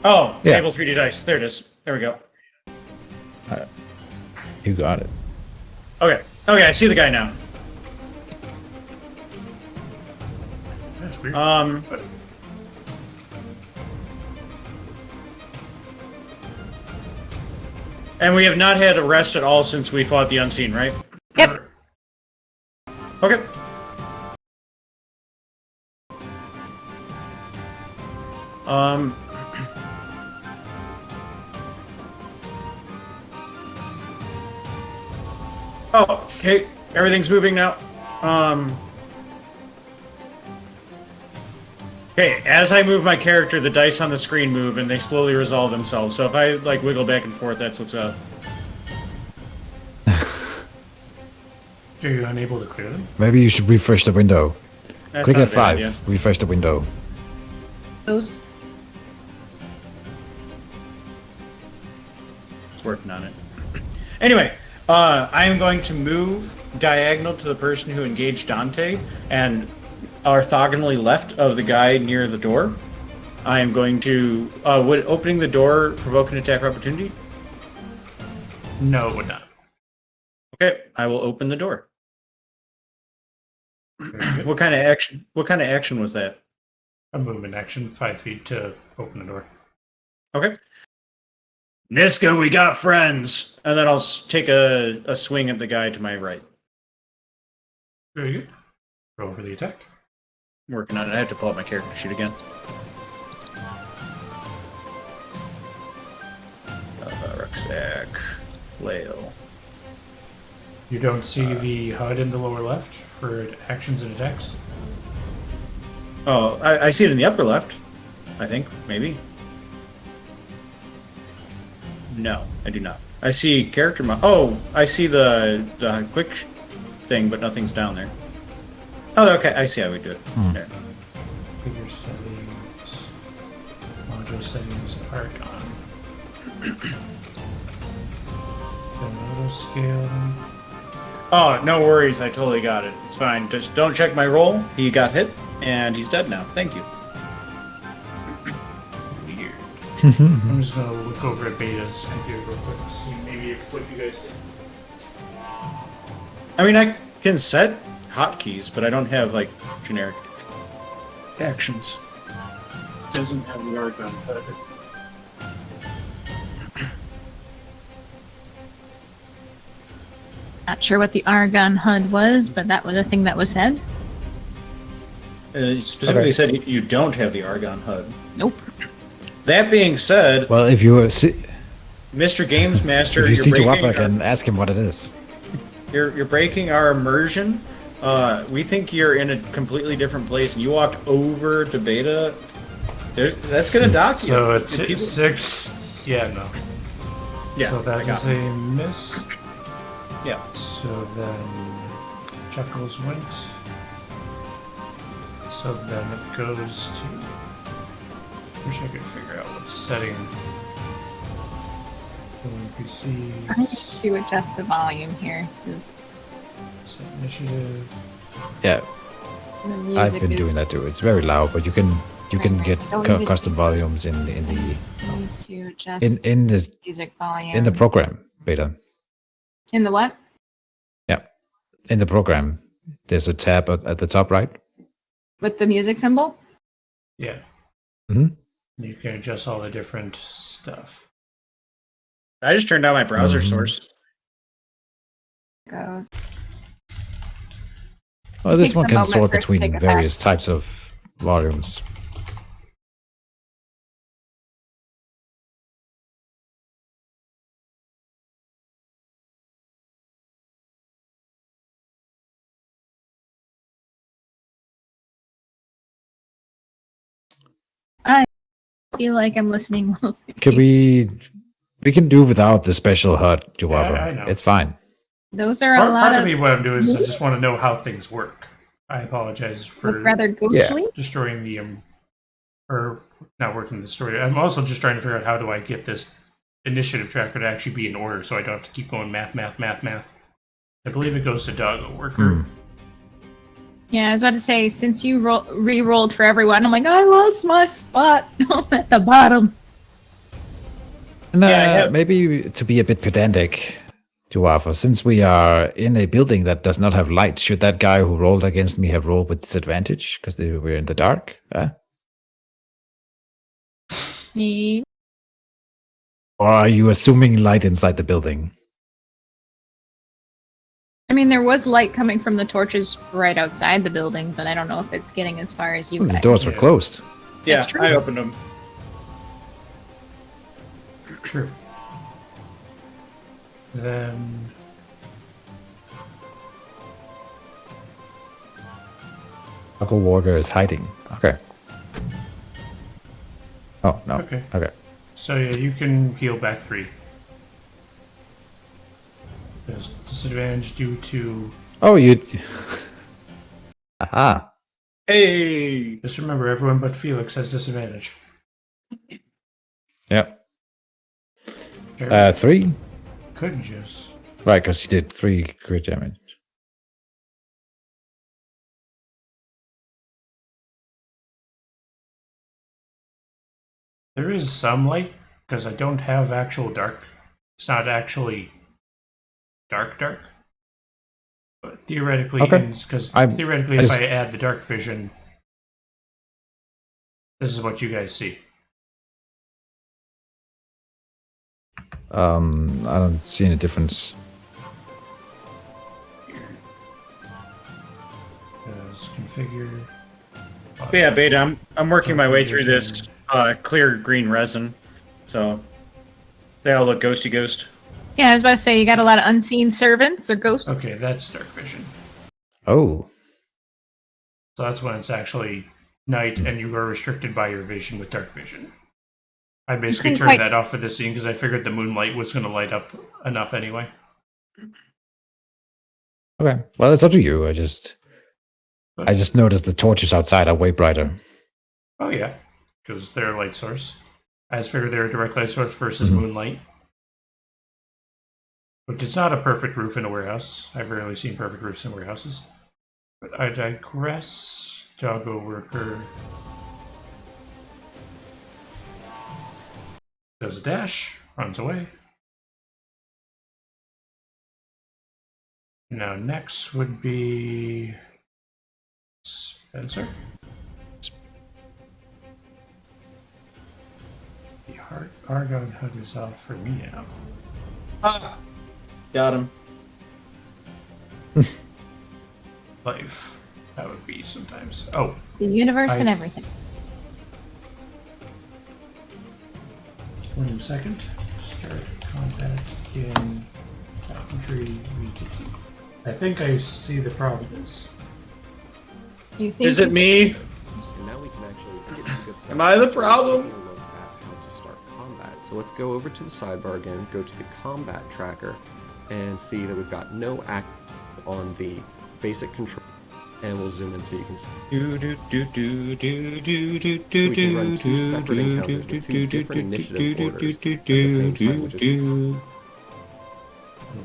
Oh, Yeah. table 3D dice. There it is. There we go. You got it. Okay. Okay, I see the guy now. That's weird. And we have not had a rest at all since we fought the unseen, right? Yep. Okay. Oh, okay. Everything's moving now. Okay, as I move my character, the dice on the screen move and they slowly resolve themselves. So if I like wiggle back and forth, that's what's up. Are you unable to clear them? Maybe you should refresh the window. That's Click not a F5. bad idea. Refresh the window. Those. Working on it. Anyway, I am going to move diagonal to the person who engaged Dante and orthogonally left of the guy near the door. I am going to... would opening the door provoke an attack of opportunity? No, it would not. Okay, I will open the door. Very good. What kind of action? What kind of action was that? A movement action, 5 feet to open the door. Okay. Nistka, we got friends! And then I'll take a swing at the guy to my right. Very good. Roll for the attack. I'm working on it. I have to pull up my character sheet again. Rucksack. Flail. You don't see the HUD in the lower left for actions and attacks? Oh, I see it in the upper left. I think, maybe. No, I do not. I see character oh, I see the quick thing, but nothing's down there. Oh, okay, I see how we do it. There. Figure settings, module settings, Argon. Auto scale. Oh, no worries. I totally got it. It's fine. Just don't check my roll. He got hit, and he's dead now. Thank you. Weird. I'm just gonna look over at Beta's computer real quick to see maybe what you guys think. I mean, I can set hotkeys, but I don't have, like, generic actions. Doesn't have the Argon HUD. Not sure what the Argon HUD was, but that was a thing that was said. It specifically said you don't have the Argon HUD. Nope. That being said, Well, if you see, Mr. Games Master, if you see breaking Jowafa, our- can ask him what it is. You're breaking our immersion. We think you're in a completely different place, and you walked over to Beta. That's gonna dock you. So it's If people- 6. Yeah, no. Yeah, So that I got is a miss. Yeah. So then Chuckles went. So then it goes to. Wish I could figure out what setting. NPCs. I need to adjust the volume here. This Set initiative. Yeah, the music I've been doing that too. It's very loud, but you can get Don't need to custom do- volumes in I the just need to adjust in the music volume. in the program beta. In the what? Yeah, in the program, there's a tab at the top right. With the music symbol? Yeah. Mm-hmm. You can adjust all the different stuff. I just turned down my browser Mhm. source. Goes. Well, this Takes one a can moment sort for it to between take effect. various types of volumes. I feel like I'm listening. Can we can do without the special HUD, Jowafa. I know. It's fine. Those are a Part, lot part of of me, what I'm doing is I just want to know how things work. I apologize for look rather ghostly. destroying the or not working the story. I'm also just trying to figure out how do I get this initiative tracker to actually be in order, so I don't have to keep going math. I believe it goes to Doggo Worker. Yeah, I was about to say, since you re-rolled for everyone, I'm like, I lost my spot. I'm at the bottom. And Yeah, I have- maybe to be a bit pedantic, Jowafa, since we are in a building that does not have light, should that guy who rolled against me have rolled with disadvantage because they were in the dark? Yeah. Or are you assuming light inside the building? I mean, there was light coming from the torches right outside the building, but I don't know if it's getting as far as you Well, guys. the doors were Yeah. closed. Yeah, That's true. I opened them. True. Then Uncle Walker is hiding. Okay. Oh, no. Okay. Okay. so yeah, you can heal back 3. There's disadvantage due to. Oh, you... Aha. Hey! Just remember, everyone but Felix has disadvantage. Yep. Sure. 3? Could just. Right, because he did 3 crit damage. There is some light because I don't have actual dark. It's not actually dark. But theoretically, Okay. because I if just- I add the dark vision, this is what you guys see. I don't see any difference. Configure. But yeah, Beta, I'm working my way through this clear green resin. So they all look ghosty ghost. Yeah, I was about to say, you got a lot of unseen servants or ghosts. Okay, that's dark vision. Oh. So that's when it's actually night and you are restricted by your vision with dark vision. I basically couldn't turned quite- that off for this scene because I figured the moonlight was going to light up enough anyway. Okay. Well, it's up to you. I just noticed the torches outside are way brighter. Oh yeah, because they're a light source. I just figured they're a direct light source versus Mhm. moonlight. Which is not a perfect roof in a warehouse. I've rarely seen perfect roofs in warehouses. But I digress. Doggo Worker does a dash, runs away. Now next would be Spencer. The Argon HUD is off for me now. Ah, got him. Life. That would be sometimes. Oh, The universe and I- everything. 1 second. Start combat in Boundary region. I think I see the problem is. You think Is it me? And now we can actually get to good stuff. Am I the problem? Taking a look at how to start combat. So let's go over to the sidebar again, go to the combat tracker, and see that we've got no act on the basic control. And we'll zoom in so you can see. Do do do do do do do So do we can run two separate encounters with two different initiative orders at the same time, which is A little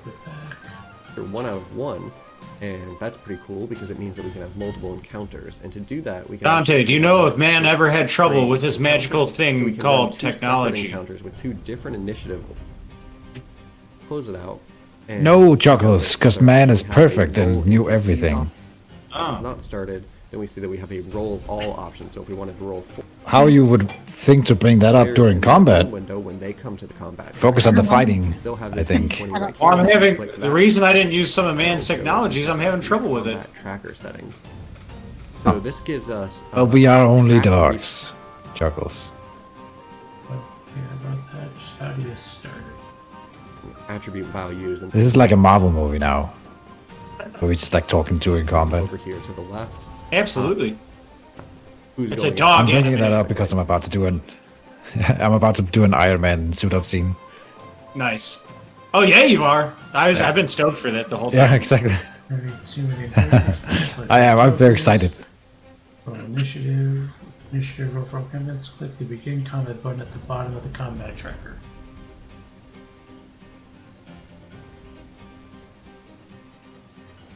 bit back. they're 1 out of 1, and that's pretty cool because it means that we can have multiple encounters. And to do that, we can. Dante, do you know if man ever had trouble with his magical So we thing can called run two separate technology? encounters with two different initiative. Close it out. and- No, Chuckles, 'cause man is We have a perfect and roll knew in the everything. season. It's Oh. not started. Then we see that we have a roll all option. So if we wanted to roll 4 How you would think to bring that up players during in the combat? window when they come to the combat. Focus on the fighting, They'll have I this think. D20 right Well, I'm here. having Click the that. reason I didn't use some of man's technologies. I'm having trouble with it. Combat tracker settings. So this gives us. Well, we are only track dogs, Chuckles. What care about that? Just how do you start? attribute values and This is like a Marvel movie now. Where we just like talking during combat. over here to the left. Absolutely. Who's It's a going dog. I'm bringing that animated. up because I'm about to do an I'm about to do an Iron Man suit up scene. Nice. Oh yeah, you are. I've been stoked for that the whole time. Yeah, exactly. Alright, zoom in here. I am. I'm very excited. Roll initiative. Initiative roll for all combats. Click the begin combat button at the bottom of the combat tracker.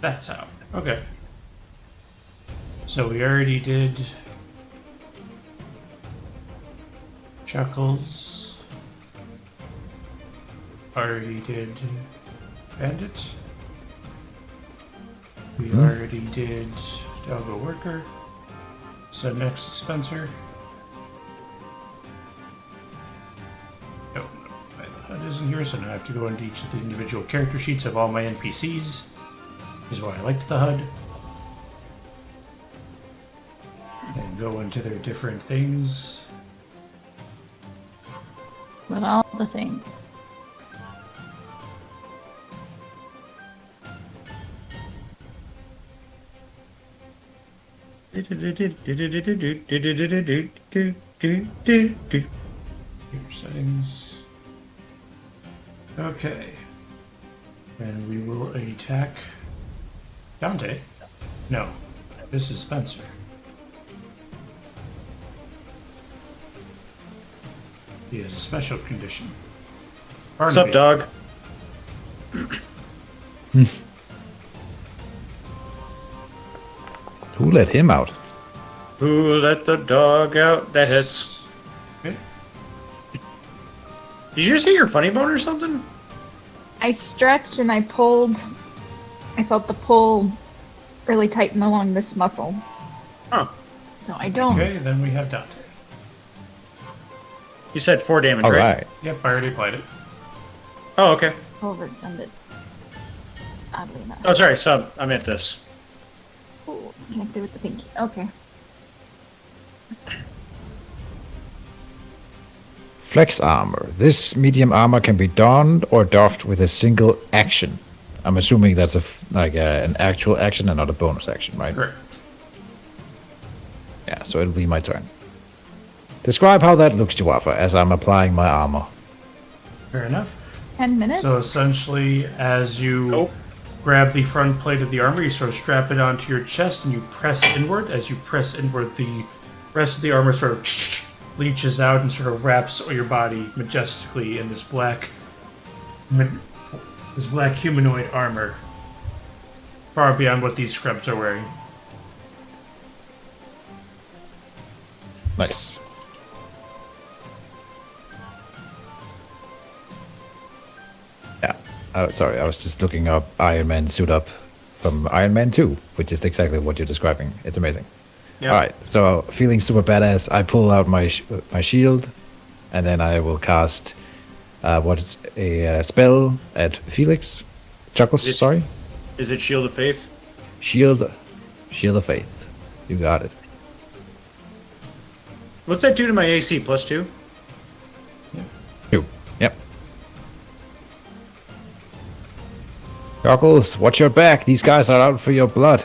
That's how. Okay. So we already did Chuckles. Already did Bandit. We already did Doggo Worker. So next is Spencer. Oh, my HUD isn't here, so now I have to go into each of the individual character sheets of all my NPCs. This is why I liked the HUD. And go into their different things. With all the things. Here, settings. Okay. And we will attack Dante. No, this is Spencer. He has a special condition. What's up, dog? Who let him out? Who let the dog out? That hits. Okay. Did you just hit your funny bone or something? I stretched and I pulled. I felt the pull really tighten along this muscle. Huh. So I don't. Okay, then we have Dante. You said 4 damage, All right? right. Yep, I already applied it. Oh, okay. Overdone it. Oddly enough. Oh, sorry. So I meant this. Oh, it's connected with the pinky. Okay. Flex armor. This medium armor can be donned or doffed with a single action. I'm assuming that's an actual action and not a bonus action, right? Correct. Yeah, so it'll be my turn. Describe how that looks, Jowafa, as I'm applying my armor. Fair enough. 10 minutes? So essentially, as you grab the front plate of the armor, you sort of strap it onto your chest and you press inward. As you press inward, the rest of the armor sort of leaches out and sort of wraps your body majestically in this black humanoid armor, far beyond what these scrubs are wearing. Nice. Yeah. Oh, sorry, I was just looking up Iron Man suit up from Iron Man 2, which is exactly what you're describing. It's amazing. Yeah. All right, so feeling super badass, I pull out my shield, and then I will cast what is a spell at Felix. Chuckles, Is it- sorry. Is it Shield of Faith? Shield of Faith. You got it. What's that do to my AC? +2? 2. Yep. Chuckles, watch your back. These guys are out for your blood.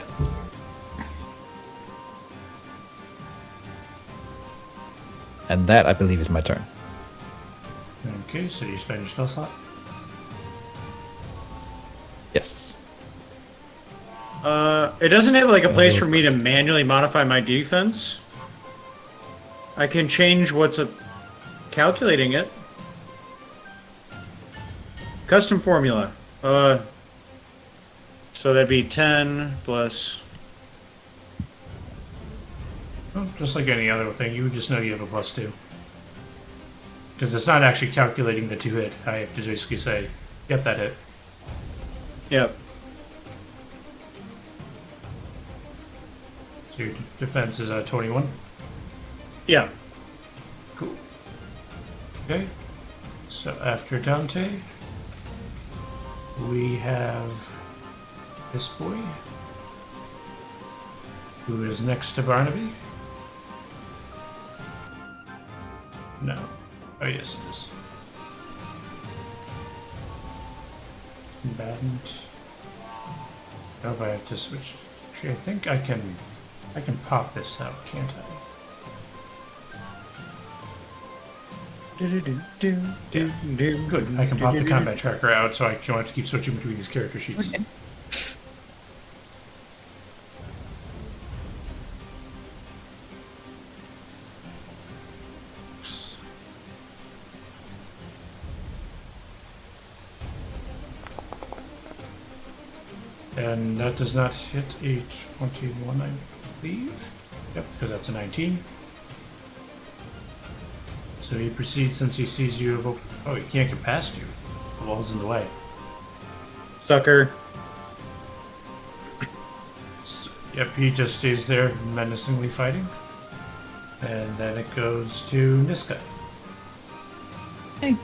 And that, I believe, is my turn. Okay, so you spend your spell slot. Yes. It doesn't have like a place for me to manually modify my defense. I can change what's calculating it. Custom formula. So that'd be 10 plus. Well, just like any other thing, you would just know you have a +2. Because it's not actually calculating the 2 hit. I have to basically say, yep, that hit. Yep. So your defense is 21. Yeah. Cool. Okay. So after Dante, we have this boy, who is next to Barnaby. No. Oh, yes, it is. Combatant. Oh, if I have to switch. Actually, I think I can pop this out, can't I? Yeah. Good. I can pop the combat tracker out, so I don't have to keep switching between these character sheets. Okay. And that does not hit a 21, I believe. Yep, because that's a 19. So he proceeds, since he sees you evoke. Oh, he can't get past you. The wall's in the way. Sucker. So, yep, he just stays there menacingly fighting. And then it goes to Nistka. Okay.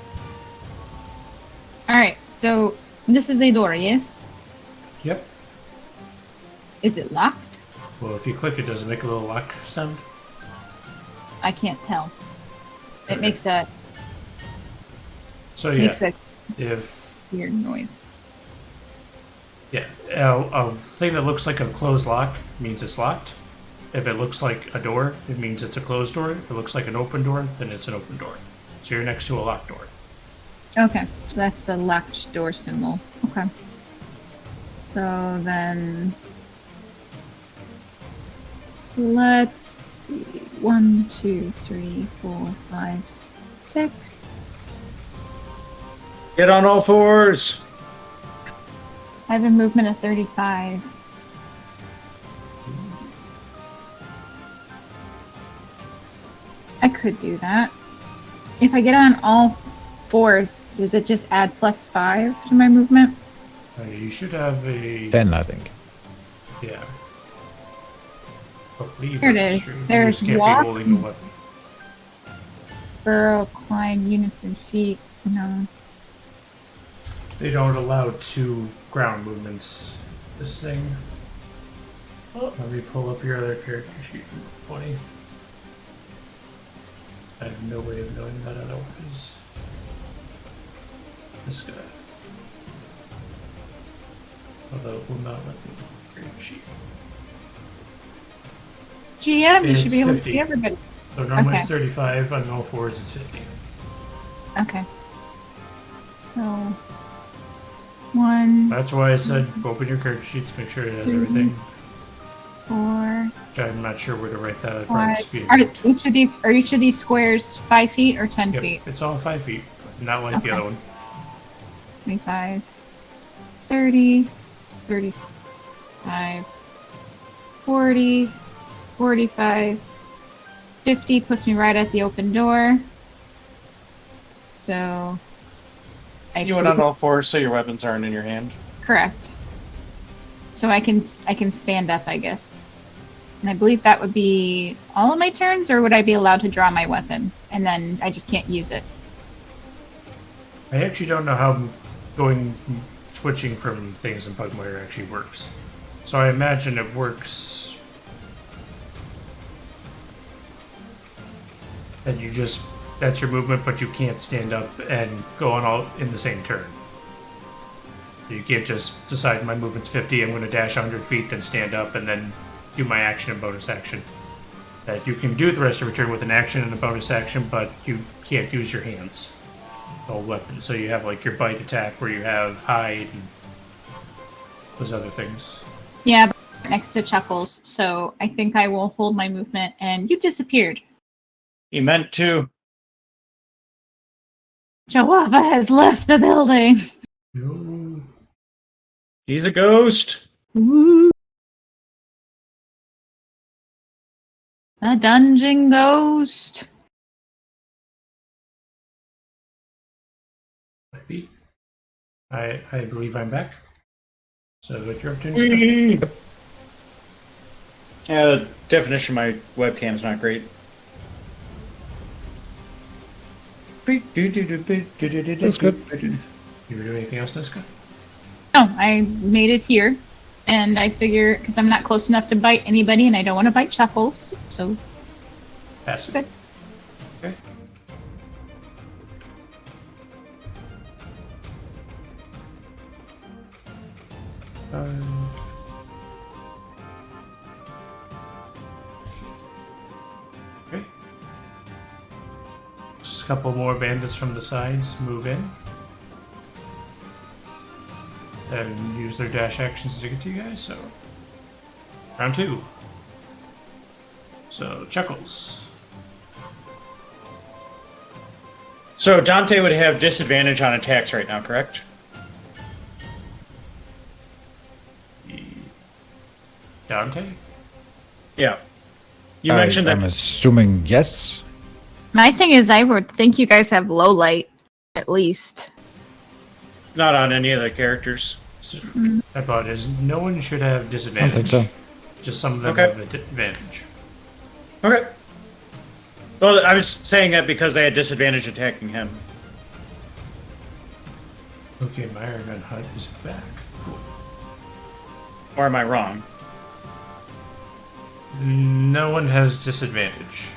Alright, so this is a door, yes? Yep. Is it locked? Well, if you click it, does it make a little lock sound? I can't tell. It Okay. makes a So yeah, makes a if weird noise. yeah, a thing that looks like a closed lock means it's locked. If it looks like a door, it means it's a closed door. If it looks like an open door, then it's an open door. So you're next to a locked door. Okay, so that's the locked door symbol. Okay. So then let's see. 1, 2, 3, 4, 5, 6. Get on all fours. I have a movement of 35. I could do that. If I get on all fours, does it just add +5 to my movement? You should have a 10, I think. yeah. I believe Here it that's is. true. You There's just can't walk. be holding the weapon. Burrow, climb, units and feet. No. They don't allow 2 ground movements. This thing. Oh, let me pull up your other character sheet from 20. I have no way of knowing that otherwise. This guy. Although it will not let me character sheet. GM, you It's should be able 50. to see everybody's. So normally Okay. it's 35, on all fours it's 50. Okay. So 1, That's why I said open your character sheets, make sure it has everything. 4, Which I'm not sure where to write that. I'd probably 5. just be Are each of these squares 5 feet or 10 Yep, feet? it's all 5 feet, not like the Okay. other one. 25, 30, 35, 40, 45, 50 puts me right at the open door. So You went on all fours, so your weapons aren't in your hand. correct. So I can stand up, I guess. And I believe that would be all of my turns, or would I be allowed to draw my weapon and then I just can't use it? I actually don't know how switching from things in Pugmire actually works. So I imagine it works that that's your movement, but you can't stand up and go on all in the same turn. You can't just decide my movement's 50, I'm going to dash 100 feet, then stand up, and then do my action and bonus action. That you can do the rest of your turn with an action and a bonus action, but you can't use your hands. All weapons. So you have like your bite attack where you have hide and those other things. Yeah, but next to Chuckles. So I think I will hold my movement, and you disappeared. He meant to. Jowafa has left the building. No. He's a ghost. Woo. A dungeon ghost. Maybe. I believe I'm back. So what you're up to, Nistka? Yeah, the definition of my webcam's not great. That's good. You were doing anything else, Nistka? Oh, I made it here. And I figure, because I'm not close enough to bite anybody, and I don't want to bite Chuckles, so Passive. good. Okay. Okay. Just a couple more bandits from the sides move in. And use their dash actions to get to you guys, so. Round 2. So, Chuckles. So Dante would have disadvantage on attacks right now, correct? Dante? Yeah. You mentioned I'm that. assuming yes. My thing is, I would think you guys have low light, at least. Not on any of the characters. I apologize. No one should have I don't disadvantage. think so. Just some of them Okay. have advantage. Okay. Well, I was saying that because they had disadvantage attacking him. Okay, my Gun Hut is back. Cool. Or am I wrong? No one has disadvantage.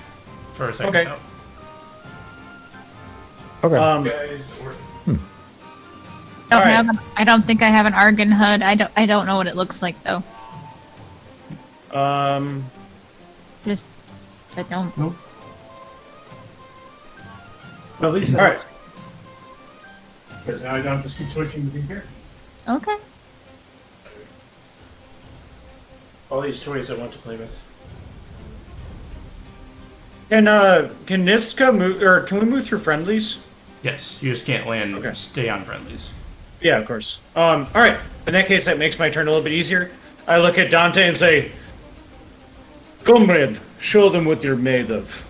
As far as I Okay. can Okay. Um, Guys, or Alright. I don't think I have an Argon HUD. I don't know what it looks like though. Just I don't. nope. Well, at least all right. Because now I don't have to keep switching between characters. Okay. All these toys I want to play with. Can Nistka move, or can we move through friendlies? Yes, you just can't land. Okay. Stay on friendlies. Yeah, of course. All right. In that case, that makes my turn a little bit easier. I look at Dante and say, "Comrade, show them what you're made of."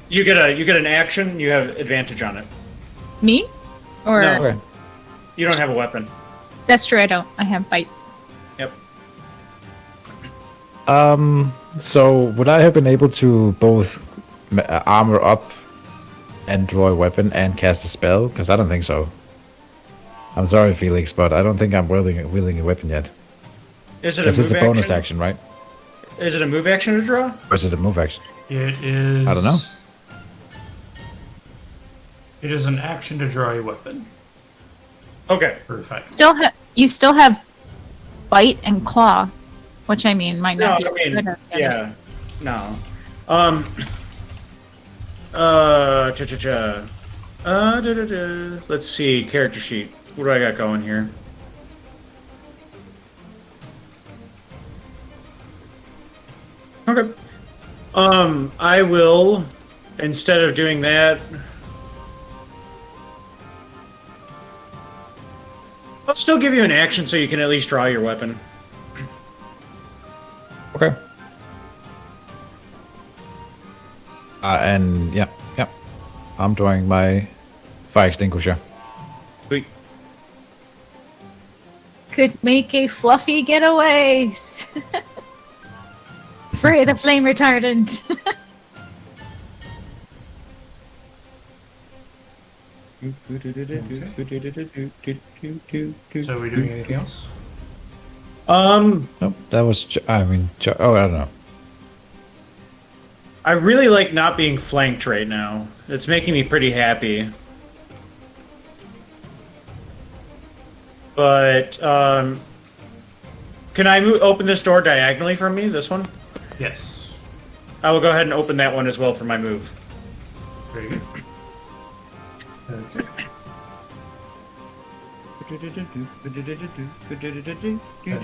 You get an action. You have advantage on it. Me? Or No. Okay. You don't have a weapon. that's true. I don't. I have bite. Yep. So would I have been able to both armor up and draw a weapon and cast a spell? Because I don't think so. I'm sorry, Felix, but I don't think I'm wielding a weapon yet. Is it a Because move it's a bonus action, right? Is it a move action to draw? Or is it a move action? It is. I don't know. It is an action to draw a weapon Okay. for a fight. You still have bite and claw, which I mean might No, not be I as mean, good as the others. yeah. No. Let's see, character sheet. What do I got going here? Okay. I will, instead of doing that, I'll still give you an action so you can at least draw your weapon. Okay. And yeah, I'm drawing my fire extinguisher. Sweet. Could make a fluffy getaway. Spray the flame retardant. So are we doing anything else? Nope, that was. I don't know. I really like not being flanked right now. It's making me pretty happy. But, can I open this door diagonally from me, this one? Yes. I will go ahead and open that one as well for my move. Very good. Okay. And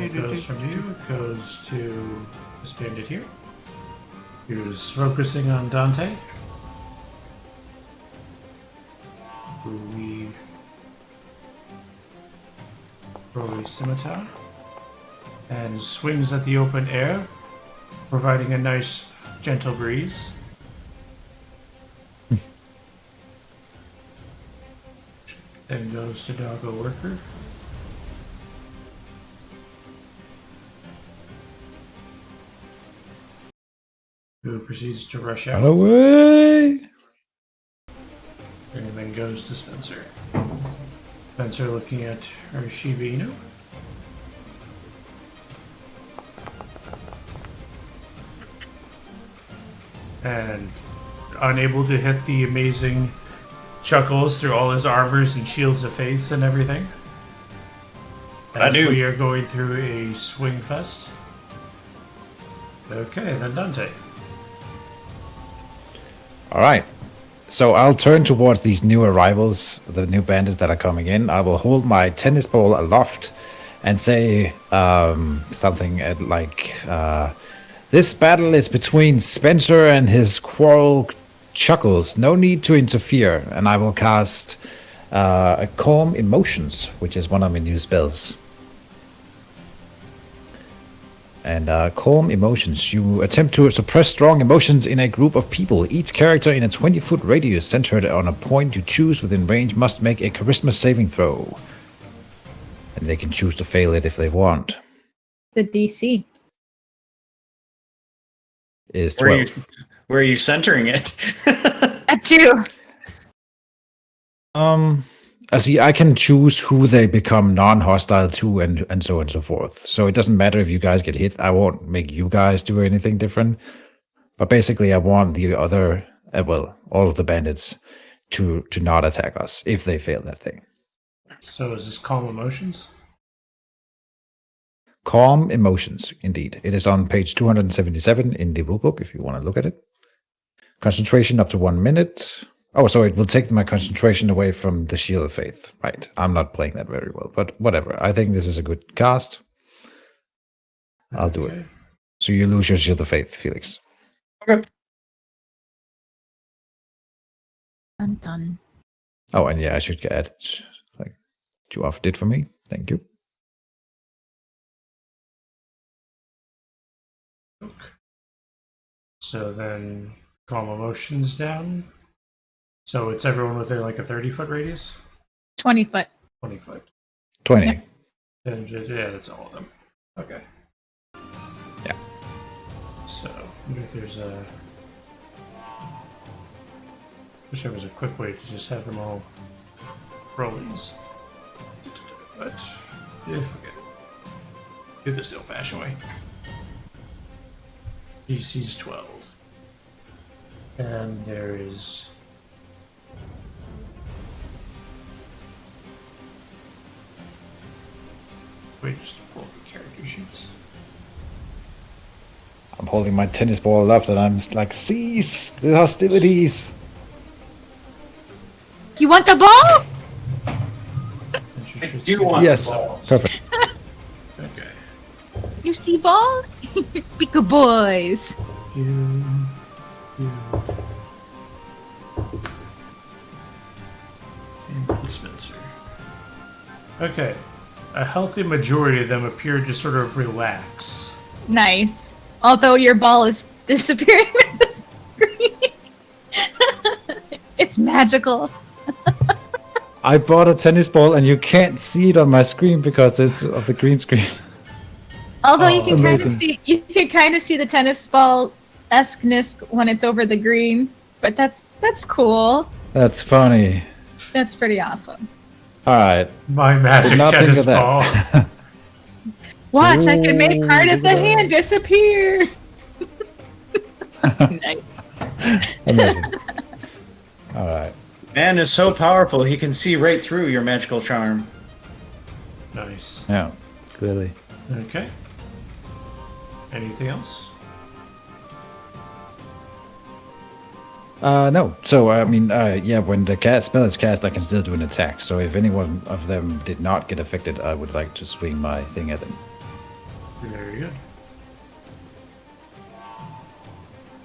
it goes from you, it goes to this bandit here, who's focusing on Dante. Who we roll a scimitar and swings at the open air, providing a nice gentle breeze. Then goes to Doggo Worker. Who proceeds to rush out. Away! And then goes to Spencer. Spencer looking at her Shiba Inu. And unable to hit the amazing Chuckles through all his armors and shields of faith and everything. I do. We are going through a swing fest. Okay, then Dante. All right. So I'll turn towards these new arrivals, the new bandits that are coming in. I will hold my tennis ball aloft and say something like, "This battle is between Spencer and his quarrel Chuckles. No need to interfere." And I will cast Calm Emotions, which is one of my new spells. And Calm Emotions. You attempt to suppress strong emotions in a group of people. Each character in a 20-foot radius centered on a point you choose within range must make a charisma saving throw. And they can choose to fail it if they want. The DC. Is 12. Where are you centering it? At 2. I see. I can choose who they become non-hostile to, and so on and so forth. So it doesn't matter if you guys get hit. I won't make you guys do anything different. But basically, I want the other, all of the bandits to not attack us if they fail that thing. So is this Calm Emotions? Calm Emotions, indeed. It is on page 277 in the rulebook if you want to look at it. Concentration up to 1 minute. Oh, so it will take my concentration away from the Shield of Faith. Right. I'm not playing that very well, but whatever. I think this is a good cast. I'll do it. So you lose your Shield of Faith, Felix. Okay. Dun. Oh, and yeah, I should add it like Jowafa did for me. Thank you. So then Calm Emotions down. So it's everyone within like a 30-foot radius? 20 foot. 20 foot. 20. Yep. And yeah, that's all of them. Okay. Yeah. So if there's a... wish there was a quick way to just have them all rollies. But yeah, forget it. Do this the old-fashioned way. DC's 12. And there is... wait, just pull up the character sheets. I'm holding my tennis ball aloft and I'm just like, cease the hostilities. You want the ball? And do want Yes, the balls. perfect. Okay. You see ball? Pika boys. You. And Spencer. Okay. A healthy majority of them appear to sort of relax. Nice. Although your ball is disappearing from the screen. It's magical. I bought a tennis ball and you can't see it on my screen because it's of the green screen. Although you can amazing. kind of see the tennis ball esqueness when it's over the green. But that's cool. That's funny. That's pretty awesome. All right. My magic Did not think tennis of that. ball. Watch, I can make part of Ooh, the hand disappear. Nice. Amazing. All right. Man is so powerful, he can see right through your magical charm. Nice. Yeah, clearly. Okay. Anything else? No. So, I mean, yeah, when the spell is cast, I can still do an attack. So if any one of them did not get affected, I would like to swing my thing at them. Very good.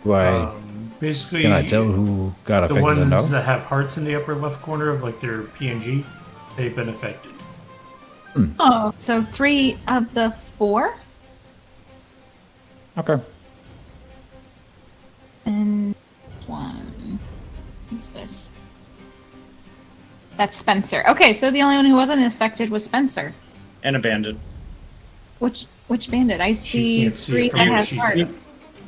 Do Basically, can I tell who got the affected or no? ones that have hearts in the upper left corner of like their PNG, they've been affected. Oh, so 3 of the 4? Okay. And 1. Who's this? That's Spencer. Okay, so the only one who wasn't affected was Spencer. And a bandit. Which bandit? I She see can't see 3 it from that where have she's hearts. at.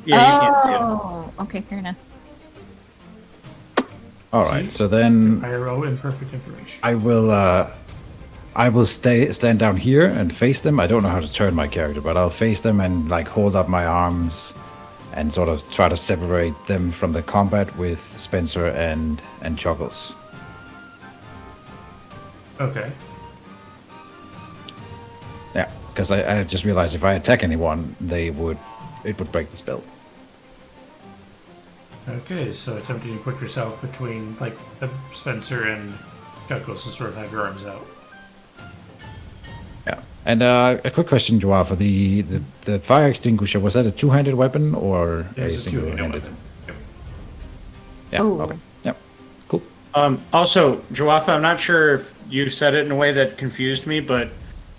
Yeah, you can't see it. Oh, okay, fair enough. All right. So then IRL imperfect information. I will stand down here and face them. I don't know how to turn my character, but I'll face them and like hold up my arms and sort of try to separate them from the combat with Spencer and Chuckles. Okay. Yeah, because I just realized if I attack anyone, it would break the spell. Okay, so attempting to put yourself between like Spencer and Chuckles to sort of have your arms out. Yeah. And a quick question, Jowafa. The fire extinguisher, was that a two-handed weapon or a There's a two-handed single-handed? weapon. Yep. Yeah. Oh. Okay. Yep. Cool. Also, Jowafa, I'm not sure if you said it in a way that confused me, but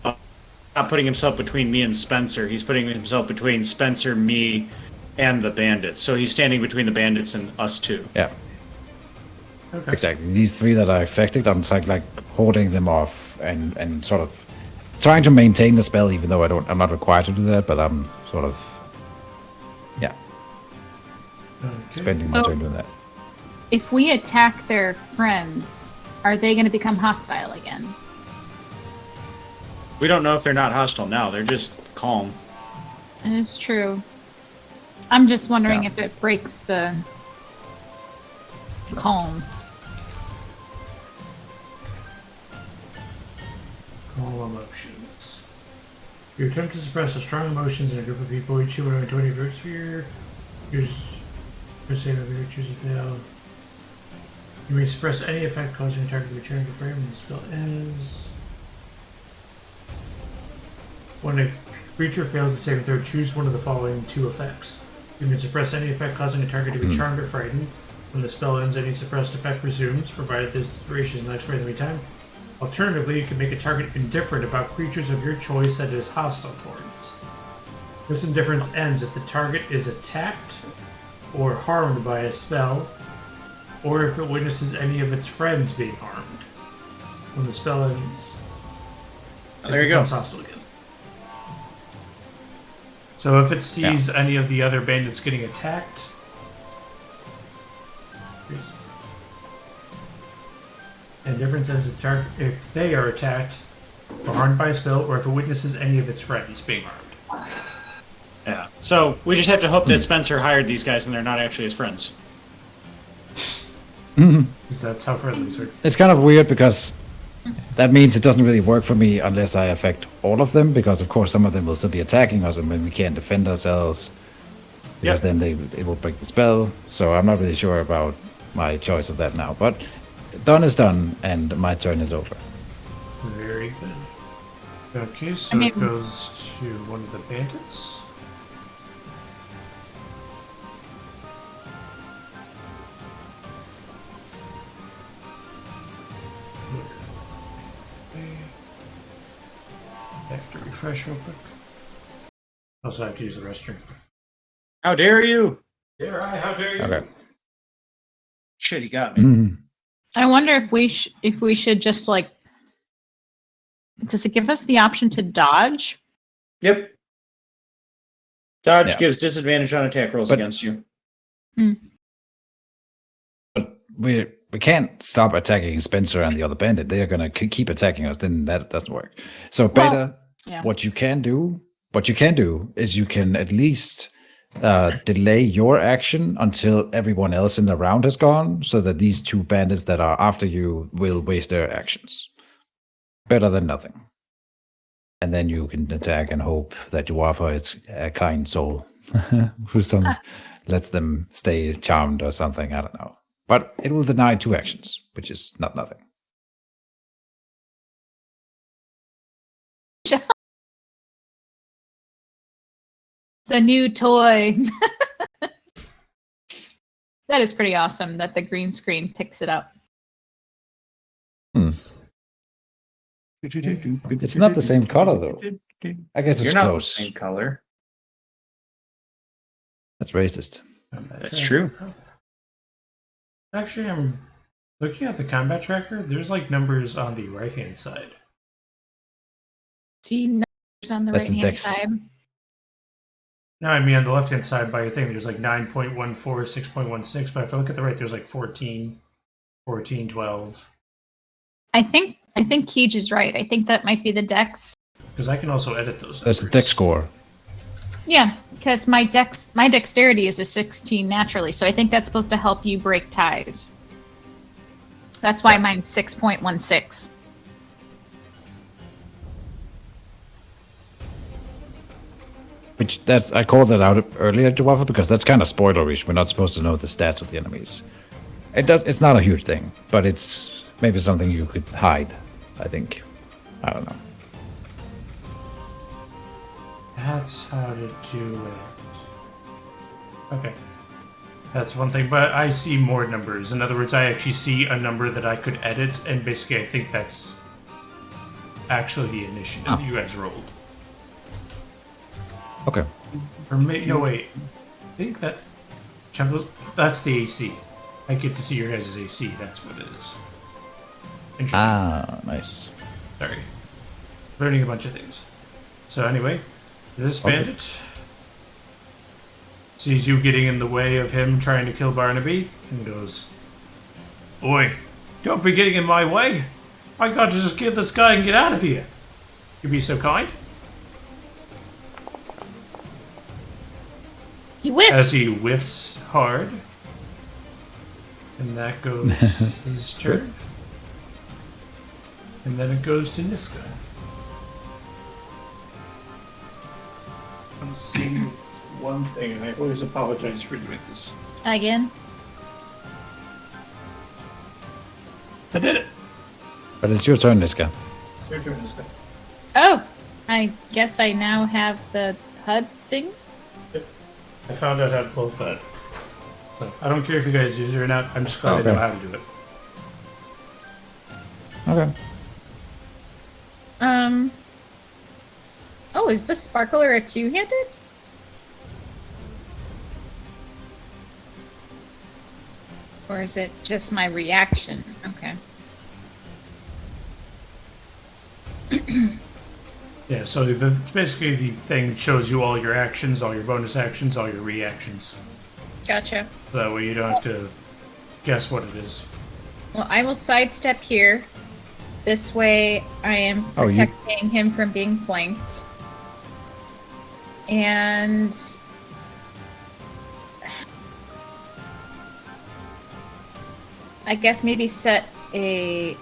not putting himself between me and Spencer. He's putting himself between Spencer, me, and the bandits. So he's standing between the bandits and us two. Yeah. Okay. Exactly. These 3 that are affected, I'm like holding them off and sort of trying to maintain the spell, even though I'm not required to do that, but I'm sort of Okay. spending my Oh. turn doing that. If we attack their friends, are they going to become hostile again? We don't know if they're not hostile now. They're just calm. It is true. I'm just wondering Yeah. if it breaks the calm. All emotions. You attempt to suppress the strong emotions in a group of people, each human on 20 of sphere. Use percent of your choose to fail. You may suppress any effect causing a target to return to frame when the spell ends. When a creature fails to save a throw, choose one of the following 2 effects. You may suppress any effect causing a target to be charmed or frightened. When the spell ends, any suppressed effect resumes, provided this duration is not expired every time. Alternatively, you can make a target indifferent about creatures of your choice that it is hostile towards. This indifference ends if the target is attacked or harmed by a spell, or if it witnesses any of its friends being harmed. When the spell ends, There you go. becomes hostile again. So if it sees any of the other bandits getting attacked, and difference ends if they are attacked or harmed by a spell, or if it witnesses any of its friends being harmed. Yeah. So we just have to hope that Spencer hired these guys and they're not actually his friends. Because that's how friendlies work. It's kind of weird because that means it doesn't really work for me unless I affect all of them, because of course some of them will still be attacking us and we can't defend ourselves, because then it will break the spell. So I'm not really sure about my choice of that now. But done is done, and my turn is over. Very good. Okay, so it goes to one of the bandits. I have to refresh real quick. Also, I have to use the restroom. How dare you? Yeah, right. How dare you? Okay. Shit, he got me. Mhm. I wonder if we should just like. Does it give us the option to dodge? Yep. Dodge Yeah. gives disadvantage on attack rolls But- against you. But we can't stop attacking Spencer and the other bandit. They are gonna keep attacking us. Then that doesn't work. So Beta, yeah. what you can do is you can at least delay your action until everyone else in the round has gone, so that these 2 bandits that are after you will waste their actions. Better than nothing. And then you can attack and hope that Jowafa is a kind soul who lets them stay charmed or something. I don't know. But it will deny 2 actions, which is not nothing. The new toy. That is pretty awesome that the green screen picks it up. It's not the same color, though. I guess You're it's not the close. same color. That's racist. That's true. Actually, I'm looking at the combat tracker. There's like numbers on the right-hand side. See numbers on the That's right hand index. side. No, I mean on the left-hand side by a thing, there's like 9.14, 6.16, but if I look at the right, there's like 14, 14, 12. I think Keej is right. I think that might be the dex. Because I can also edit those That's the numbers. deck score. Yeah, because my dexterity is a 16 naturally, so I think that's supposed to help you break ties. That's why mine's 6.16. Which I called that out earlier, Jowafa, because that's kind of spoilerish. We're not supposed to know the stats of the enemies. It's not a huge thing, but it's maybe something you could hide, I think. I don't know. That's how to do it. Okay. That's one thing, but I see more numbers. In other words, I actually see a number that I could edit, and basically I think that's actually the initiative that you guys rolled. Okay. Or no, wait. I think that Chuckles, that's the AC. I get to see your guys' AC. That's what it is. Interesting. Ah, nice. Sorry. Learning a bunch of things. So anyway, this bandit sees you getting in the way of him trying to kill Barnaby and goes, "Oi, don't be getting in my way. I got to just kill this guy and get out of here. You be so kind." You whiff. As he whiffs hard. And that goes his turn. And then it goes to Nistka. I'm seeing one thing, and I always apologize for doing this. Again. I did it. But it's your turn, Niska. It's your turn, Nistka. Oh, I guess I now have the HUD thing. I found out how to close that. So I don't care if you guys use it or not. I'm just glad Okay. I know how to do it. Okay. Oh, is the sparkler a two-handed? Or is it just my reaction? Okay. Yeah, so it's basically the thing that shows you all your actions, all your bonus actions, all your reactions. Gotcha. So that way you don't have to guess what it is. Well, I will sidestep here. This way I am Oh, you- protecting him from being flanked. And I guess maybe set a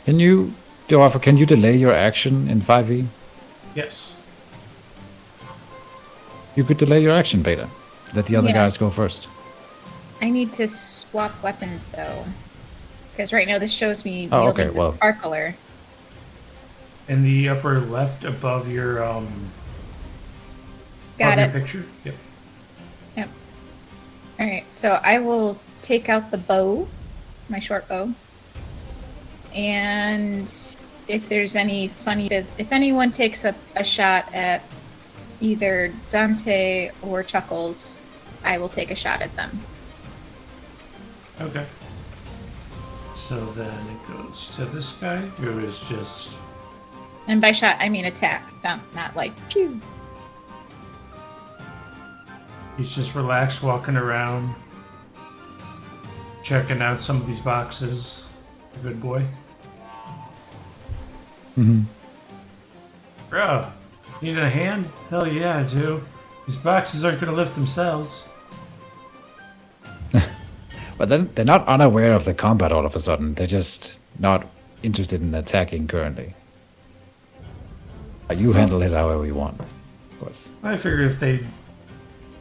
Can you, Jowafa, can you delay your action in 5e? Yes. You could delay your action, Beta. Let the other Yeah. guys go first. I need to swap weapons though. Because right now this shows me Oh, wielding okay, the well. sparkler. In the upper left above your Got above it. your picture. Yep. Yep. Alright, so I will take out the bow, my short bow. And if there's any funny if anyone takes a shot at either Dante or Chuckles, I will take a shot at them. Okay. So then it goes to this guy who is just And by shot I mean attack, not like pew. he's just relaxed walking around, checking out some of these boxes. Good boy. Mm-hmm. Bro, need a hand? Hell yeah, I do. These boxes aren't gonna lift themselves. But then they're not unaware of the combat all of a sudden. They're just not interested in attacking currently. You handle it however you want, of course. I figure if they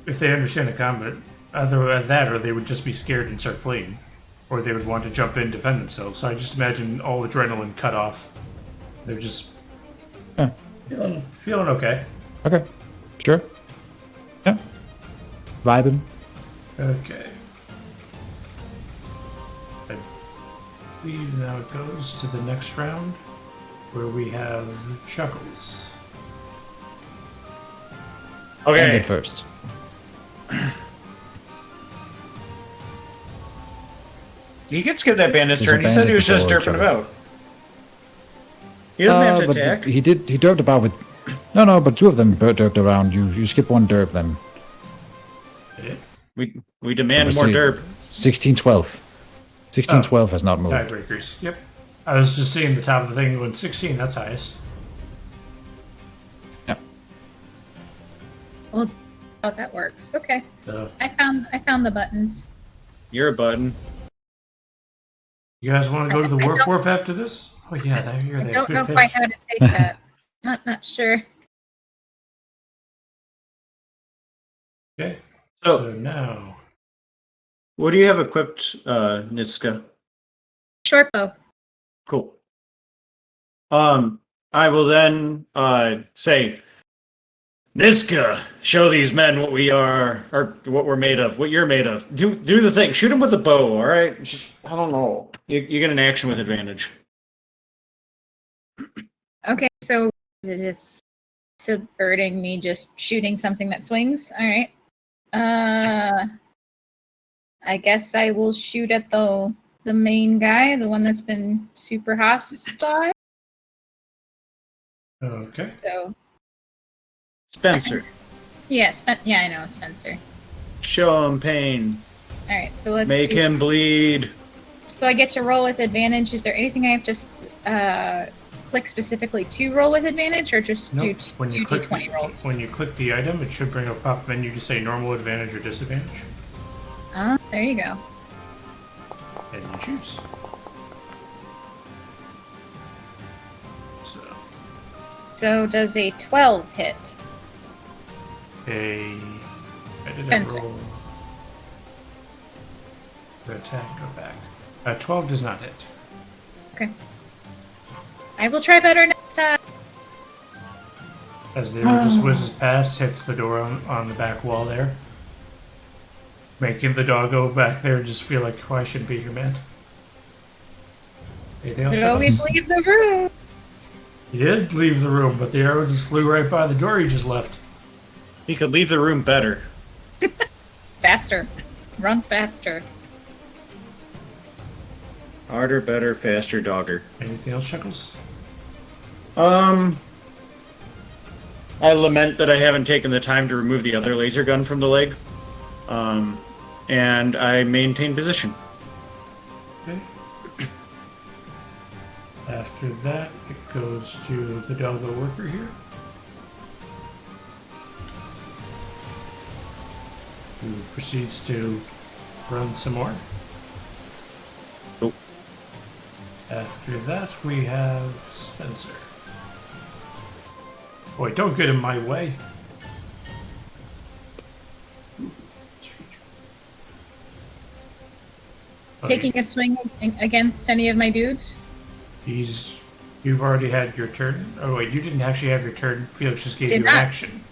if they understand the combat, either that or they would just be scared and start fleeing. Or they would want to jump in, defend themselves. So I just imagine all adrenaline cut off. They're just Yeah. feeling okay. Okay. Sure. Yeah. Vibing. Okay. I believe now it goes to the next round, where we have Chuckles. And Okay. it first. He could skip that bandit's There's a turn. He said he was bandit just before derping Chuckles. about. He doesn't have to But attack. he derped about with. No, but two of them derped around. You skip one derp then. We demand more Obviously, derp. 1612. 1612 has not moved. Tiebreakers. Yep. I was just seeing the top of the thing when 16, that's highest. Yeah. Well, oh, that works. Okay. So, I found the buttons. You're a button. you guys want to go to the I Wharf don't- Wharf after this? Oh yeah, that, you're I there. don't Good know fish. quite how to take that. Not sure. Okay. So, So now, what do you have equipped, Nistka? Short bow. Cool. I will then say, Nistka, show these men what we are, or what we're made of, what you're made of. Do the thing. Shoot him with the bow. All right. Just, I don't know. You get an action with advantage. Okay, so subverting me just shooting something that swings. All right. I guess I will shoot at the main guy, the one that's been super hostile. okay. So Spencer, yeah, I know Spencer. show him pain. All right, so let's Make do- him bleed. So I get to roll with advantage. Is there anything I have to click specifically to roll with advantage, or just Nope. do d20 rolls? When you click the item, it should bring up a pop menu to say normal, advantage, or disadvantage, There you go. and you choose. So does a 12 hit? I did Spencer. roll. The attack, go back. 12 does not hit. Okay. I will try better next time. As the arrow just whizzes past, hits the door on the back wall there. Making the doggo back there just feel like, oh, I shouldn't be here, man. Anything else? Could Chuckles? always leave the room. He did leave the room, but the arrow just flew right by the door he just left. He could leave the room better. Faster. Run faster. Harder, better, faster, dogger. Anything else, Chuckles? I lament that I haven't taken the time to remove the other laser gun from the leg. And I maintain position. Okay. After that, it goes to the doggo worker here. Who proceeds to run some more. Nope. After that, we have Spencer. Boy, don't get in my way. Taking a swing against any of my dudes? You've already had your turn. Oh wait, you didn't actually have your turn. Felix just gave Did you not. an action.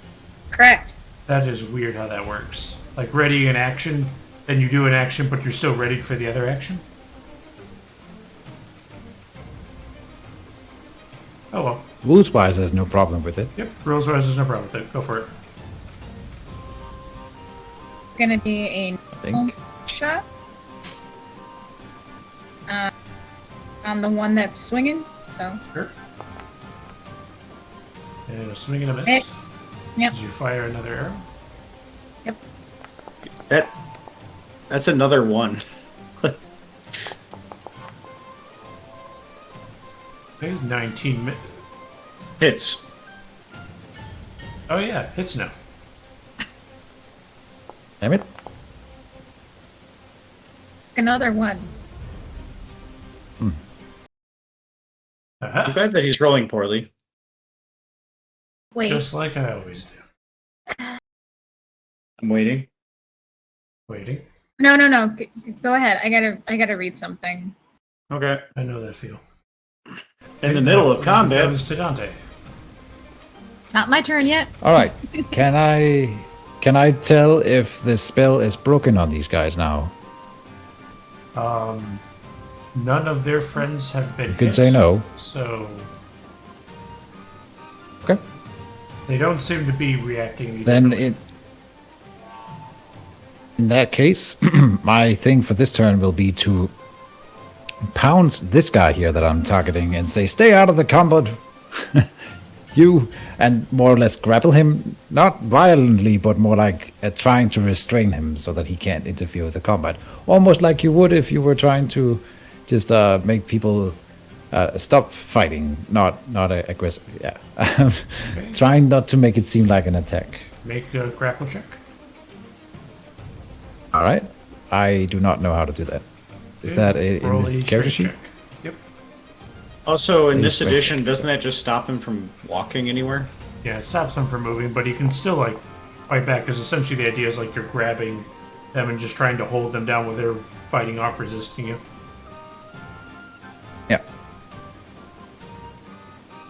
Correct. That is weird how that works. Like ready an action, then you do an action, but you're still ready for the other action. Oh well. Rules-wise, there's no problem with it. Yep. Rules wise, there's no problem with it. Go for it. It's going to be a think. shot. On the one that's swinging. So Sure. And a swing and a miss. miss. Yep. As you fire another arrow. Yep. That's another one. Okay, 19 Hits. Oh yeah, hits now. Damn it. Another one. Aha. I'm glad that he's rolling poorly. Wait. Just like I always do. I'm waiting. Waiting. No. Go ahead. I gotta read something. Okay. I know that feel. In the middle of combat. Goes to Dante. It's not my turn yet. All right. Can I tell if the spell is broken on these guys now? None of their friends have been You could hit, say no. So Okay. they don't seem to be reacting. any Then differently. in that case, my thing for this turn will be to pounce this guy here that I'm targeting and say, "Stay out of the combat." You, and more or less grapple him, not violently, but more like trying to restrain him so that he can't interfere with the combat. Almost like you would if you were trying to just make people stop fighting, not aggressive. Yeah, trying not to make it seem like an attack. Make a grapple check. All right, I do not know how to do that. Is that in Roll the a character strength sheet? check. Yep. Also, in Please this strength. edition, doesn't that just stop him from walking anywhere? Yeah, it stops them from moving, but he can still like fight back. Because essentially the idea is like you're grabbing them and just trying to hold them down while they're fighting off, resisting you. Yeah.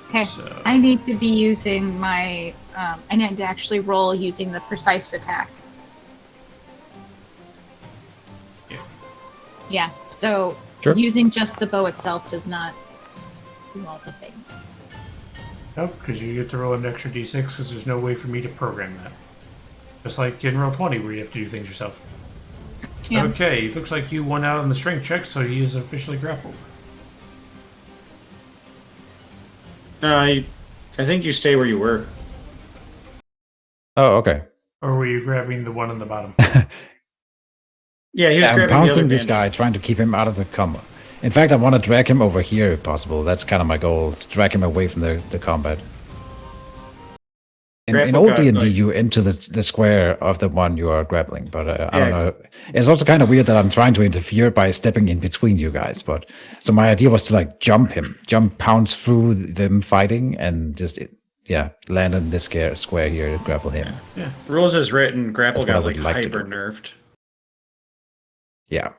Okay. So- I need to be using my. I need to actually roll using the precise attack. Yeah. Yeah. So Sure. using just the bow itself does not do all the things. Nope, because you get to roll an extra d6 because there's no way for me to program that. Just like in roll 20 where you have to do things yourself. Yeah. Okay, it looks like you won out on the strength check, so he is officially grappled. I think you stay where you were. Oh, okay. Or were you grabbing the one on the bottom? Yeah, he was I'm grabbing the pouncing other this bandit. guy, trying to keep him out of the combat. In fact, I want to drag him over here if possible. That's kind of my goal, to drag him away from the combat. In Grapple old guy, D&D, like- you enter the square of the one you are grappling, but I don't Yeah. know. It's also kind of weird that I'm trying to interfere by stepping in between you guys. But so my idea was to like jump him, pounce through them fighting, and just land in this square here to grapple him. Yeah. Rules as written, grapple That's what I got like would like to hyper do. nerfed. Yeah.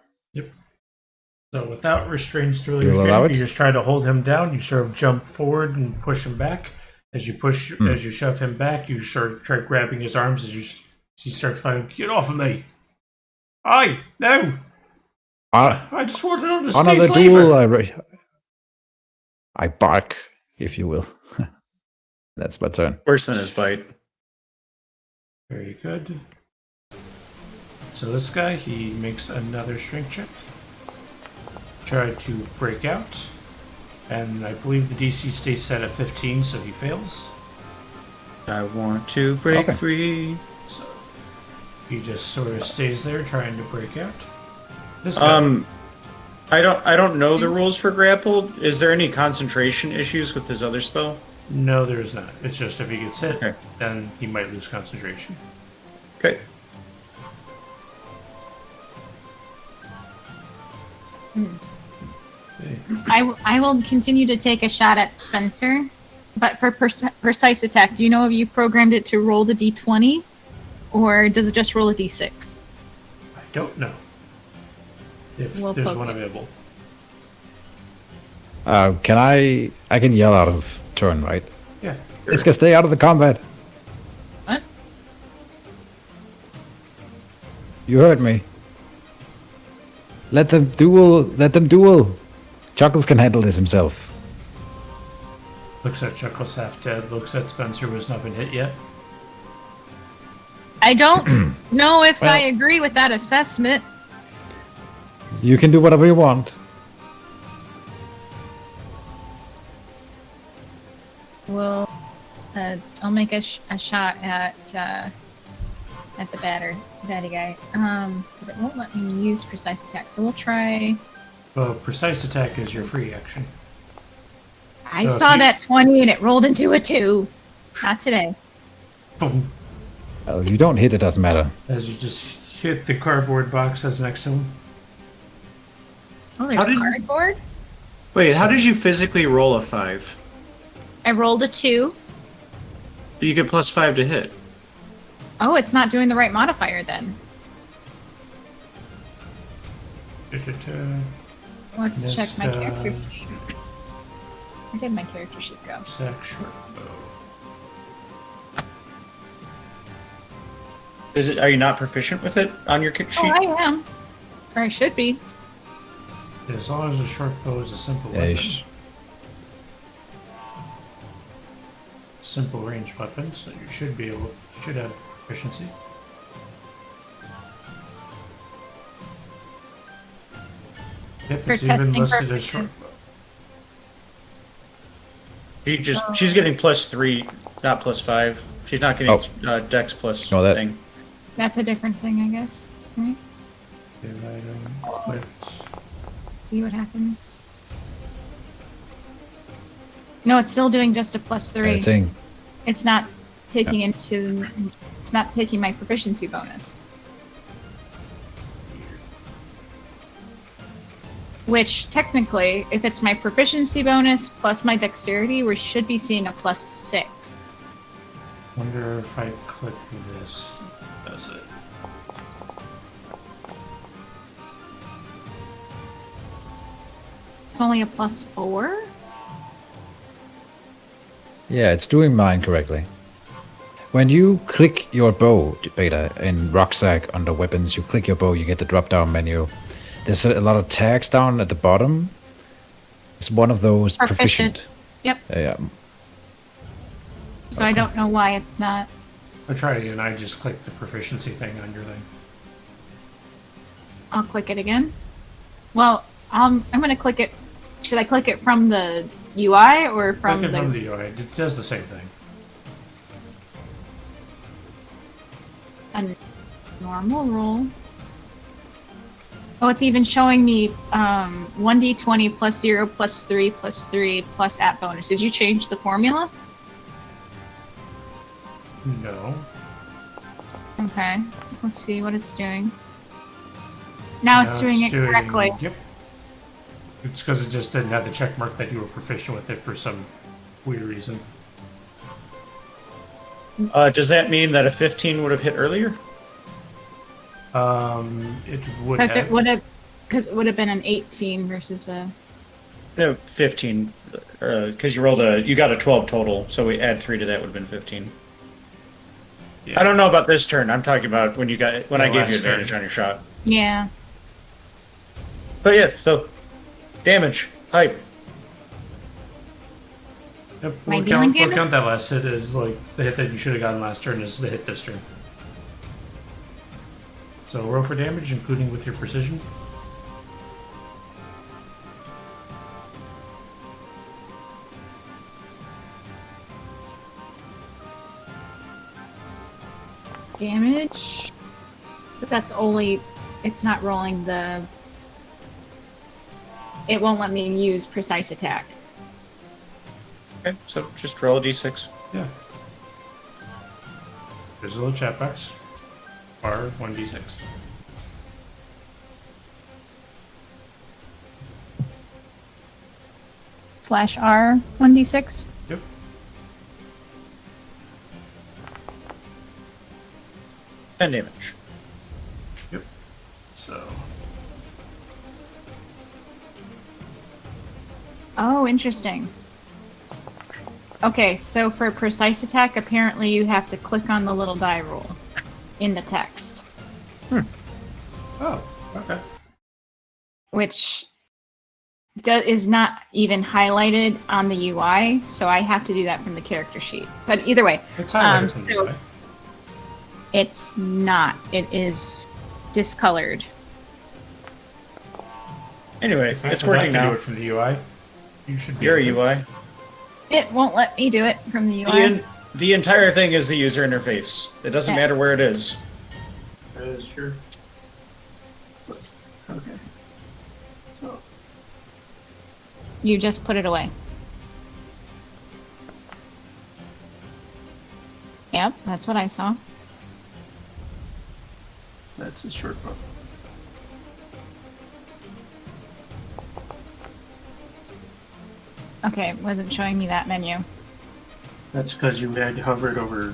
So without restraints to really You'll restrain allow him, it? you just try to hold him down. You sort of jump forward and push him back. As you as you shove him back, you sort of try grabbing his arms as he starts fighting. Get off of me! I no! I just wanted him to Honor stay the duel. slaver. I bark, if you will. That's my turn. Worse than his bite. Very good. So this guy, he makes another strength check. Try to break out. And I believe the DC stays set at 15, so he fails. I want to break Okay. free. So he just sort of stays there trying to break out. This guy, I don't know the rules for grapple. Is there any concentration issues with his other spell? no, there is not. It's just if he gets hit, Okay. then he might lose concentration. Okay. I will continue to take a shot at Spencer, but for precise attack, do you know if you programmed it to roll the d20, or does it just roll a d6? I don't know if We'll there's poke one it. available. Can I can yell out of turn, right? Yeah. It's gonna stay out of the combat. What? You heard me. Let them duel. Let them duel. Chuckles can handle this himself. Looks at Chuckles half dead. Looks at Spencer who has not been hit yet. I don't know if I Well- agree with that assessment. You can do whatever you want. Well, I'll make a shot at the batty guy. But it won't let me use precise attack, so we'll try. Well, precise attack is your free action. I So if saw you- that 20 and it rolled into a 2. Not today. Boom. Well, if you don't hit, it doesn't matter. As you just hit the cardboard box that's next to him. Oh, there's did- cardboard. Wait, how did you physically roll a 5? I rolled a 2. You get +5 to hit. Oh, it's not doing the right modifier then. Let's check my Nistka. character sheet. Where did my character sheet go? Sack short bow. Are you not proficient with it on your sheet? Oh, I am. Or I should be. As long as a short bow is a simple weapon. Ish. Simple range weapon, so you should be able. You should have proficiency. Yep, For it's even testing listed as short purposes. bow. She's getting +3, not +5. She's not getting Dex plus Ignore that. thing. That's a different thing, I guess. Right? Give item equipped. See what happens. No, it's still doing just a +3. It's saying It's not taking into. It's not taking my proficiency bonus. Which technically, if it's my proficiency bonus plus my dexterity, we should be seeing a +6. Wonder if I click this, does it? It's only a +4. yeah, it's doing mine correctly. When you click your bow, Beta, in Rucksack under weapons, you click your bow, you get the drop down menu. There's a lot of tags down at the bottom. It's one of those Proficient. proficient. Yep. Yeah. So I don't know why it's not. I tried it again. I just clicked the proficiency thing on your thing. I'll click it again. Well, I'm gonna click it. Should I click it from the UI or from Click it the? from the UI. It does the same thing. A normal roll. Oh, it's even showing me 1d20 +0 +3 +3 plus @ bonus. Did you change the formula? No. Okay. Let's see what it's doing. Now it's doing it correctly. Yep. It's because it just didn't have the check mark that you were proficient with it for some weird reason. Does that mean that a 15 would have hit earlier? It would Because have. it would have been an 18 versus a. No, 15. Because you got a 12 total, so we add 3 to that would have been 15. Yeah. I don't know about this turn. I'm talking about when I gave you last advantage turn. on your shot. Yeah. But yeah, so damage, hype. Yep, My we'll dealing count damage? that last hit as like the hit that you should have gotten last turn is the hit this turn. So roll for damage, including with your precision. Damage. But that's only. It's not rolling the. It won't let me use precise attack. Okay, so just roll a d6. Yeah. There's a little chat box. R1d6. /R 1d6. Yep. And damage. Yep. So Oh, interesting. Okay, so for precise attack, apparently you have to click on the little die roll in the text, oh, okay. which is not even highlighted on the UI, so I have to do that from the character sheet. But either way, It's highlighted from so- the UI. it's not. It is discolored. Anyway, If I it's come back working and do now. it from the UI. You should be You're a able to- UI. It won't let me do it from the UI. The entire thing is the user interface. It doesn't Yeah. matter where it is. That is true. Okay. You just put it away. Yep, that's what I saw. That's a short bow. Okay, it wasn't showing me that menu. That's because you had hovered over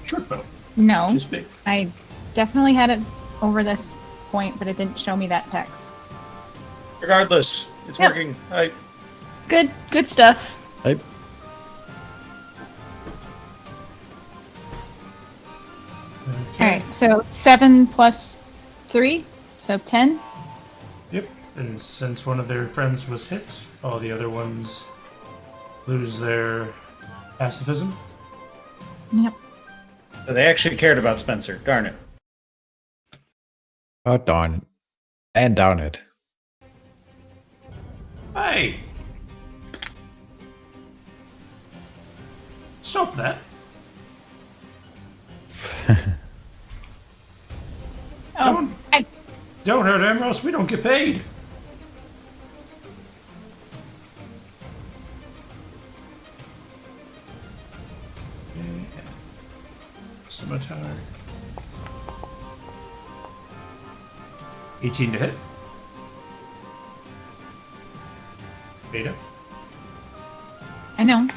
short bow. No, Just big. I definitely had it over this point, but it didn't show me that text. Regardless, it's Yep. working. Good stuff. Hey, Okay. All right, so 7 plus 3, so 10. Yep. And since one of their friends was hit, all the other ones lose their pacifism. Yep. So they actually cared about Spencer. Darn it. oh darn it. And darn it. Hey! Stop that. Oh, Don't hurt him or else we don't get paid. Scimitar. 18 to hit. Beta. I know.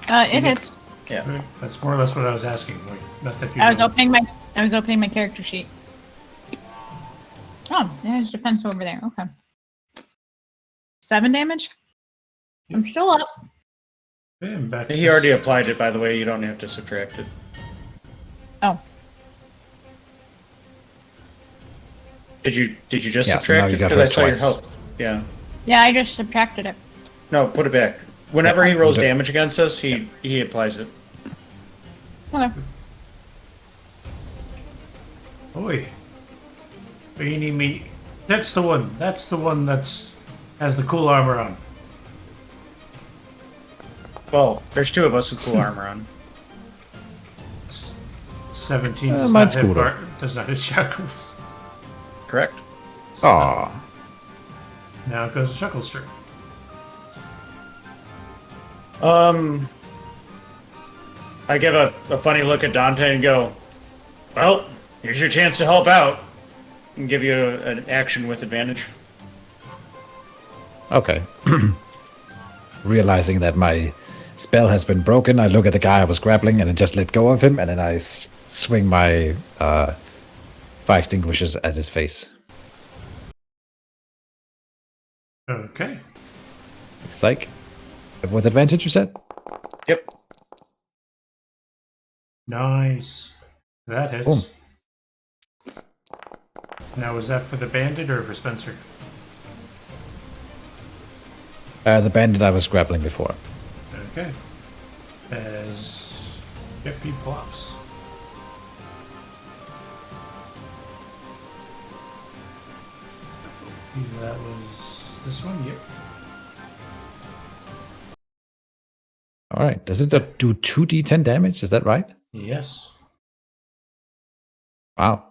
It hits. Yeah. That's more or less what I was asking. Like, not that you I was know. opening my character sheet. Oh, there's defense over there. Okay. 7 damage. I'm still up. Okay, I'm back. He already applied it, by the way. You don't have to subtract it. Oh, Did you just Yeah, so now subtract you it? got Because I hurt saw twice. your health. Yeah. yeah, I just subtracted it. No, put it back. Whenever he rolls Okay. damage against us, he applies it. Okay. Oi. Beanie me. That's the one. That's the one that's has the cool armor on. Well, there's 2 of us with cool armor on. 17 mine's cooler. does not hit Chuckles. Correct. Aw. Now it goes to Chuckles' turn. I give a funny look at Dante and go, well, here's your chance to help out. And give you an action with advantage. Okay. Realizing that my spell has been broken, I look at the guy I was grappling and I just let go of him, and then I swing my fire extinguishers at his face. Okay. Psych. With advantage, you said? Yep. Nice. That hits. Boom. Now, was that for the bandit or for Spencer? The bandit I was grappling before. Okay. As yep, he plops. That was this one. Yep. All right. Does it do 2d10 damage? Is that right? Yes. Wow.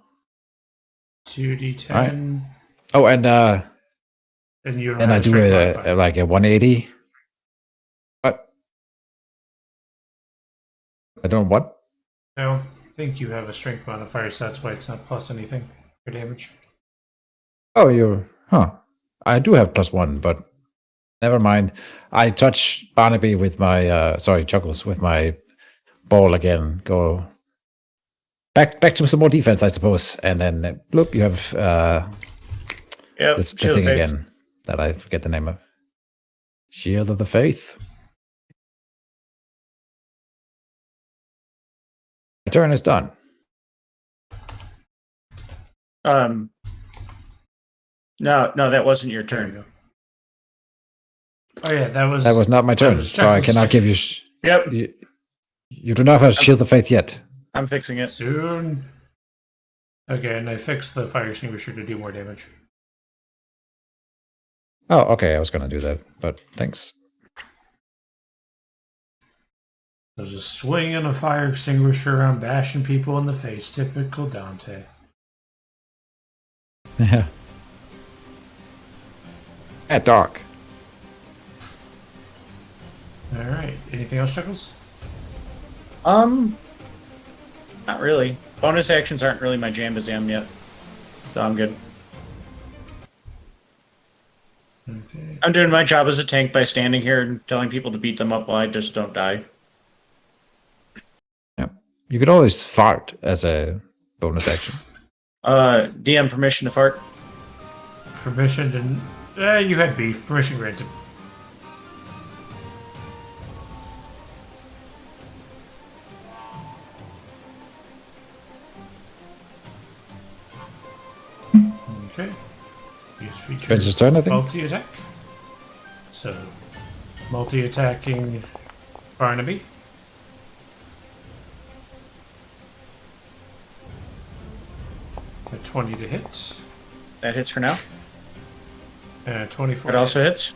2d10. Oh, and You don't I have do strength a modifier. like a 180. What? I don't what? No, I think you have a strength modifier, so that's why it's not plus anything for damage. Oh, I do have +1, but never mind. I touch Barnaby with my Chuckles with my ball again. Go back to some more defense, I suppose, and then look, you have Yep. this shield thing face. again that I forget the name of. Shield of the Faith. My turn is done. No, that wasn't your There you turn. go. Oh yeah, that was That was not my turn, was so I Chuckles' cannot turn. give you. Yep. You do not have Shield of Faith yet. I'm fixing it. soon. Okay, and I fixed the fire extinguisher to do more damage. Oh, okay. I was gonna do that, but thanks. I was just swinging a fire extinguisher around, bashing people in the face. Typical Dante. Yeah. At dark. All right. Anything else, Chuckles? Not really. Bonus actions aren't really my jam yet, so I'm good. Okay. I'm doing my job as a tank by standing here and telling people to beat them up while I just don't die. You could always fart as a bonus action. DM permission to fart. Permission to... you had beef. Permission granted. Okay. Use feature Spencer's turn, I think. multi-attack. So, multi-attacking Barnaby. A 20 to hit. That hits for now. 24. It also hits.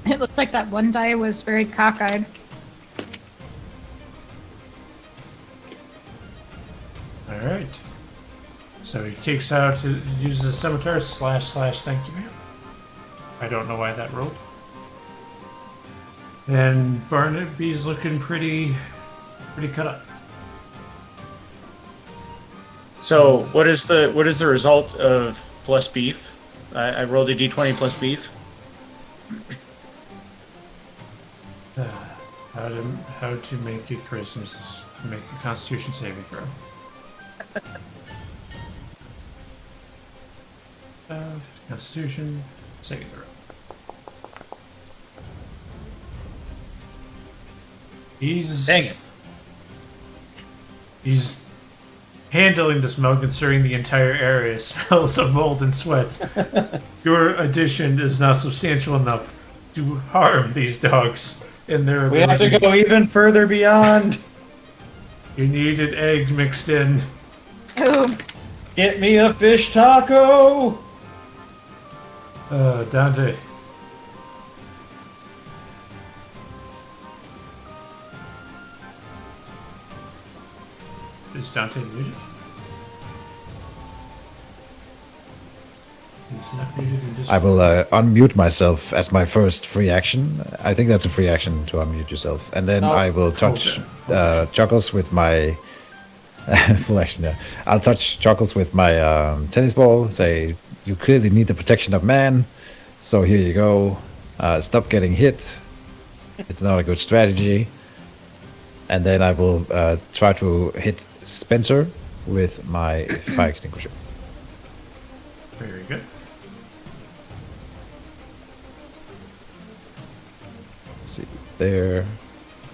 It looked like that one die was very cockeyed. Alright. So he takes out, uses his scimitar, slash, thank you, ma'am. I don't know why that rolled. And Barnaby's looking pretty cut up. So what is the result of plus beef? I rolled a d20 plus beef. How to make a Christmas, make a Constitution saving throw. Constitution saving throw. Dang it. He's handling the smoke, considering the entire area smells of mold and sweat. Your addition is not substantial enough to harm these dogs in their We have ability. to go even further beyond. You need an egg mixed in. Oh, Get me a fish taco. Dante. Is Dante muted? He's not muted in Discord. I will unmute myself as my first free action. I think that's a free action to unmute yourself. And then Oh, I will touch Chuckles with my... full action, yeah. I'll touch Chuckles with my tennis ball, say, you clearly need the protection of man, so here you go. Stop getting hit. It's not a good strategy. And then I will try to hit Spencer with my fire extinguisher. Very good. See, there.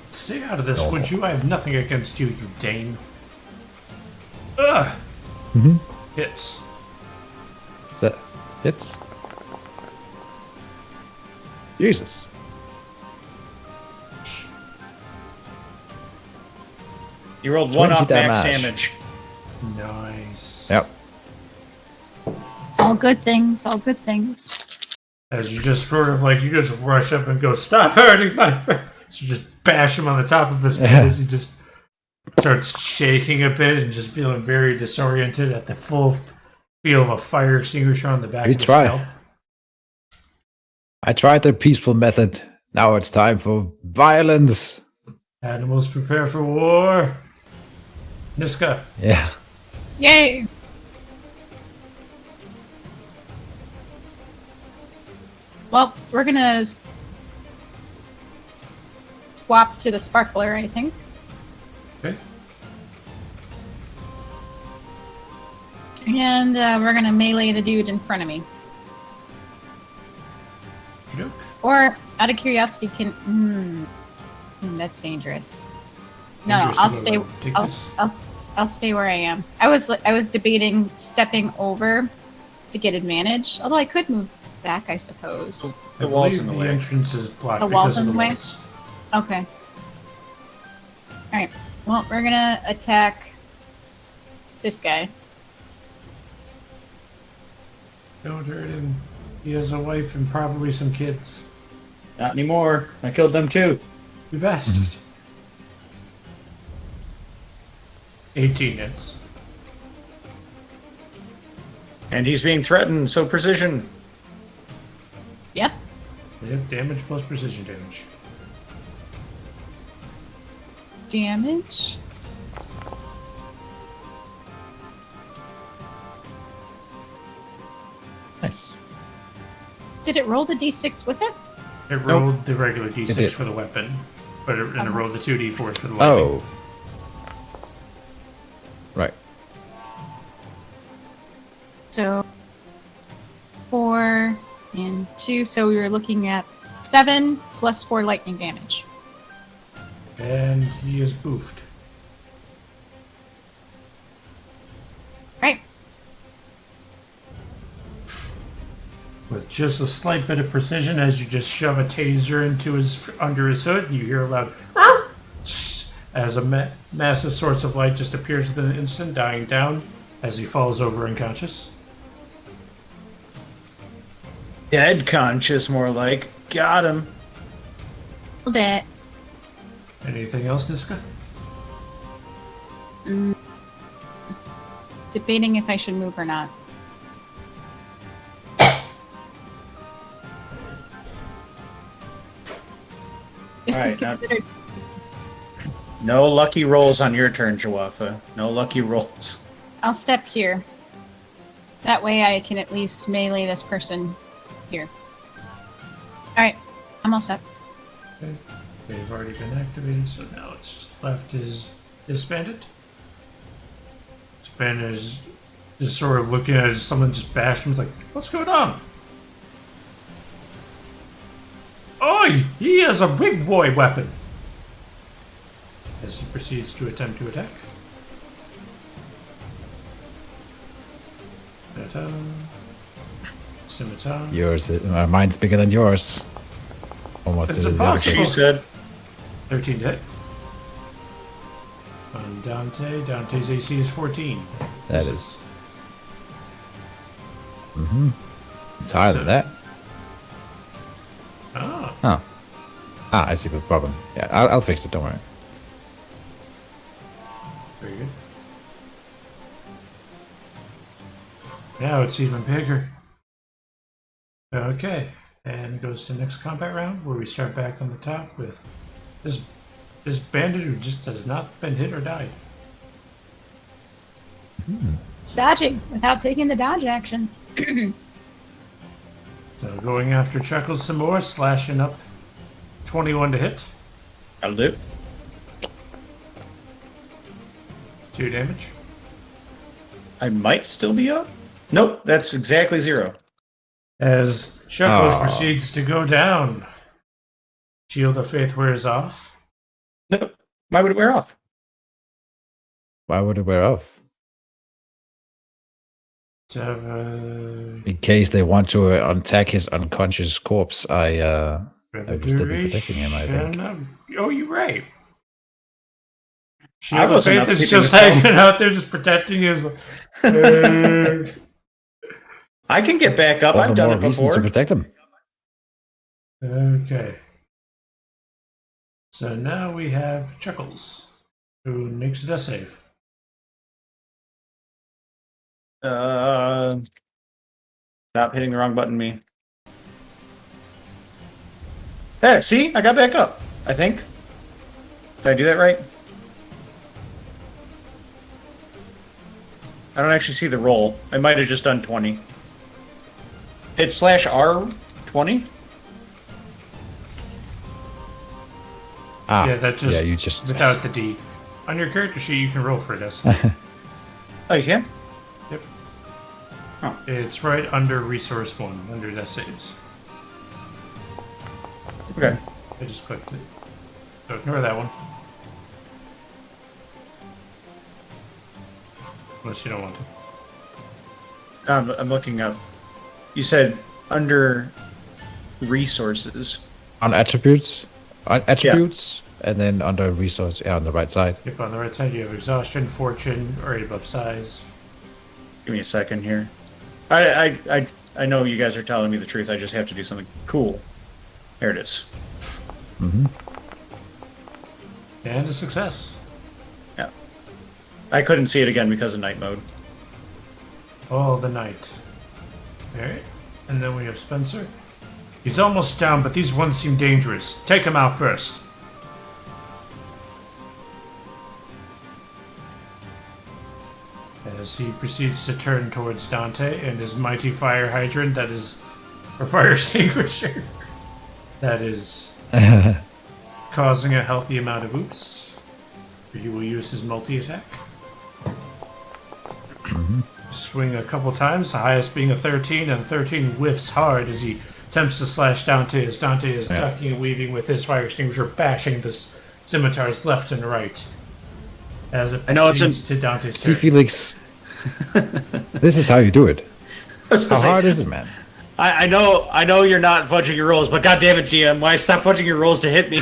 Stay out of this, No. would you? I have nothing against you, you Dane. Ugh! Hits. Is that hits? Jesus. You rolled one 20 off max damage. damage. Nice. Yep. all good things, all good things. As you just sort of like, you just rush up and go, stop hurting my friend. So you just bash him on the top of his head as he just starts shaking a bit and just feeling very disoriented at the full feel of a fire extinguisher on the back We of his try. scalp. I tried the peaceful method. Now it's time for violence. Animals prepare for war. Nistka. Yeah. Yay! Well, we're gonna swap to the sparkler, I think. Okay. And we're gonna melee the dude in front of me. Okey-doke. Or, out of curiosity, that's dangerous. No, Dangerous I'll to stay. go take this. I'll stay where I am. I was debating stepping over to get advantage. Although I could move back, I suppose. I The wall's believe in the the way. entrance is blocked The wall's because of in the the way? walls. Okay. All right. Well, we're gonna attack this guy. Don't hurt him. He has a wife and probably some kids. Not anymore. I killed them too. You bastard. 18 hits. And he's being threatened, so precision. Yep. Yep, damage plus precision damage. Damage. Nice. Did it roll the d6 with it? It rolled the regular d6 did. for the weapon, and it rolled the 2d4s for the lightning. Oh. Right. So 4 and 2. So we were looking at 7 plus 4 lightning damage. And he is boofed. Right. With just a slight bit of precision, as you just shove a taser under his hood, you hear a loud as a massive source of light just appears within an instant, dying down as he falls over unconscious. Dead conscious, more like. Got him. Hold it. Anything else, Nistka? Debating if I should move or not. This is Alright, now- considered. No lucky rolls on your turn, Jowafa. No lucky rolls. I'll step here. That way I can at least melee this person here. Alright, I'm all set. Okay. They've already been activated, so now it's just left is this bandit. This bandit is just sort of looking at someone just bashed him, like, what's going on? Oh, he has a big boy weapon! As he proceeds to attempt to attack. Ta-ta. Scimitar. Yours, mine's bigger than yours. Almost It's to the other impossible. She side. said. 13 to hit. On Dante. Dante's AC is 14. That This is. It's higher than that. Ah, Oh. Ah, I see the problem. Yeah, I'll fix it, don't worry. very good. Now it's even bigger. Okay, and it goes to the next combat round where we start back on the top with this bandit who just has not been hit or died. Dodging without taking the dodge action. So going after Chuckles some more, slashing up 21 to hit, I'll do. 2 damage. I might still be up. Nope, that's exactly 0. As Chuckles Aw. proceeds to go down, Shield of Faith wears off. Nope. Why would it wear off? Why would it wear off? For In case they want to attack his unconscious corpse, I the would still be protecting him, I think. duration oh, you're right. I Shield of wasn't Faith is upkeeping just the phone. hanging out there, just protecting his. I can get back up. All I've the done more it reason before. to protect him. Okay. So now we have Chuckles, who makes a death save. Stop hitting the wrong button, me. Hey, see? I got back up. I think. Did I do that right? I don't actually see the roll. I might have just done 20. Hit /R 20? Ah, Yeah, that just yeah, you just without the D. On your character sheet, you can roll for a death. Oh, you can? Yep. Oh. It's right under Resource 1, under death saves. Okay. I just clicked it. So ignore that one. Unless you don't want to. I'm looking up. You said under resources. on attributes, and then under resource, on the right side. Yep, on the right side you have Exhaustion, Fortune, right above Size. Give me a second here. I know you guys are telling me the truth. I just have to do something cool. There it is. And a success. Yeah. I couldn't see it again because of night mode. Oh, the knight. Alright. And then we have Spencer. He's almost down, but these ones seem dangerous. Take him out first. As he proceeds to turn towards Dante and his mighty fire hydrant that is a fire extinguisher. That is causing a healthy amount of oops. He will use his multi-attack. Swing a couple times, the highest being a 13, and 13 whiffs hard as he attempts to slash Dante as Dante is ducking and weaving with his fire extinguisher, bashing the scimitars left and right. As it proceeds to Dante's See, turn. Felix, this is how you do it. How hard is it, man? I know you're not fudging your rolls, but goddamn it, GM, why stop fudging your rolls to hit me?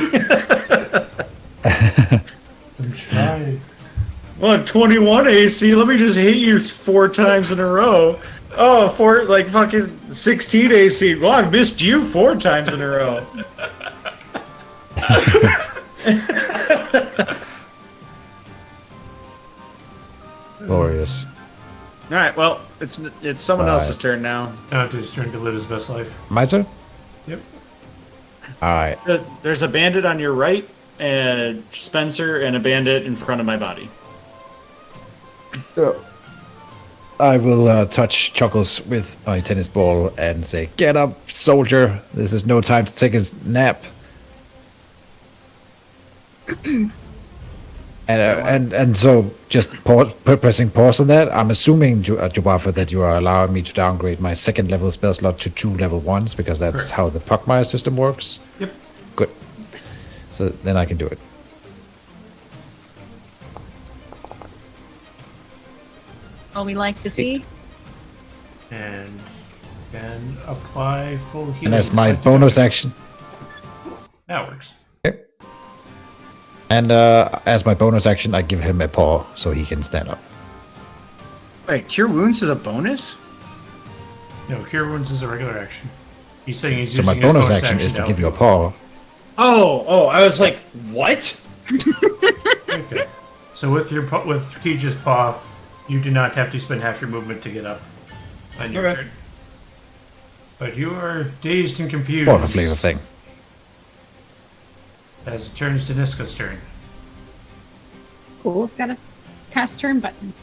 I'm trying. Well, 21 AC, let me just hit you 4 times in a row. Oh, fucking 16 AC. Well, I've missed you 4 times in a row. Glorious. Alright, well, it's someone else's turn now. Dante's turn to live his best life. My turn? Yep. Alright. There's a bandit on your right, and Spencer, and a bandit in front of my body. I will touch Chuckles with my tennis ball and say, "Get up, soldier! This is no time to take a nap." and so just pressing pause on that. I'm assuming, Jowafa, that you are allowing me to downgrade my second level spell slot to 2 level 1s because that's how the Pugmire system works. Yep. Good. So then I can do it. What we like to see. And can apply full healing. And as my second bonus action. action. That works. Okay. And as my bonus action, I give him a paw so he can stand up. Wait, Cure Wounds is a bonus? No, Cure Wounds is a regular action. He's saying he's So my using his bonus action is to give you a paw. Oh, I was like, what? Okay. So with Kij's paw, you do not have to spend half your movement to get up on your turn. But you are dazed and confused. More of a flavor thing. As it turns to Niska's turn. Cool, it's got a cast turn button.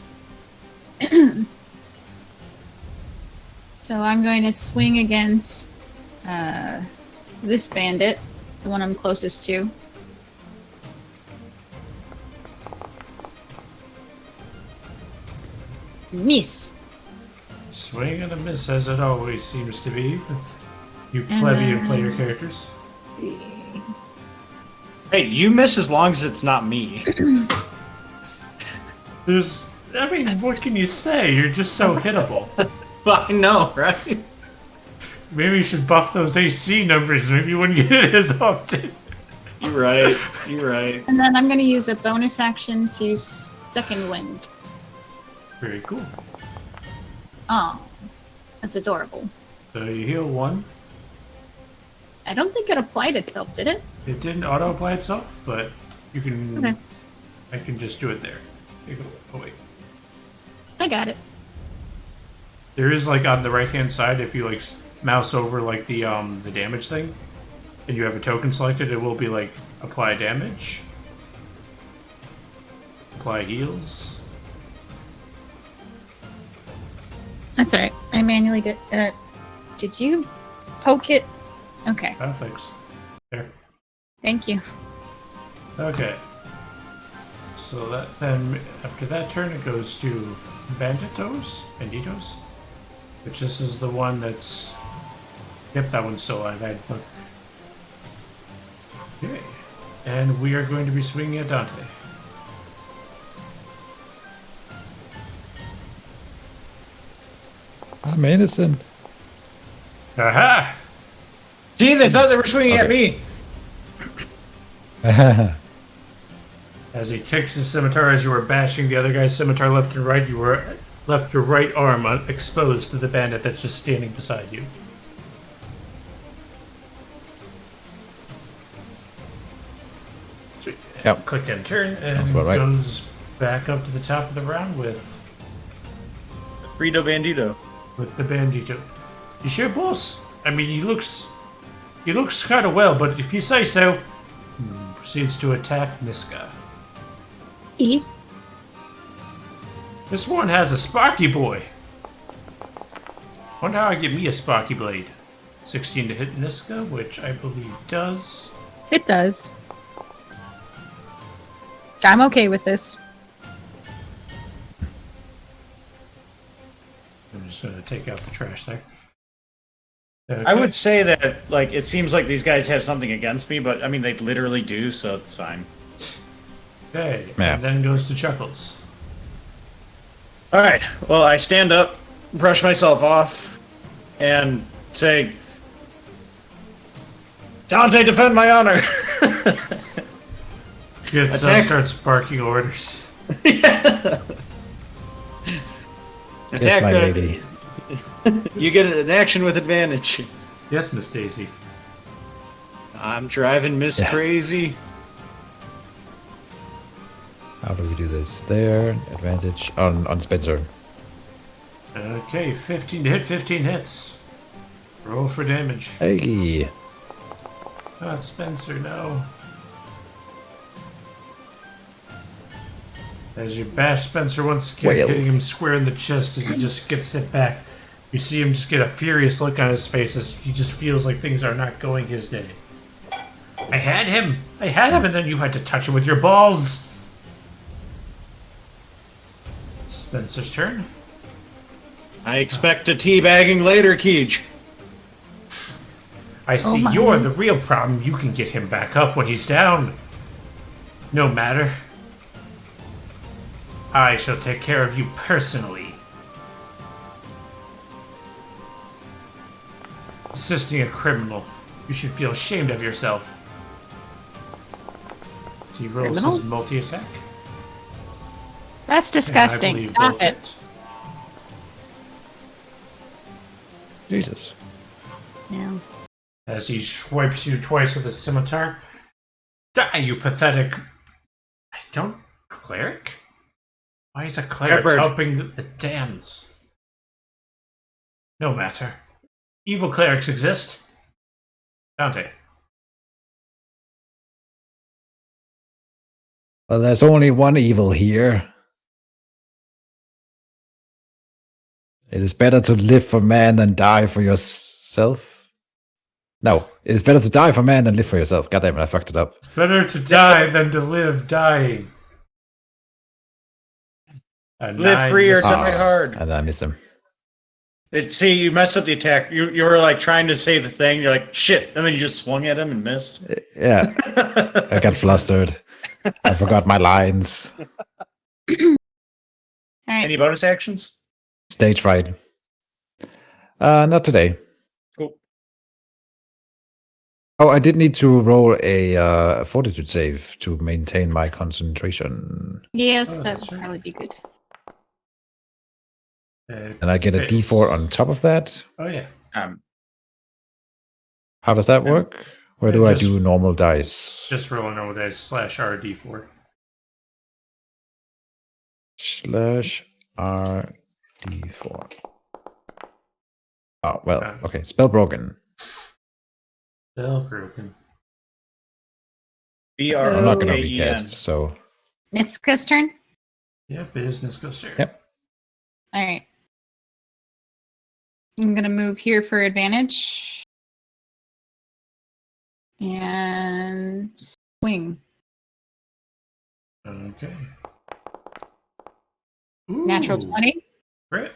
So I'm going to swing against this bandit, the one I'm closest to. Miss. Swing and a miss, as it always seems to be with you plebeian player characters. Hey, you miss as long as it's not me. What can you say? You're just so hittable. I know, right? Maybe you should buff those AC numbers. Maybe you wouldn't get it as often. You're right. You're right. And then I'm going to use a bonus action to second wind. Very cool. Oh, that's adorable. So you heal 1. I don't think it applied itself, did it? It didn't auto-apply itself, but you can... Okay. I can just do it there. Here you go. Oh, wait. I got it. There is, like, on the right-hand side, if you, like, mouse over, like, the damage thing, and you have a token selected, it will be, like, apply damage. Apply heals. That's alright. I manually did. Did you poke it? Okay. Perfect. There. Thank you. Okay. So that then, after that turn, it goes to Banditos, which this is the one that's... Yep, that one's still alive. I had to look. Okay. And we are going to be swinging at Dante. I'm innocent. Aha! See, they thought they were swinging at me. As he kicks his scimitar, as you were bashing the other guy's scimitar left and right, you were left your right arm exposed to the bandit that's just standing beside you. Sweet. Yep. Click and turn, and Sounds about right. goes back up to the top of the round with Frito Bandito. the bandito. You sure, boss? I mean, he looks kind of well, but if you say so, proceeds to attack Nistka. E. This one has a Sparky Boy. Wonder how I get me a Sparky Blade. 16 to hit Niska, which I believe does. It does. I'm okay with this. I'm just going to take out the trash there. I would say that, like, it seems like these guys have something against me, but I mean, they literally do, so it's fine. Okay, Yeah. and then goes to Chuckles. All right. Well, I stand up, brush myself off, and say, "Dante, defend my honor." Gets up, Attack. starts barking orders. Yes, Attack my the- lady. You get an action with advantage. Yes, Miss Daisy. I'm driving Miss Yeah. crazy. How do we do this? There, advantage on Spencer. Okay, 15 to hit, 15 hits. Roll for damage. Hey, Not Spencer, no. As you bash Spencer once again, Well. hitting him square in the chest as he just gets hit back. You see him just get a furious look on his face as he just feels like things are not going his day. I had him! And then you had to touch him with your balls! Spencer's turn. I expect a teabagging later, Keej. I see my. you're the real problem. You can get him back up when he's down. No matter. I shall take care of you personally. Assisting a criminal. You should feel ashamed of yourself. So he rolls Criminal? his multi-attack. That's And I disgusting. believe Stop both it. hit. Jesus. Yeah. As he swipes you twice with his scimitar. Die, you pathetic. I don't. Cleric? Why is a cleric Shepherd. helping the damns? No matter. Evil clerics exist. Dante. Well, there's only one evil here. It is better to live for man than die for yourself. No, it is better to die for man than live for yourself. God damn it, I fucked it up. Better to die than to live dying. A Live nine free or misses. die hard. And I missed him. See, you messed up the attack. You were like trying to say the thing. You're like, shit. And then you just swung at him and missed. Yeah, I got flustered. I forgot my lines. All right. Any bonus actions? Stage fright. Not today. Cool. Oh, I did need to roll a fortitude save to maintain my concentration. Yes, Oh, that that's would right. probably be good. And I get a d4 on top of that. Oh, yeah. How does that work? Where do Yeah, I just- do normal dice? Just roll a normal dice /RD4. Slash RD4. Oh, well, Okay. okay. Spell broken. Still broken. I'm not going to BROKEN. recast, so. Nitska's turn. Yep, business goes there. Yep. All right. I'm going to move here for advantage. And swing. Okay. Natural Ooh, 20. Great.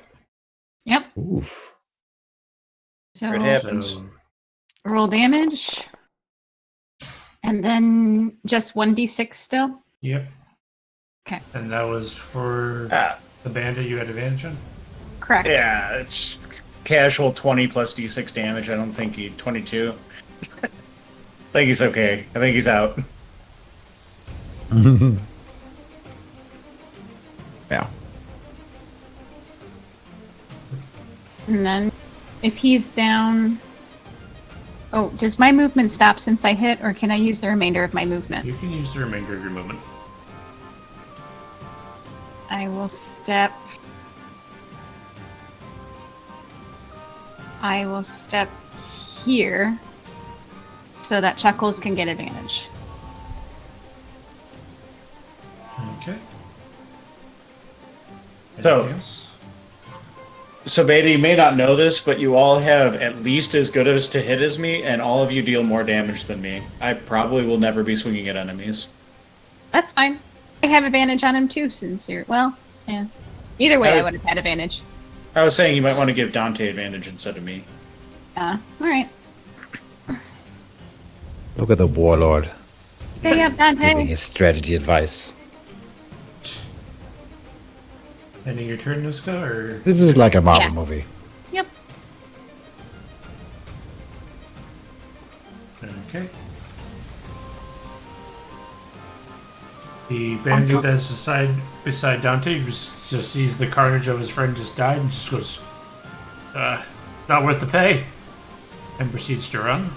Yep. Oof. So Good happens. So, roll damage. And then just 1d6 still. yep. Okay. And that was for the bandit you had advantage on? Correct. Yeah, it's casual 20 plus d6 damage. I don't think he 22. I think he's okay. I think he's out. Yeah. And then if he's down. Oh, does my movement stop since I hit, or can I use the remainder of my movement? You can use the remainder of your movement. I will step. I will step here so that Chuckles can get advantage. Okay. So- Anything else? So Beta, you may not know this, but you all have at least as good as to hit as me, and all of you deal more damage than me. I probably will never be swinging at enemies. That's fine. I have advantage on him too, since you're yeah. Either way, I would have had advantage. I was saying you might want to give Dante advantage instead of me. All right. Look at the warlord Stay up, giving Dante. his strategy advice. Ending your turn, Nistka, or This is like a Marvel Yeah. movie. Yep. okay. The bandit that's beside Dante just sees the carnage of his friend just died and just goes, not worth the pay, and proceeds to run.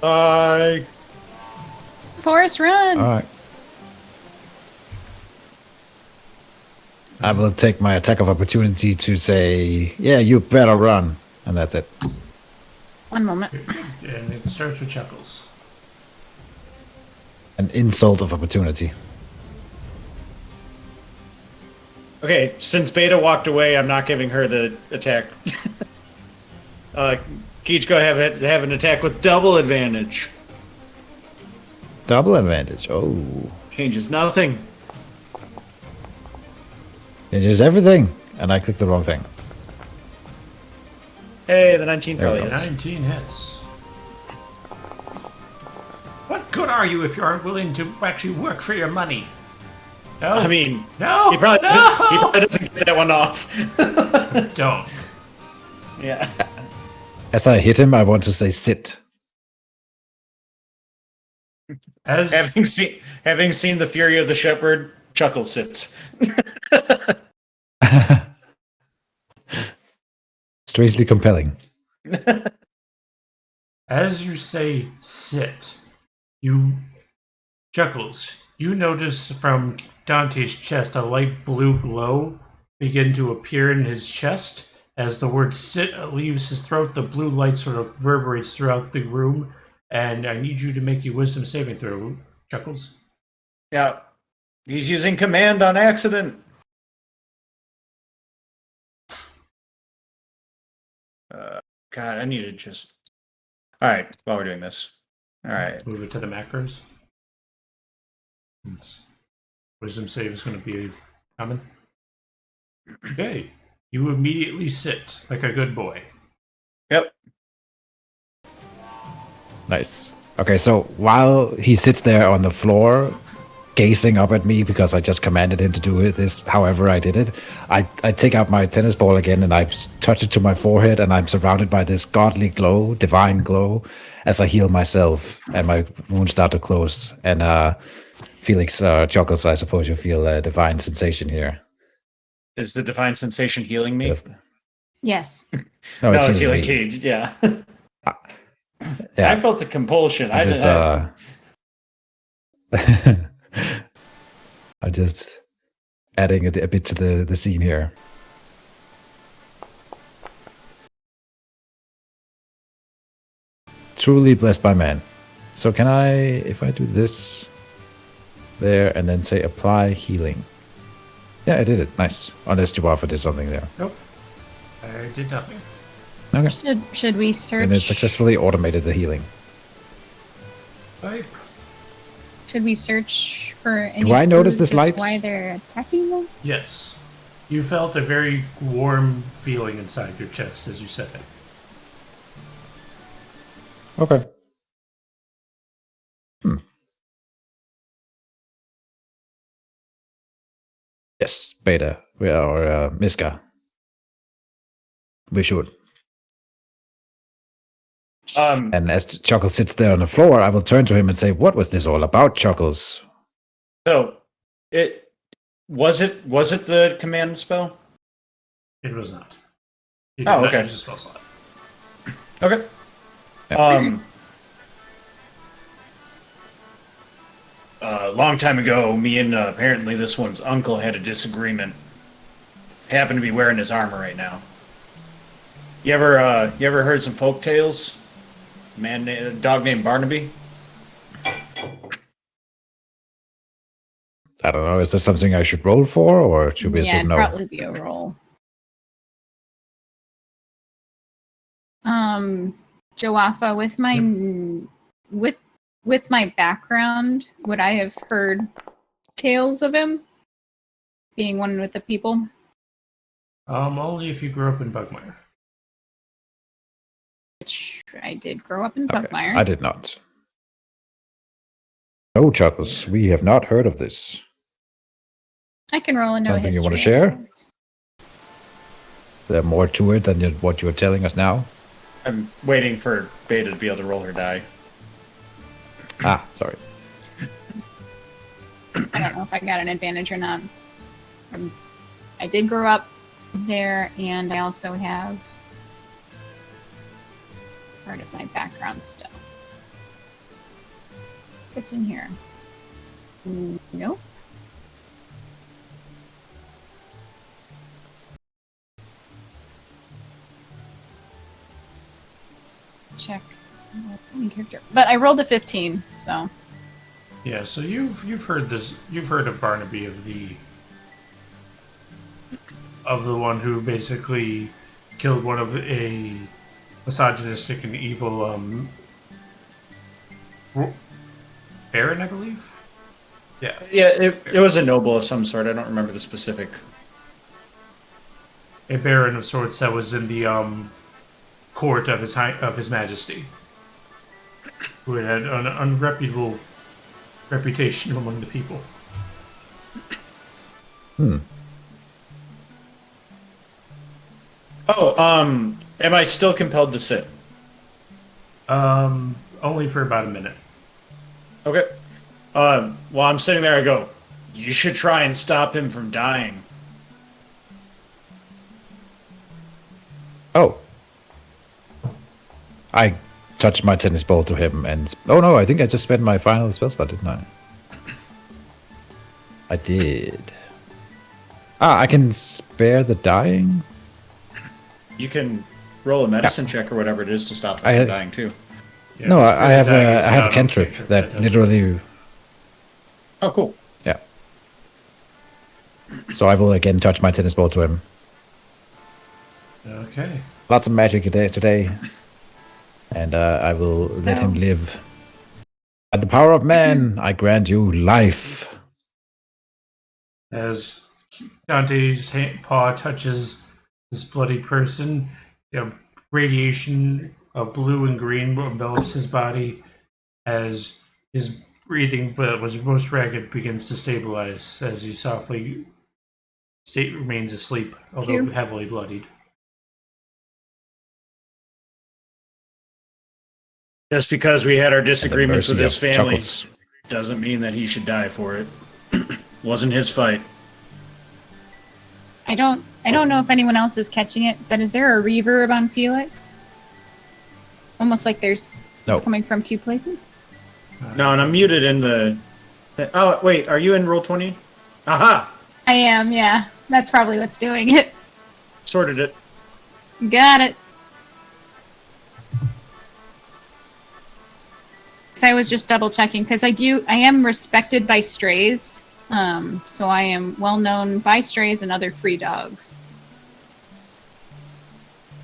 Bye. Forest, run. All right. I will take my attack of opportunity to say, yeah, you better run. And that's it. One moment. And it starts with Chuckles. An insult of opportunity. Okay, since Beta walked away, I'm not giving her the attack. Keach, go have an attack with double advantage. Double advantage. Oh. Changes nothing. Changes everything. And I clicked the wrong thing. Hey, the 19 There we probably go. hits. 19 hits. What good are you if you aren't willing to actually work for your money? No. I mean, no. he probably no. doesn't get that one off. Don't. Yeah. As I hit him, I want to say sit. As Having seen the fury of the shepherd, Chuckles sits. Strangely compelling. As you say sit, Chuckles, you notice from Dante's chest a light blue glow begin to appear in his chest. As the word sit leaves his throat, the blue light sort of reverberates throughout the room, and I need you to make a wisdom saving throw, Chuckles. Yeah. He's using command on accident. God, I need to just... Alright, while we're doing this. Alright. Move it to the macros. Wisdom save is going to be common. Okay. You immediately sit like a good boy. Yep. Nice. Okay, so while he sits there on the floor, gazing up at me because I just commanded him to do this, however I did it, I take out my tennis ball again and I touch it to my forehead, and I'm surrounded by this godly glow, divine glow, as I heal myself and my wounds start to close. And Felix, Chuckles, I suppose you feel a divine sensation here. Is the divine sensation healing me? Yes. No, No, it's healing me. Cage, yeah. Yeah. I felt a compulsion. I just, didn't. I'm just adding a bit to the scene here. Truly blessed by man. So can I, if I do this there and then say apply healing? Yeah, I did it. Nice. Unless Jowafa did something there. Nope. I did nothing. Okay. Should we search? And it successfully automated the healing. Bye. Should we search for any? Do I notice clues this as light? Why they're attacking them? Yes. You felt a very warm feeling inside your chest as you said it. Okay. Yes, Beta. Or Miska. We should. And as Chuckles sits there on the floor, I will turn to him and say, "What was this all about, Chuckles?" So, it was it the command spell? It was not. You Oh, did not okay. use a spell slot. Okay. Yeah. A long time ago, me and apparently this one's uncle had a disagreement. Happened to be wearing his armor right now. You ever heard some folk tales? A dog named Barnaby. I don't know. Is this something I should roll for, or should we Yeah, assume it'd no? probably be a roll. Jowafa, with my background, would I have heard tales of him being one with the people? Only if you grew up in Pugmire. Which I did grow up in Okay, Pugmire. I did not. No, Chuckles, we have not heard of this. I can roll a no Something you history. wanna share? Is there more to it than what you're telling us now? I'm waiting for Beta to be able to roll her die. Ah, sorry. I don't know if I got an advantage or not. I did grow up there, and I also have part of my background stuff. What's in here? Nope. Check character, but I rolled a 15, so Yeah, so you've heard this. You've heard of Barnaby, of the one who basically killed one of a misogynistic and evil Baron, I believe. Yeah, Yeah, it was a noble of some sort. I don't remember the specific. a Baron of sorts that was in the court of his Majesty, who had an unreputable reputation among the people. Oh, am I still compelled to sit? Only for about a minute. Okay. While I'm sitting there, I go, you should try and stop him from dying. Oh. I touched my tennis ball to him and... Oh no, I think I just spent my final spell slot, didn't I? I did. Ah, I can spare the dying? You can roll a medicine check or whatever it is to stop him I- from dying, too. Yeah, No, just I have dying a, is I have not a cantrip okay, that doesn't- literally... Oh, cool. Yeah. So I will again touch my tennis ball to him. Okay. Lots of magic today. And I will let him So- live. By the power of man, I grant you life. As Dante's paw touches this bloody person, radiation of blue and green envelops his body as his breathing, but was most ragged, begins to stabilize as he softly remains asleep, although Cute. heavily bloodied. Just because we had our disagreements with mercy his of family Chuckles. doesn't mean that he should die for it. Wasn't his fight. I don't know if anyone else is catching it, but is there a reverb on Felix? Almost like it's No. coming from two places. No, and I'm muted in the... Oh, wait, are you in Roll20? Aha! I am, yeah. That's probably what's doing it. Sorted it. Got it. So I was just double checking because I am respected by strays. So I am well known by strays and other free dogs.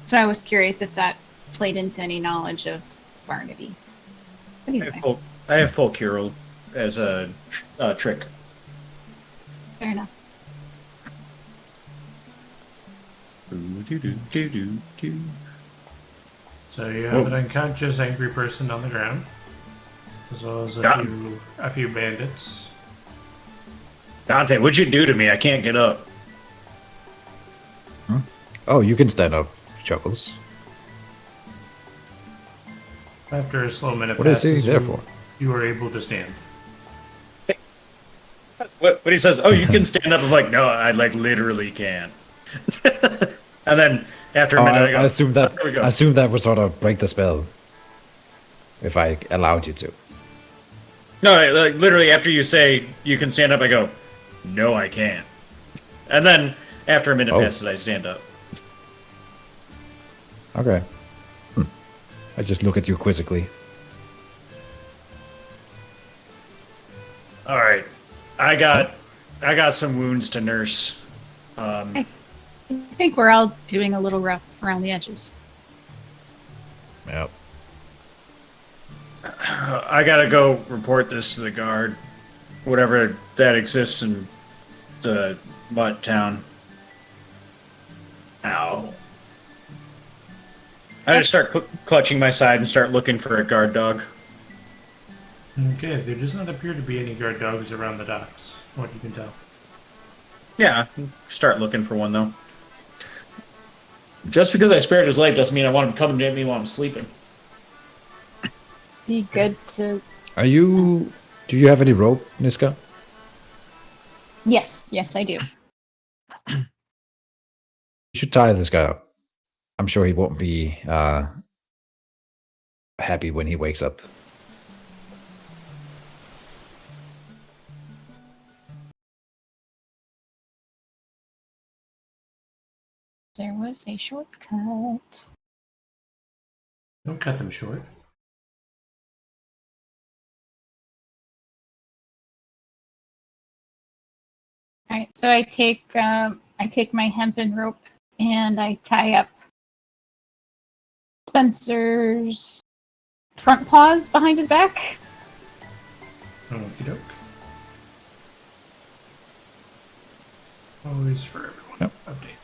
So I was curious if that played into any knowledge of Barnaby. But either way, I have full cure as a trick. fair enough. So you have an unconscious, angry person on the ground, as well as a few bandits. Dante, what'd you do to me? I can't get up. Oh, you can stand up, Chuckles. After a slow minute What is he passes, there for? you are able to stand. What he says, oh, you can stand up. I'm like, no, I literally can't. And then after a Oh, minute, I go, I assume that there we go. I assume that would sort of break the spell. If I allowed you to. No, literally after you say you can stand up, I go, no, I can't. And then after a minute Oh. passes, I stand up. Okay. I just look at you quizzically. All right, I got I got some wounds to nurse. I think we're all doing a little rough around the edges. Yep. I gotta go report this to the guard, whatever that exists in the Mutt town. Ow. I just start clutching my side and start looking for a guard dog. Okay, there does not appear to be any guard dogs around the docks, from what you can tell. Yeah, start looking for one though. Just because I spared his life doesn't mean I want him coming at me while I'm sleeping. Be good to. Do you have any rope, Niska? Yes, I do. You should tie this guy up. I'm sure he won't be happy when he wakes up. There was a shortcut. Don't cut them short. All right, so I take my hempen rope and I tie up Spencer's front paws behind his back. Okie doke. Always for everyone. Yep. Update.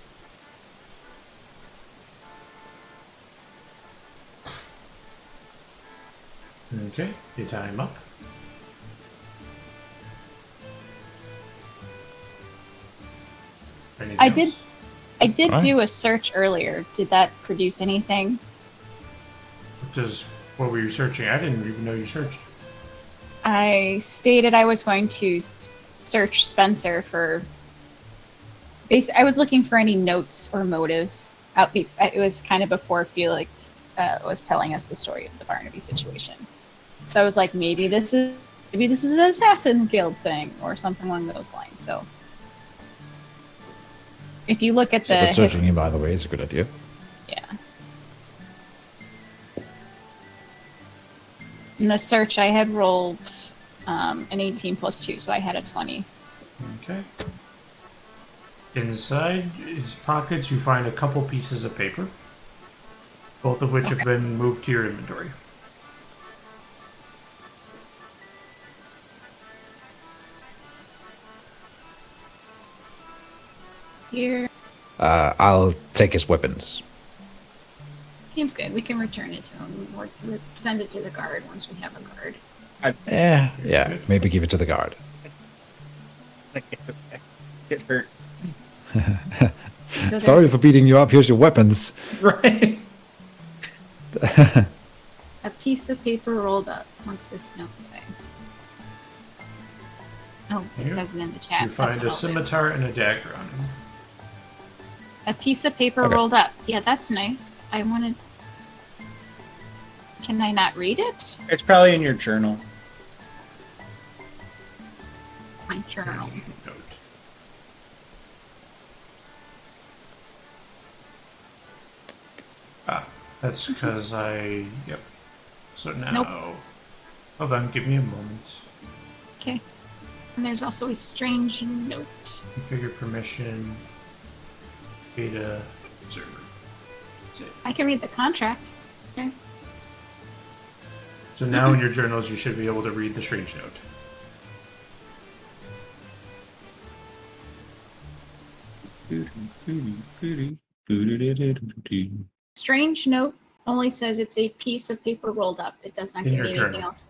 Okay, you tie him up. Anything I did- else? I did Alright. do a search earlier. Did that produce anything? What were you searching? I didn't even know you searched. I stated I was going to search Spencer for. I was looking for any notes or motive. It was kind of before Felix was telling us the story of the Barnaby situation. So I was like, maybe this is an assassin guild thing or something along those lines. So if you look at the But searching him, by the way, is a good idea. yeah. In the search, I had rolled an 18 plus 2, so I had a 20. Okay. Inside his pockets, you find a couple pieces of paper, both of which have been moved to your inventory. Here. I'll take his weapons. Seems good. We can return it to him or send it to the guard once we have a guard. Yeah, maybe give it to the guard. Get hurt. So Sorry there's for beating you up. Here's your weapons. Right. a piece of paper rolled up. What's this note say? Oh, it Here. says it in the chat. You That's find what a I'll do. scimitar and a dagger on him. A piece of paper Okay. rolled up. Yeah, that's nice. I wanted. Can I not read it? It's probably in your journal. My journal. Note. That's because Yep. So now. Nope. Hold on, give me a moment. Okay. And there's also a strange note. Configure permission. Beta server. That's it. I can read the contract. Okay. So now in your journals, you should be able to read the strange note. Strange note only says it's a piece of paper rolled up. It does not In give your me anything journal. else.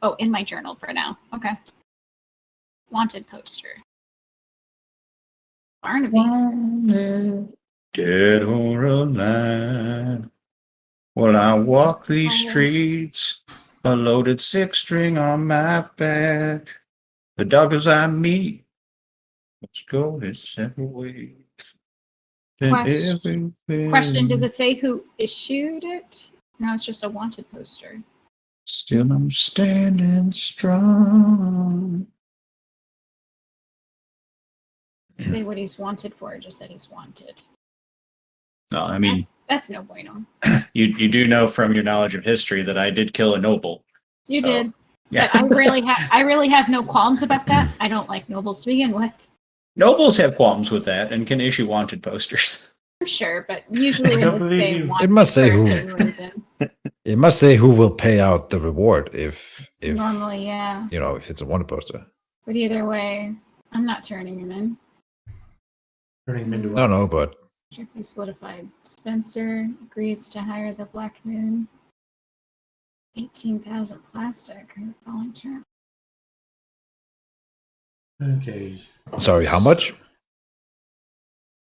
Oh, in my journal for now. Okay. Wanted poster. Barnaby. Dead or alive. Well, I walk these Sorry. streets, a loaded 6-string on my back. The doggers I meet, let's go his separate ways. Question: does it say who issued it? No, it's just a wanted poster. Still I'm standing strong. Does it say what he's wanted for, or just that he's wanted? No, I mean, That's no bueno. you do know from your knowledge of history that I did kill a noble. You So- did. Yeah. But I really have no qualms about that. I don't like nobles to begin with. Nobles have qualms with that and can issue wanted posters. For sure, but usually don't when they believe say you. wanted It must say for a who. certain reason. It must say who will pay out the reward if Normally, yeah. if it's a wanted poster. But either way, I'm not turning him in. Turning him into No, but Should be solidified. Spencer agrees to hire the Black Moon. 18,000 plastic in the following term. Okay. sorry, how much?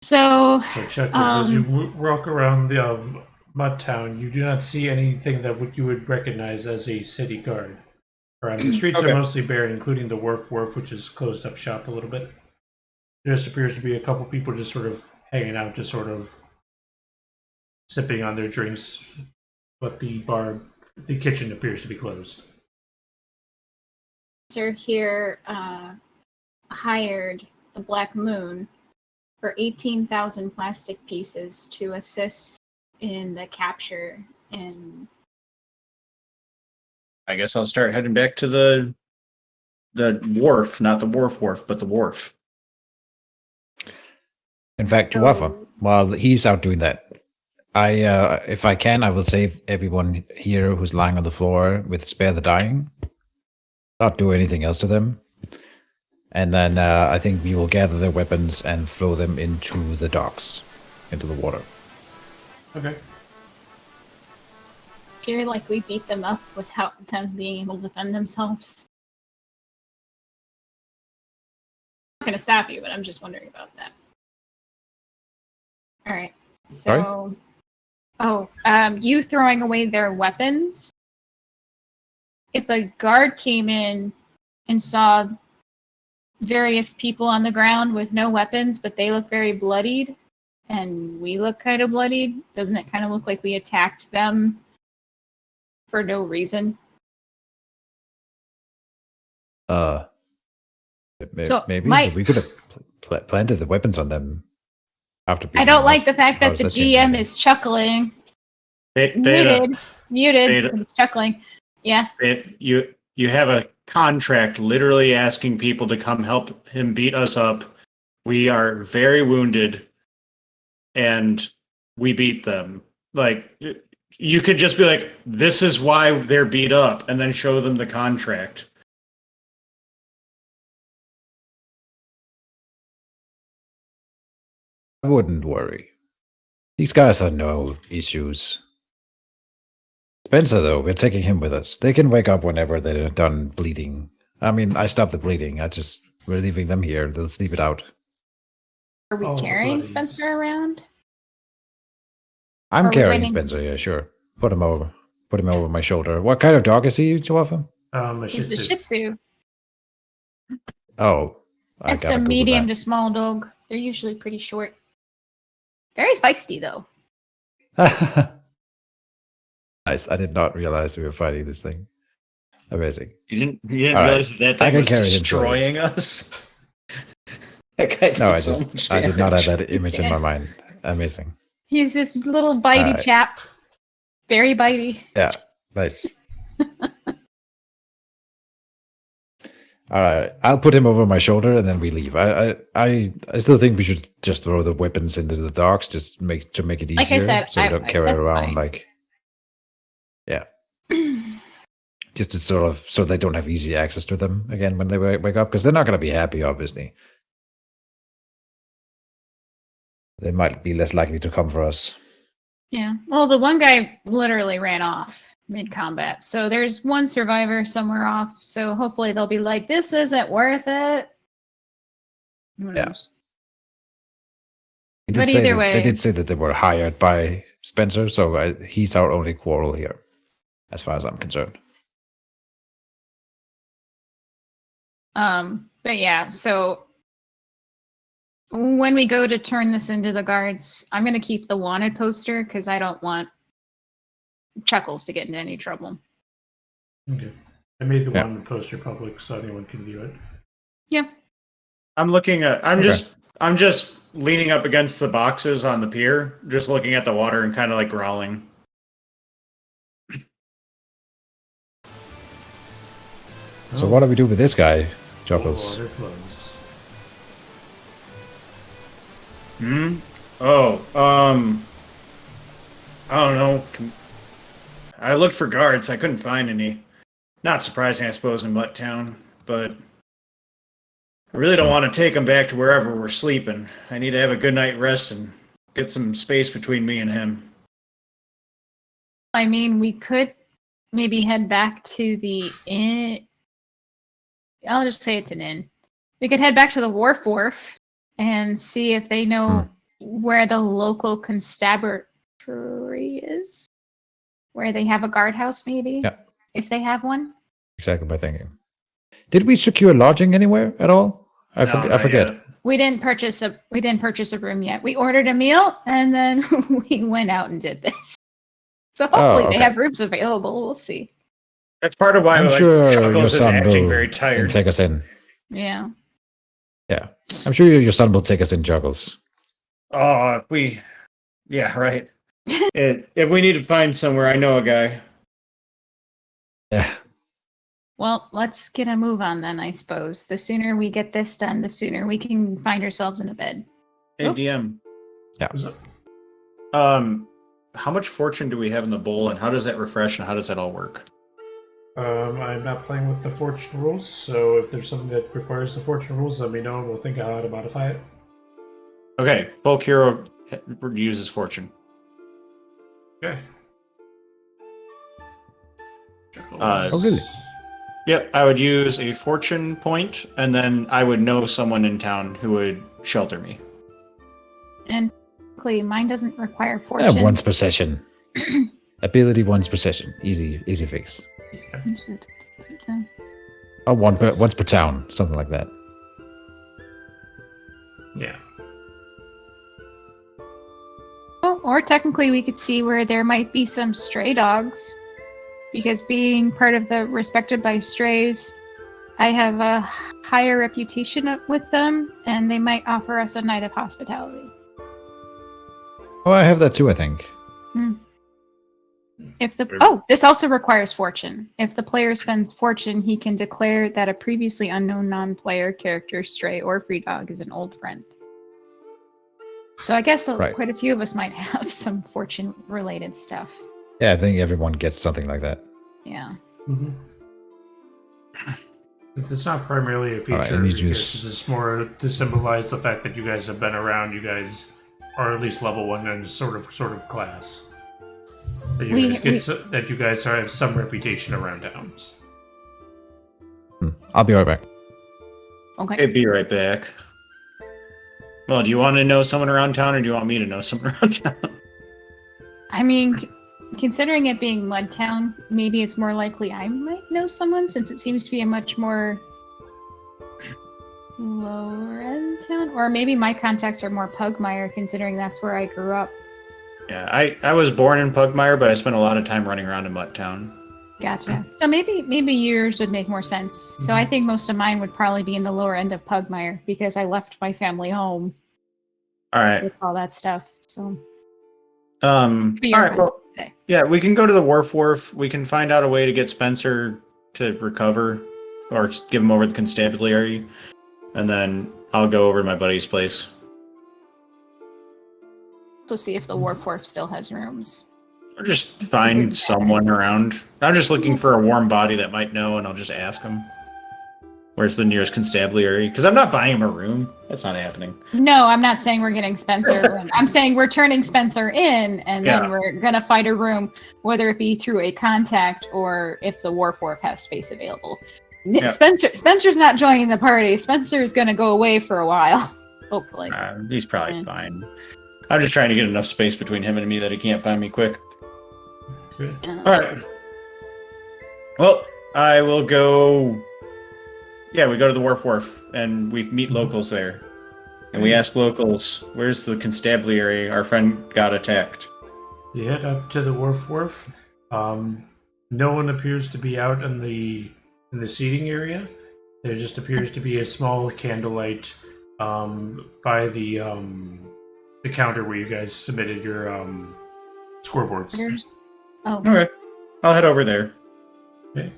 So, So Chuckles, as you walk around the mud town, you do not see anything that you would recognize as a city guard. Around the streets Okay. are mostly bare, including the wharf, which is closed up shop a little bit. There just appears to be a couple people just sort of hanging out, just sort of sipping on their drinks, but the kitchen appears to be closed. Spencer here hired the Black Moon for 18,000 plastic pieces to assist in the capture in. I guess I'll start heading back to the wharf, not the wharf, but the wharf. In fact, Jowafa, while he's out doing that, if I can, I will save everyone here who's lying on the floor with spare the dying. Not do anything else to them. And then I think we will gather their weapons and throw them into the docks, into the water. Okay. Feel like we beat them up without them being able to defend themselves. I'm not going to stop you, but I'm just wondering about that. All right. So, you throwing away their weapons. If a guard came in and saw various people on the ground with no weapons, but they look very bloodied, and we look kind of bloodied, doesn't it kind of look like we attacked them for no reason? So Maybe my- we could have planted the weapons on them after. I don't like the fact How that does the that change GM anything? is chuckling. Beta, Muted. Beta. He's chuckling. Yeah. You have a contract literally asking people to come help him beat us up. We are very wounded, and we beat them. Like, you could just be like, this is why they're beat up, and then show them the contract. I wouldn't worry. These guys have no issues. Spencer, though, we're taking him with us. They can wake up whenever they're done bleeding. I mean, I stopped the bleeding. We're leaving them here. They'll sleep it out. Are we Oh, carrying buddies. Spencer around? I'm Are we carrying waiting? Spencer, yeah, sure. Put him over my shoulder. What kind of dog is he, Jowafa? A He's Shih the Tzu. Shih Tzu. Oh, I It's gotta a Google medium that. to small dog. They're usually pretty short. Very feisty, though. Nice. I did not realize we were fighting this thing. Amazing. You didn't All right. realize that I thing can was carry him, destroying us? That guy did No, so much I did not have damage. that image in my mind. Amazing. He's this little bitey Alright. chap. Very bitey. Yeah, nice. All right, I'll put him over my shoulder and then we leave. I still think we should just throw the weapons into the docks, just to make it easier, Like I said, so we don't carry it that's around fine. like, yeah, just to sort of so they don't have easy access to them again when they wake up, because they're not going to be happy, obviously. They might be less likely to come for us. Yeah. Well, the one guy literally ran off mid-combat. So there's one survivor somewhere off. So hopefully they'll be like, this isn't worth it. Who Yeah. knows? They But did say either that- way- they did say that they were hired by Spencer, so he's our only quarrel here, as far as I'm concerned. But yeah, so when we go to turn this into the guards, I'm going to keep the wanted poster because I don't want Chuckles to get into any trouble. Okay. I made the Yeah. one poster public so anyone can view it. Yeah. I'm looking at. I'm Okay. just leaning up against the boxes on the pier, just looking at the water and kind of like growling. So what do we do with this guy, Chuckles? Water flows. I don't know. I looked for guards. I couldn't find any. Not surprising, I suppose, in Mutt Town, but I really don't want to take him back to wherever we're sleeping. I need to have a good night rest and get some space between me and him. I mean, we could maybe head back to the inn. I'll just say it's an inn. We could head back to the wharf and see if they know where the local constabulary is. Where they have a guardhouse, maybe? Yeah. If they have one. Exactly my thinking. Did we secure lodging anywhere at all? I Not forget. yet. We didn't purchase a room yet. We ordered a meal and then we went out and did this. So hopefully okay. they have rooms available. We'll see. That's part of why I'm sure your Chuckles is son acting will very tired. take us in. Yeah. Yeah, I'm sure your son will take us in, Chuckles. Oh, yeah, right. If we need to find somewhere, I know a guy. Yeah. Well, let's get a move on then, I suppose. The sooner we get this done, the sooner we can find ourselves in a bed. Hey, Oh. DM. Yeah. What's up? How much fortune do we have in the bowl, and how does that refresh, and how does that all work? I'm not playing with the fortune rules, so if there's something that requires the fortune rules, let me know and we'll think out how to modify it. Okay, bulk hero uses fortune. Okay. Oh, really? Yep, I would use a fortune point, and then I would know someone in town who would shelter me. And luckily, mine doesn't require Yeah, fortune. once per session. Ability once per session. Easy fix. Oh, once per town, something like that. Yeah. Oh, or technically, we could see where there might be some stray dogs. Because being part of the Respected by Strays, I have a higher reputation with them, and they might offer us a night of hospitality. Oh, I have that too, I think. This also requires fortune. If the player spends fortune, he can declare that a previously unknown non-player character, stray, or free dog is an old friend. So I guess Right. quite a few of us might have some fortune-related stuff. Yeah, I think everyone gets something like that. Yeah. Mm-hmm. It's not primarily a feature. Alright, I need to because use- it's more to symbolize the fact that you guys have been around. You guys are at least level 1 in sort of class. That you guys have some reputation around towns. I'll be right back. Okay. Hey, be right back. Well, do you want to know someone around town, or do you want me to know someone around town? I mean, considering it being Mudtown, maybe it's more likely I might know someone, since it seems to be a much more lower end town. Or maybe my contacts are more Pugmire, considering that's where I grew up. Yeah, I was born in Pugmire, but I spent a lot of time running around in Mutt Town. Gotcha. So maybe yours would make more sense. So I think most of mine would probably be in the lower end of Pugmire, because I left my family home All right. with all that stuff. So All Be your right. Well, okay. yeah, we can go to the wharf. We can find out a way to get Spencer to recover, or just give him over to the constabulary, and then I'll go over to my buddy's place. so see if the wharf still has rooms. Or just find someone around. I'm just looking for a warm body that might know, and I'll just ask him. Where's the nearest constabulary? Because I'm not buying him a room. That's not happening. No, I'm not saying we're getting Spencer in. I'm saying we're turning Spencer in, and Yeah. then we're gonna find a room, whether it be through a contact or if the wharf has space available. Yeah. Spencer's not joining the party. Spencer's gonna go away for a while, hopefully. He's probably Yeah. fine. I'm just trying to get enough space between him and me that he can't find me quick. Good. All right. Well, I will go. Yeah, we go to the wharf, and we meet locals there, and we ask locals, "Where's the constabulary? Our friend got attacked." You head up to the wharf. No one appears to be out in the seating area. There just appears to be a small candlelight by the counter where you guys submitted your scoreboards. Orders? Oh, Okay, I'll head over there. Okay.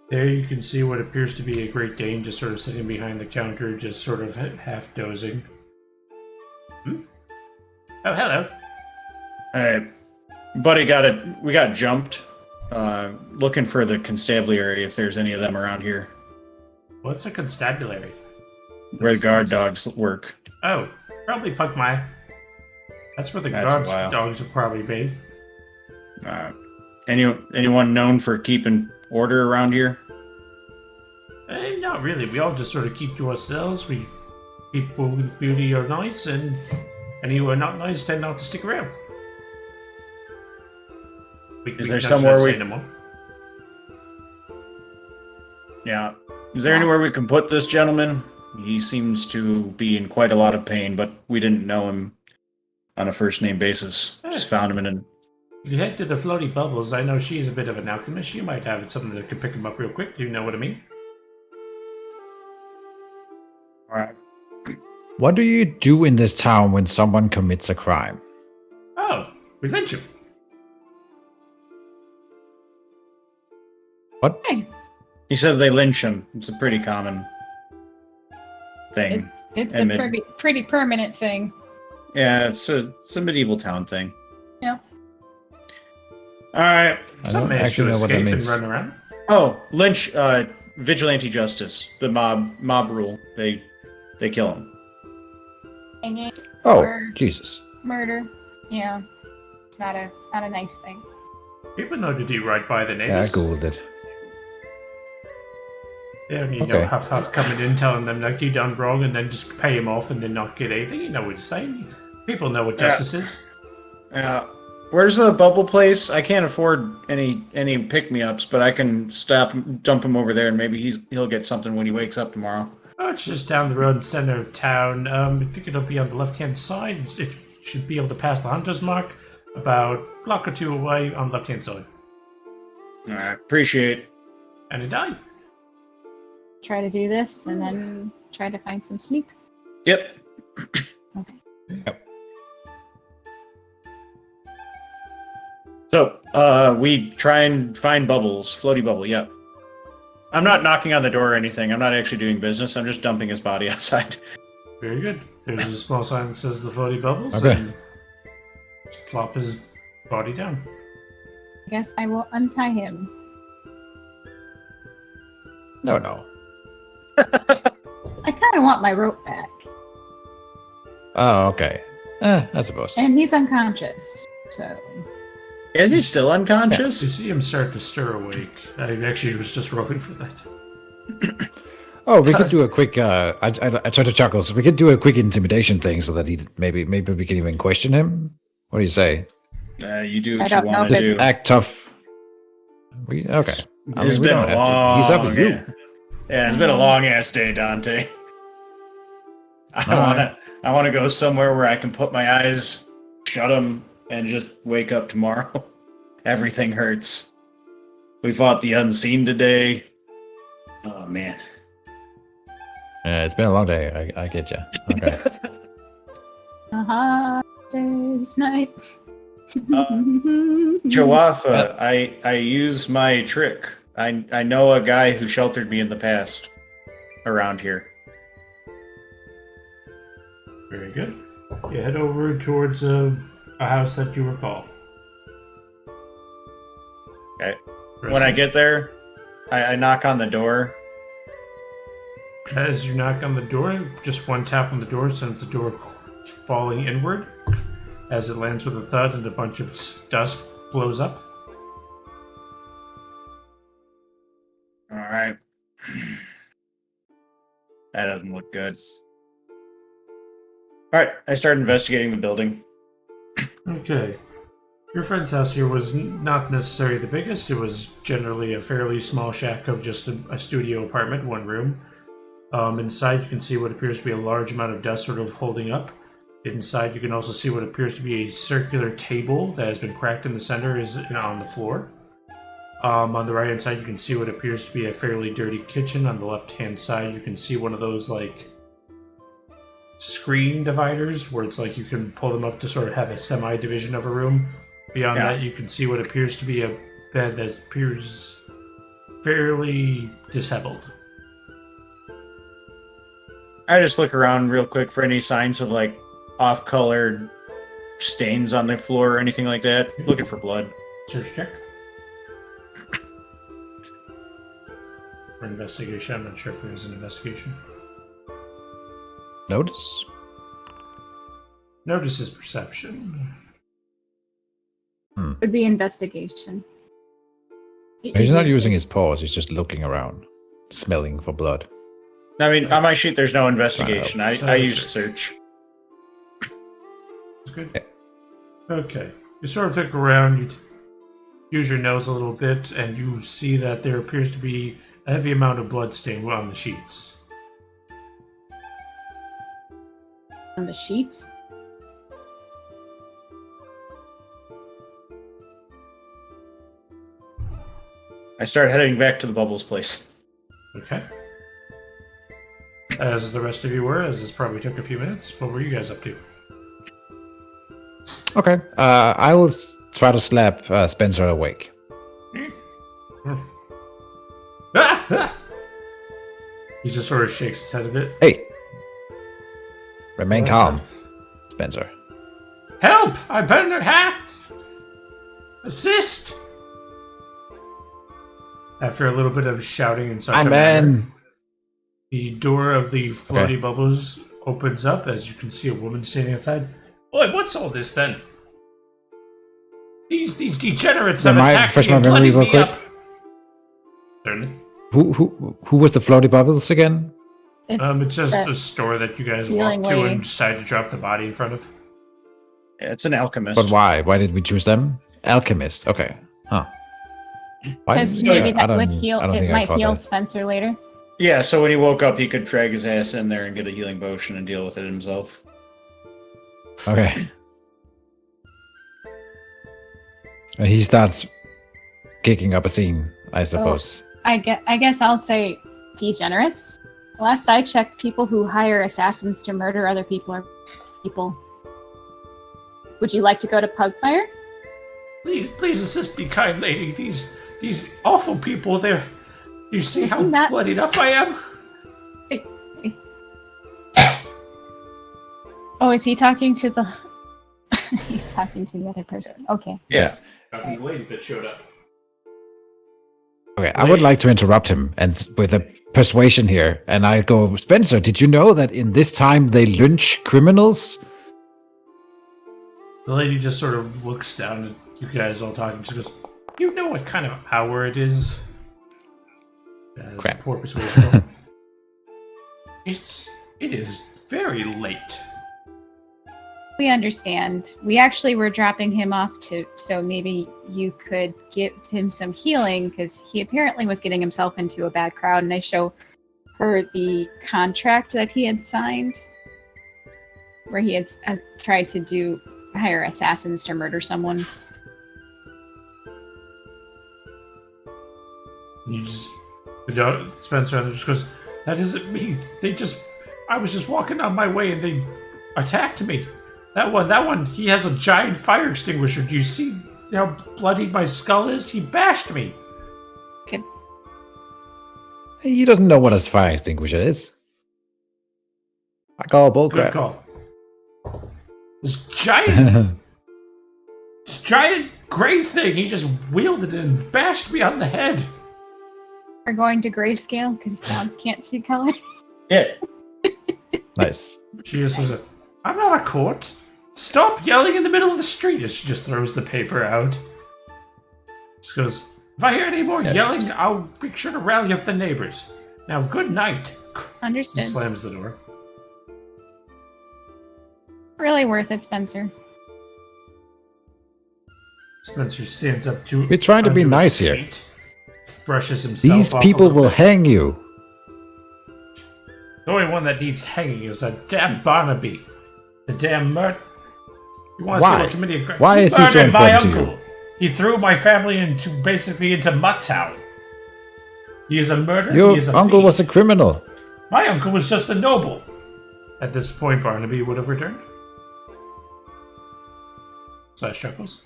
There you can see what appears to be a Great Dane just sort of sitting behind the counter, just sort of half dozing. Hmm? Oh, hello. Hey, buddy, we got jumped. Looking for the constabulary if there's any of them around here. What's a constabulary? Where the guard dogs work. Oh, probably Pugmire. That's where the That's guard wild. dogs would probably be. Anyone known for keeping order around here? Not really. We all just sort of keep to ourselves. People with beauty are nice, and any who are not nice tend not to stick around. Is there not somewhere say we- no more. Yeah. Is there anywhere we can put this gentleman? He seems to be in quite a lot of pain, but we didn't know him on a first name basis. Just found him in an... If you head to the floaty bubbles, I know she's a bit of an alchemist. She might have something that could pick him up real quick. Do you know what I mean? Alright. What do you do in this town when someone commits a crime? Oh, we lynch him. What? He said they lynch him. It's a pretty common thing. It's And a mid- pretty permanent thing. Yeah, it's a medieval town thing. Yeah. Alright. I Some don't managed actually to know what that escape and means. run around. Oh, lynch, vigilante justice. The mob rule. They kill him. Hanging Oh, or Jesus. murder. Yeah. It's not a nice thing. People know to do right by the Yeah, I neighbors. googled it. Yeah, and you Okay. know, half coming in, telling them like you done wrong, and then just pay him off and then not get anything. You know what he's saying. People know what justice is. Where's the bubble place? I can't afford any pick-me-ups, but I can dump him over there, and maybe he'll get something when he wakes up tomorrow. Oh, it's just down the road, center of town. I think it'll be on the left-hand side. If you should be able to pass the hunter's mark, about a block or two away on the left-hand side. All right, appreciate. And a die. Try to do this and then try to find some sleep. Yep. Okay. So, we try and find bubbles, floaty bubble. Yep. I'm not knocking on the door or anything. I'm not actually doing business. I'm just dumping his body outside. Very good. There's a small sign that says the floaty bubbles. Okay. And just plop his body down. I guess I will untie him. No. I kind of want my rope back. Oh, okay. I suppose. And he's unconscious. So. Is he still You unconscious? see him start to stir awake. I actually was just rolling for that. Oh, we could do a quick. I tried to Chuckles. We could do a quick intimidation thing so that he maybe we can even question him. What do you say? You do I what you don't know want if to Just do. act tough. Okay. It's I mean, we been don't a have- long. he's after you. Yeah, it's been a long ass day, Dante. I wanna go somewhere where I can put my eyes, shut them, and just wake up tomorrow. Everything hurts. We fought the unseen today. Oh man. Yeah, it's been a long day. I get you. Okay. A hot day's night. Jowafa, I use my trick. I know a guy who sheltered me in the past around here. Very good. You head over towards a house that you recall. Okay. When I get there, I knock on the door. As you knock on the door, just one tap on the door sends the door falling inward. As it lands with a thud and a bunch of dust blows up. Alright. That doesn't look good. Alright, I start investigating the building. Okay. Your friend's house here was not necessarily the biggest. It was generally a fairly small shack of just a studio apartment, one room. Inside you can see what appears to be a large amount of dust sort of holding up. Inside you can also see what appears to be a circular table that has been cracked in the center is on the floor. On the right hand side you can see what appears to be a fairly dirty kitchen. On the left hand side you can see one of those like screen dividers where it's like you can pull them up to sort of have a semi-division of a room. Beyond Yeah. that you can see what appears to be a bed that appears fairly disheveled. I just look around real quick for any signs of like off-colored stains on the floor or anything like that. Looking for blood. Search check. For investigation. I'm not sure if there is an investigation. Notice? Notice is perception. Would be investigation. He's not using his paws, he's just looking around, smelling for blood. I mean, on my sheet, there's no investigation. I use search. That's good. Okay. You sort of look around, you use your nose a little bit, and you see that there appears to be a heavy amount of blood stain on the sheets. On the sheets? I start heading back to the Bubbles place. Okay. As the rest of you were, as this probably took a few minutes, what were you guys up to? Okay, I will try to slap Spencer awake. He just sort of shakes his head a bit. Hey! Remain calm, Spencer. Help! I've been attacked! Assist! After a little bit of shouting in such a manner, the door of the floaty bubbles opens up as you can see a woman standing outside. Boy, what's all this then? These degenerates have attacked me and bloodied me up. Certainly. Who was the floaty bubbles again? It's just a store that you guys walked to and decided to drop the body in front of. Yeah, it's an alchemist. But why? Why did we choose them? Alchemist. Okay. Huh. Because maybe that would heal. It might heal Spencer later. Yeah, so when he woke up, he could drag his ass in there and get a healing potion and deal with it himself. Okay. And he starts kicking up a scene, I suppose. I guess I'll say degenerates. Last I checked, people who hire assassins to murder other people are people. Would you like to go to Pugmire? Please assist me, kind lady. These awful people, they're... You see how bloodied up I am? Oh, is he talking to the... He's talking to the other person. Okay. Yeah. The lady that showed up. Okay, I would like to interrupt him and with a persuasion here, and I go, Spencer, did you know that in this time they lynch criminals? The lady just sort of looks down at you guys all talking. She goes, "You know what kind of hour it is?" Crap. Poor persuasion. It is very late. We understand. We actually were dropping him off so maybe you could give him some healing, because he apparently was getting himself into a bad crowd, and I show her the contract that he had signed, where he had tried to hire assassins to murder someone. Spencer just goes, "That isn't me. I was just walking on my way and they attacked me. That one, he has a giant fire extinguisher. Do you see how bloody my skull is? He bashed me." Okay. He doesn't know what a fire extinguisher is. I call bullcrap. Good call. This giant gray thing, he just wielded it and bashed me on the head. We're going to grayscale because dogs can't see color. Yeah. Nice. She just says, "I'm not a court. Stop yelling in the middle of the street." And she just throws the paper out. She goes, "If I hear any more yelling, I'll make sure to rally up the neighbors. Now, good night." Understood. And slams the door. Really worth it, Spencer. Spencer stands up to. We're trying to be onto nice his here. feet, brushes himself These off people a little will bit. hang you. The only one that needs hanging is that damn Barnaby. The damn You want to see Why? what committee? Why is he so murdered my important to you? uncle. He threw my family into Mudtown. He is a murderer. Your He is a uncle thief. was a criminal. My uncle was just a noble. At this point, Barnaby would have returned. / Chuckles.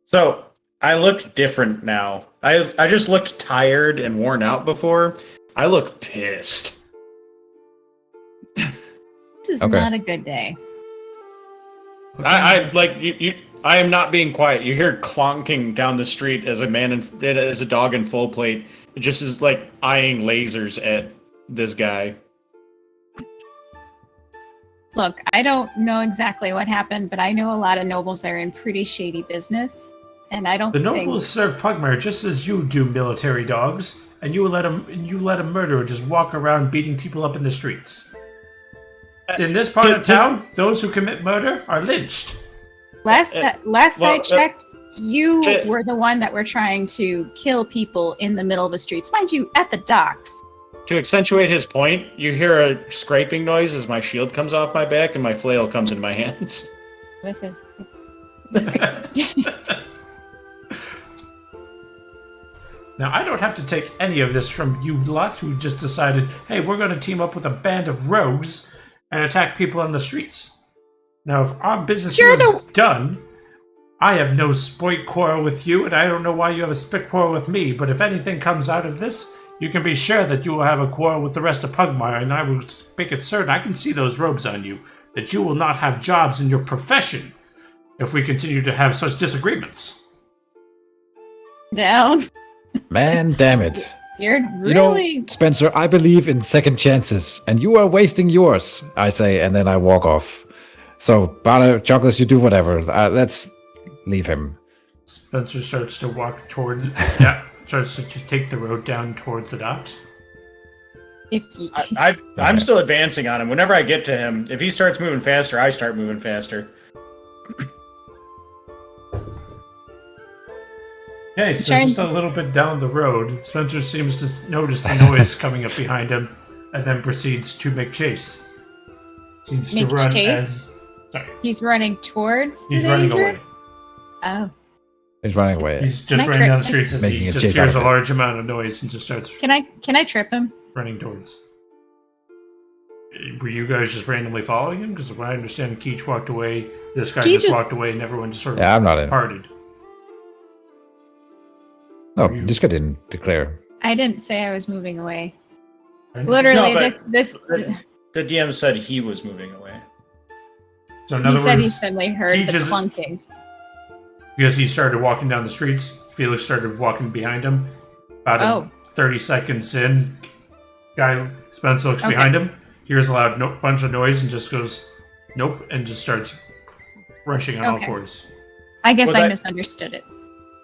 So I look different now. I just looked tired and worn out before. I look pissed. This is Okay. not a good day. I like you. I am not being quiet. You hear clonking down the street as a dog in full plate. It just is like eyeing lasers at this guy. Look, I don't know exactly what happened, but I know a lot of nobles that are in pretty shady business, and I don't The think... nobles serve Pugmire just as you do, military dogs, and you let a murderer just walk around beating people up in the streets. In this part of town, those who commit murder are lynched. Last I well, checked, you were the one that were trying to kill people in the middle of the streets. Mind you, at the docks. To accentuate his point, you hear a scraping noise as my shield comes off my back and my flail comes in my hands. This is... Now, I don't have to take any of this from you lot who just decided, hey, we're going to team up with a band of rogues and attack people on the streets. Now, if our business here is done, I have no spite quarrel with you, and I don't know why you have a spit quarrel with me, but if anything comes out of this, you can be sure that you will have a quarrel with the rest of Pugmire, and I will make it certain, I can see those robes on you, that you will not have jobs in your profession if we continue to have such disagreements. Down. Man, damn it. You're You know, really... Spencer, I believe in second chances, and you are wasting yours, I say, and then I walk off. So, Banner, Chuckles, you do whatever. Let's leave him. Spencer starts to walk towards, starts to take the road down towards the docks. If you... I'm still advancing on him. Whenever I get to him, if he starts moving faster, I start moving faster. Okay, so just a little bit down the road, Spencer seems to notice the noise coming up behind him, and then proceeds to make chase. Seems Make to run chase? as... Sorry, He's running towards he's the running danger? away. Oh. He's running away. He's Can just I running down the trip him? streets as Making he a just chase hears out a of it. large amount of noise and just starts Can I trip him? running towards. Were you guys just randomly following him? Because what I understand, Keech walked away, this guy Keech just is- walked away, and everyone just sort of Yeah, I'm not in. parted. No, this guy didn't declare. I didn't say I was moving away. Right? Literally, No, but- this The DM said he was moving away. So in he other said he words, suddenly heard he the just- clunking. because he started walking down the streets, Felix started walking behind him. About Oh. 30 seconds in, guy Spencer looks Okay. behind him, hears a loud bunch of noise, and just goes, nope, and just starts rushing on all Okay. fours. I guess Was I I- misunderstood it.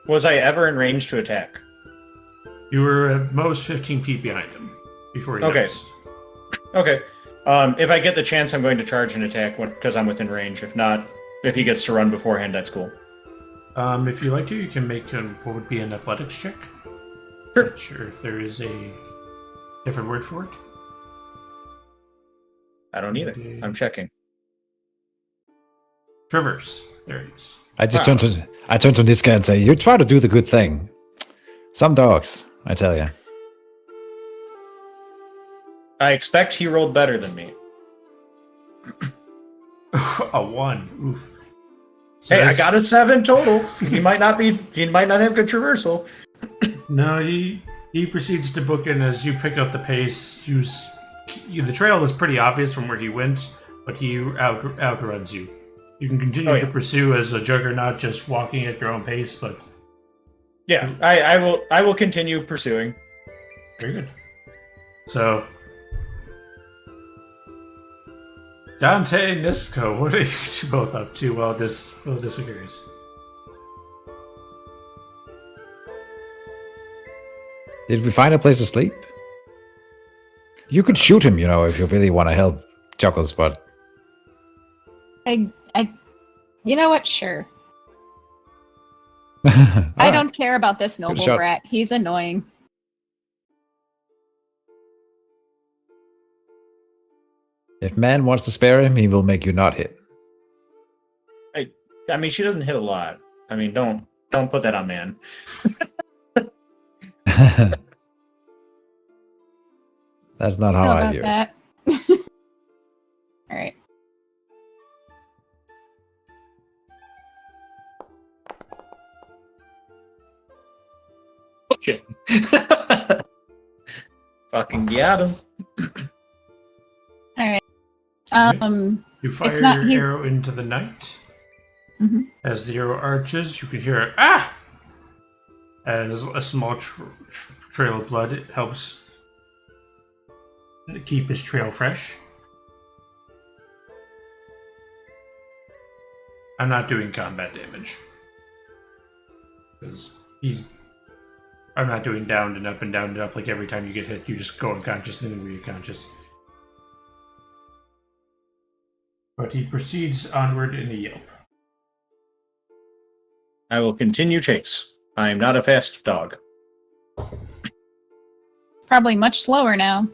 Was I ever in range to attack? You were at most 15 feet behind him before he Okay. noticed. Okay. If I get the chance, I'm going to charge and attack because I'm within range. If not, if he gets to run beforehand, that's cool. If you like to, you can make what would be an athletics check. Sure. Not sure if there is a different word for it. I don't need it. I'm checking. Traverse. There it is. I turn to this guy and say, "You try to do the good thing." Some dogs, I tell you. I expect he rolled better than me. A 1. Oof. So Hey, I that's- got a 7 total. He might not have good traversal. No, he proceeds to book in as you pick up the pace. The trail is pretty obvious from where he went, but he outruns you. You can continue Oh, yeah. to pursue as a juggernaut, just walking at your own pace, but Yeah, I will continue pursuing. very good. So, Dante and Nistka, what are you two both up to while this occurs? Did we find a place to sleep? You could shoot him, if you really want to help Chuckles, but You know what? Sure. I I don't care about this noble shot. brat. He's annoying. If man wants to spare him, he will make you not hit. I mean, she doesn't hit a lot. I mean, don't put that on man. That's not how How I about view it. that? All right. Shit. Fucking got him. All right. You fire it's not your he- arrow into the night. Mhm. As the arrow arches, you can hear a ah! As a small trail of blood, it helps to keep his trail fresh. I'm not doing combat damage. Because I'm not doing down and up like every time you get hit, you just go unconscious and then re-conscious. But he proceeds onward in a yelp. I will continue chase. I am not a fast dog. Probably much slower now.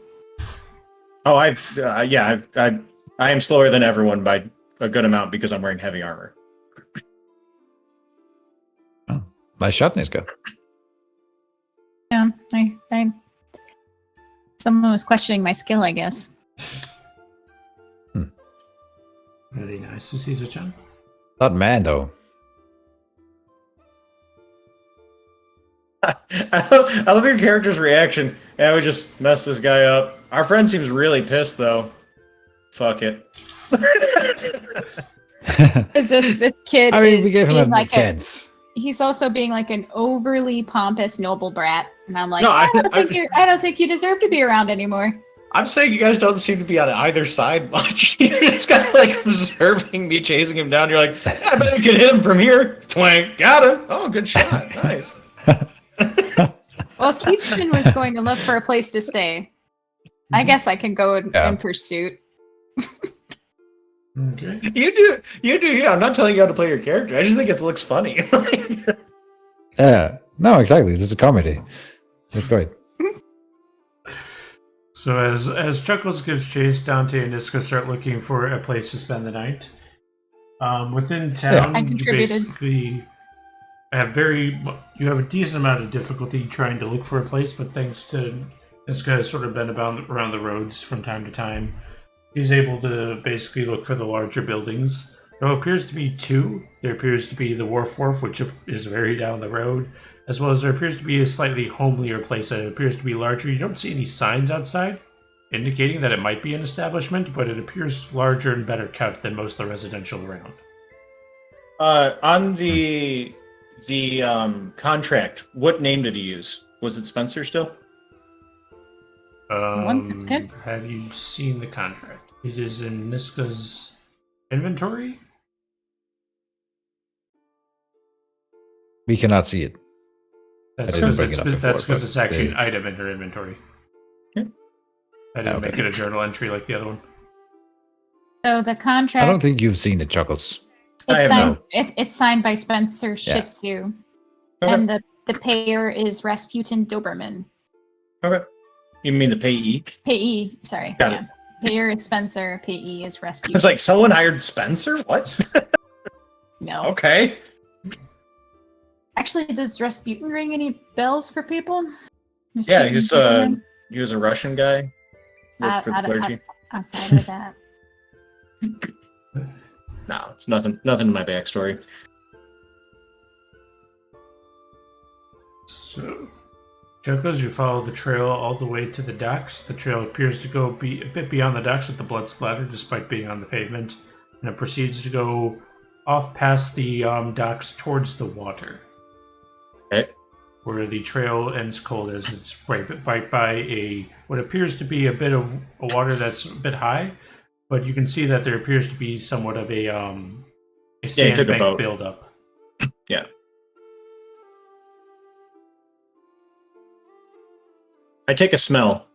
Oh, I am slower than everyone by a good amount because I'm wearing heavy armor. Oh, nice shot, Nistka. Yeah, I someone was questioning my skill, I guess. Really nice to see Zachan. Not man, though. I love your character's reaction. Yeah, we just messed this guy up. Our friend seems really pissed, though. Fuck it. Because this kid I mean, is we gave him being a like chance. he's also being like an overly pompous noble brat, and I'm like, No, I don't think you deserve to be around anymore. I'm saying you guys don't seem to be on either side much. You're just kind of like observing me chasing him down. You're like, yeah, I bet we could hit him from here. Twank, got him. Oh, good shot. Nice. Well, Keishin was going to look for a place to stay. I guess I can go in pursuit. Okay. You do. Yeah, I'm not telling you how to play your character. I just think it looks funny. Yeah. No, exactly. This is a comedy. That's great. So as Chuckles gives chase, Dante and Nistka start looking for a place to spend the night. Within town, I you contributed. basically have you have a decent amount of difficulty trying to look for a place, but thanks to Nistka has sort of been around the roads from time to time, he's able to basically look for the larger buildings. There appears to be two. There appears to be the Wharf, which is very down the road, as well as there appears to be a slightly homelier place that appears to be larger. You don't see any signs outside indicating that it might be an establishment, but it appears larger and better kept than most of the residential around. On the contract, what name did he use? Was it Spencer still? One second. Have you seen the contract? It is in Nistka's inventory? We cannot see it. That's I didn't bring it up before, because but it's actually an there's- item in her inventory. Yeah. I didn't Okay. make it a journal entry like the other one. So the contract. I don't think you've seen it, Chuckles. I it's have signed. It's signed by Spencer Yeah. Shitsu, Okay. and the payer is Rasputin Doberman. Okay. You mean the payee? Payee, sorry. Got it. Payer is Spencer. Payee is Rasputin. It's like someone hired Spencer? What? No. Okay. Actually, does Rasputin ring any bells for people? Yeah, Rasputin he's Doberman? he was a Russian guy. Worked for the clergy. Outside of that. No, it's nothing in my backstory. So, Chuckles, you follow the trail all the way to the docks. The trail appears to go a bit beyond the docks with the blood splatter, despite being on the pavement, and it proceeds to go off past the docks towards the water, Okay. where the trail ends cold as it's right by what appears to be a bit of a water that's a bit high, but you can see that there appears to be somewhat of a you took a sandbank boat. buildup. Yeah. I take a smell.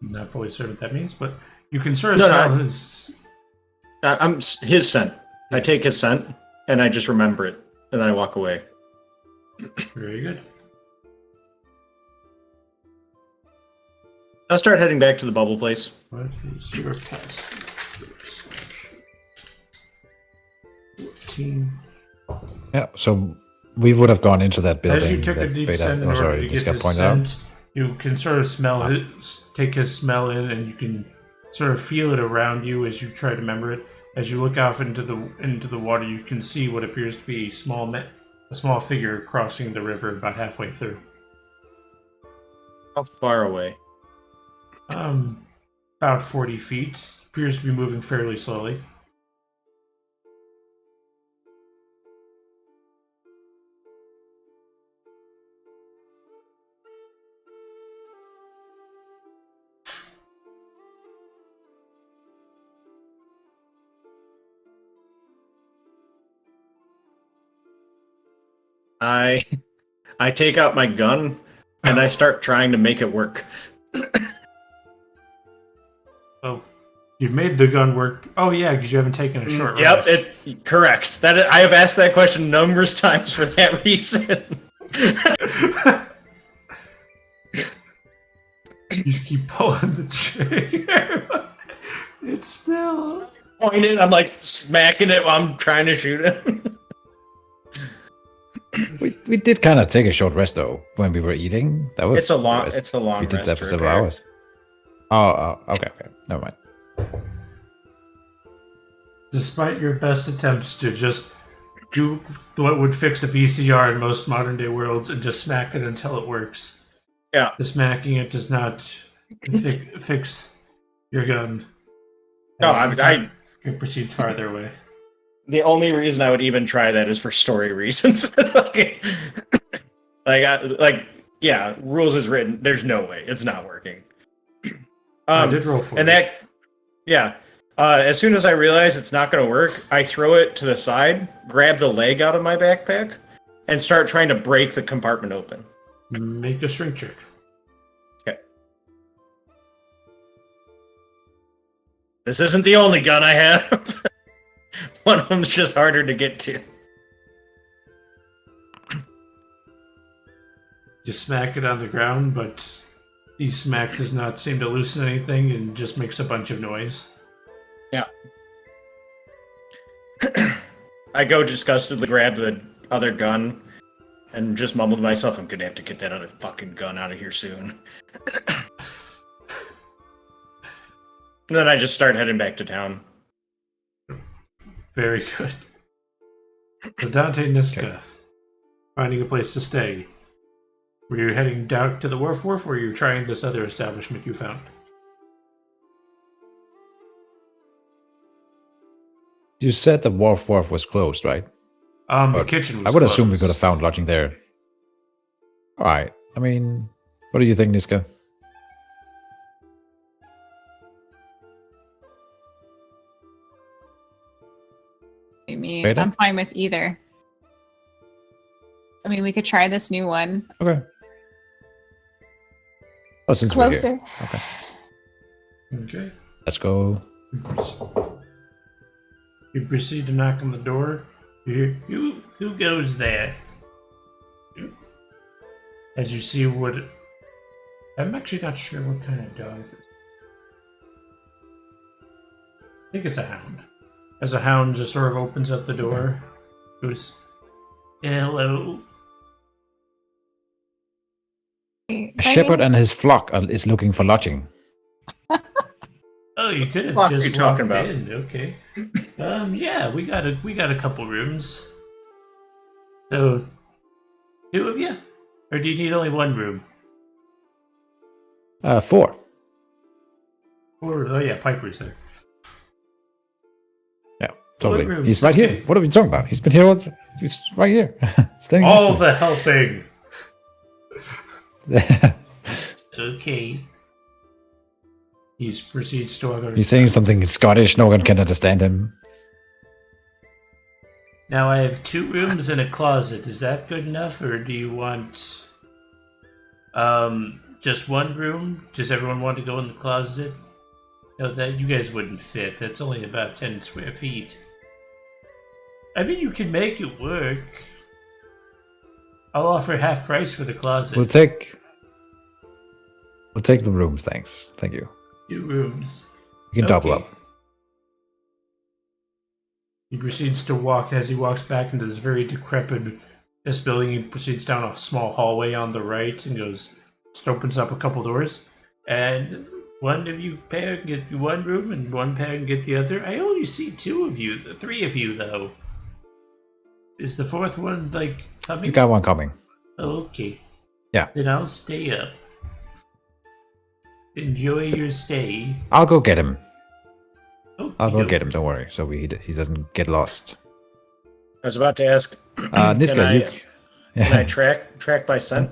Not fully certain what that means, but you can sort of No, smell no, his. I'm his scent. I take his scent and I just remember it, and then I walk away. Very good. I'll start heading back to the bubble place. What is your pass? 14. Yeah, so we would have gone into that building. As you took a that deep Beta, scent in order to this get got his pointed out. scent, you can sort of smell take his smell in, and you can sort of feel it around you as you try to remember it. As you look off into the water, you can see what appears to be a small figure crossing the river about halfway through. How far away? About 40 feet. Appears to be moving fairly slowly. I take out my gun and I start trying to make it work. Oh, you've made the gun work. Oh yeah, because you haven't taken a short Yep, rest. correct. I have asked that question numerous times for that reason. You keep pulling the trigger. It's still... Pointed, I'm like smacking it while I'm trying to shoot it. We did kind of take a short rest though when we were eating. That was It's a long rest. long We did rest that for to several repair. hours. Oh, okay. Never mind. Despite your best attempts to just do what would fix a VCR in most modern day worlds and just smack it until it works. Yeah. The smacking it does not fix your gun. No, As it proceeds farther away. the only reason I would even try that is for story reasons. Yeah, rules is written. There's no way it's not working. I did roll for and it. as soon as I realize it's not going to work, I throw it to the side, grab the leg out of my backpack, and start trying to break the compartment open. Make a strength check. Okay. This isn't the only gun I have. One of them's just harder to get to. You smack it on the ground, but the smack does not seem to loosen anything and just makes a bunch of noise. Yeah. I go disgustedly grab the other gun and just mumble to myself, I'm gonna have to get that other fucking gun out of here soon. And then I just start heading back to town. Very good. So Dante and Nistka, Okay. finding a place to stay. Were you heading down to the Wharf, or were you trying this other establishment you found? You said the wharf was closed, right? The But kitchen was I would assume we could have closed. found lodging there. All right. I mean, what do you think, Niska? I mean, Beta? I'm fine with either. I mean, we could try this new one. Okay. Oh, since we're here, Closer. Okay. let's go. You proceed to knock on the door. You hear, who goes there? As you see what... I'm actually not sure what kind of dog it is. I think it's a hound. As a hound just sort of opens up the door, goes, hello. A shepherd and his flock is looking for lodging. Oh, you could have Fuck just you talking walked about? in. Okay. Yeah, we got a couple rooms. So, 2 of you, or do you need only 1 room? 4. Or oh yeah, Piper's there. Yeah, totally. rooms? He's right Okay. here. What are we talking about? He's been here once. He's right here. Standing All next the helping. to Okay. He proceeds to other. He's saying something in Scottish. No one can understand him. Now I have 2 rooms and a closet. Is that good enough, or do you want just 1 room? Does everyone want to go in the closet? No, that you guys wouldn't fit. That's only about 10 square feet. I mean, you can make it work. I'll offer half price for the closet. We'll take the rooms. Thanks. Thank you. 2 rooms. You can double Okay. up. He proceeds to walk. As he walks back into this very decrepit building, he proceeds down a small hallway on the right and just opens up a couple doors. And one of you pair can get one room and one pair can get the other. I only see 2 of you, the 3 of you though. Is the 4th one like coming? You got one coming. Okay. Yeah. Then I'll stay up. Enjoy your stay. I'll go get him. I'll go Okey-doke. get him. Don't worry, so he doesn't get lost. I was about to ask, Nistka, can I track by scent?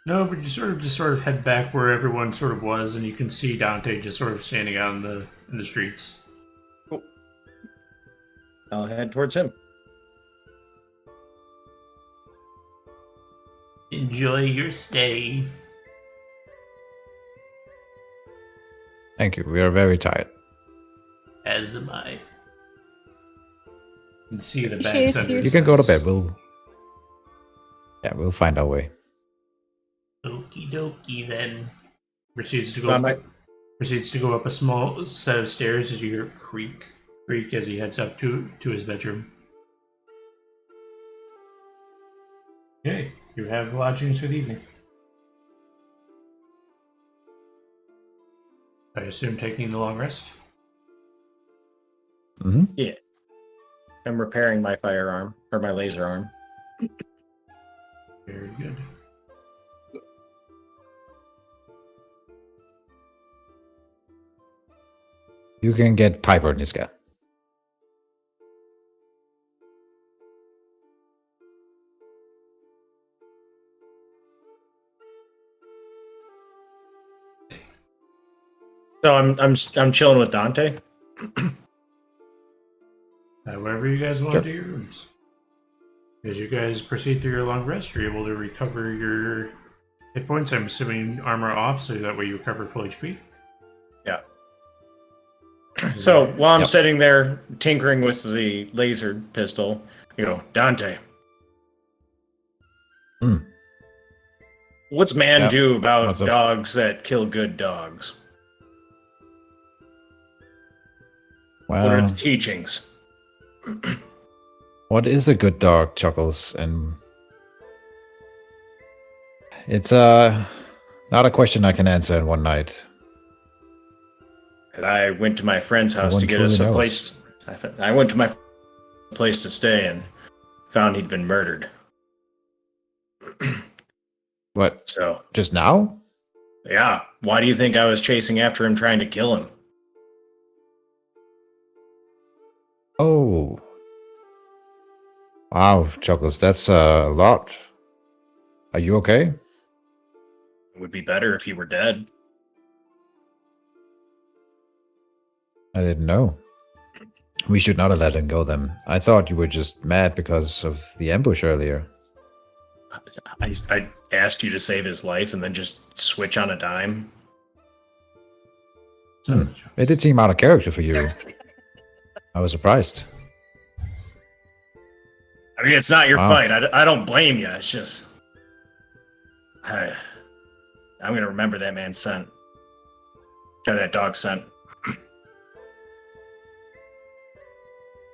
No, but you sort of head back where everyone sort of was, and you can see Dante just sort of standing out in the streets. I'll head towards him. Enjoy your stay. Thank you. We are very tired. As am I. You can see the Appreciate bags you. under his You can go to eyes. bed. We'll find our way. Okie dokie then. Proceeds to go Bye, up, proceeds to go up a small set of stairs as you hear creak as he heads up to his bedroom. Okay, you have lodgings for the evening. I assume taking the long rest? Mm-hmm. Yeah. I'm repairing my firearm, or my laser arm. Very good. You can get Piper, Niska. So I'm chilling with Dante. Wherever you guys want Sure. to do your rooms. As you guys proceed through your long rest, you're able to recover your hit points. I'm assuming armor off, so that way you recover full HP. Yeah. So while I'm Yep. sitting there tinkering with the laser pistol, you go, Dante. Hmm. What's man Yep. do about What's up? dogs that kill good dogs? What are Well, the teachings? what is a good dog, Chuckles? And it's not a question I can answer in one night. And I went to my friend's house one to get us truly a knows. place. I went to my place to stay and found he'd been murdered. What? So, Just now? yeah. Why do you think I was chasing after him trying to kill him? Oh. Wow, Chuckles, that's a lot. Are you okay? It would be better if he were dead. I didn't know. We should not have let him go then. I thought you were just mad because of the ambush earlier. I asked you to save his life and then just switch on a dime. It did seem out of character for you. I was surprised. I mean, it's not your Wow. fight. I don't blame you. It's just... I'm going to remember that man's scent. Or that dog's scent.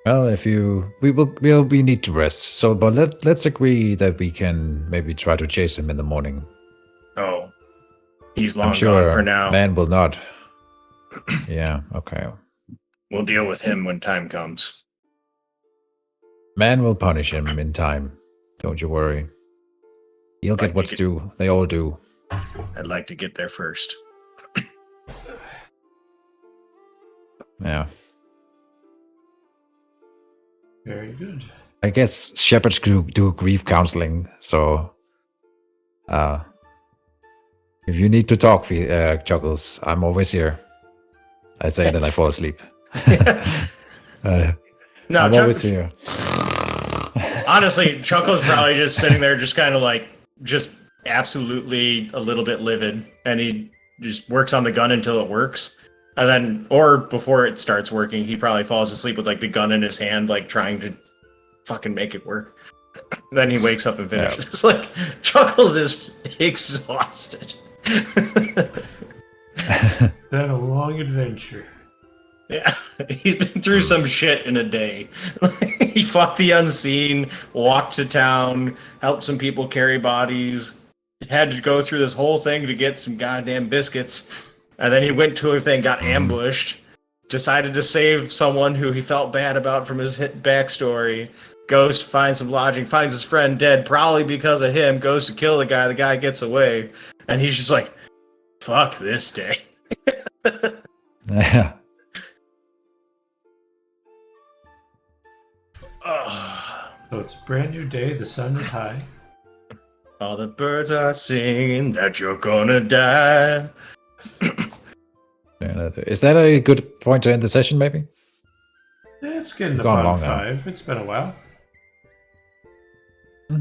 Well, if you we need to rest. So, but let's agree that we can maybe try to chase him in the morning. Oh. He's long I'm sure gone for now. man will not. Yeah, okay. We'll deal with him when time comes. Man will punish him in time. Don't you worry. He'll Like get you what's could- due. They all do. I'd like to get there first. Yeah. Very good. I guess shepherds do grief counseling, so if you need to talk, Chuckles, I'm always here. I say that I fall asleep. No, I'm always here. Honestly, Chuckles probably just sitting there, just kind of like, just absolutely a little bit livid, and he just works on the gun until it works, and then, or before it starts working, he probably falls asleep with like the gun in his hand, like trying to fucking make it work. Then he wakes up and finishes. Yeah. It's like Chuckles is exhausted. Been a long adventure. Yeah, he's been through some shit in a day. He fought the unseen, walked to town, helped some people carry bodies, had to go through this whole thing to get some goddamn biscuits, And then he went to a thing, got ambushed, decided to save someone who he felt bad about from his backstory, goes to find some lodging, finds his friend dead, probably because of him, goes to kill the guy gets away, and he's just like, fuck this day. Yeah. So it's a brand new day, the sun is high. All the birds are singing that you're gonna die. Is that a good point to end the session, maybe? It's getting Gone upon long now. 5. It's been a while.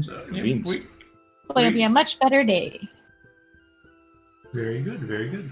So, yeah, Beans. It'll be a much better day. very good, very good.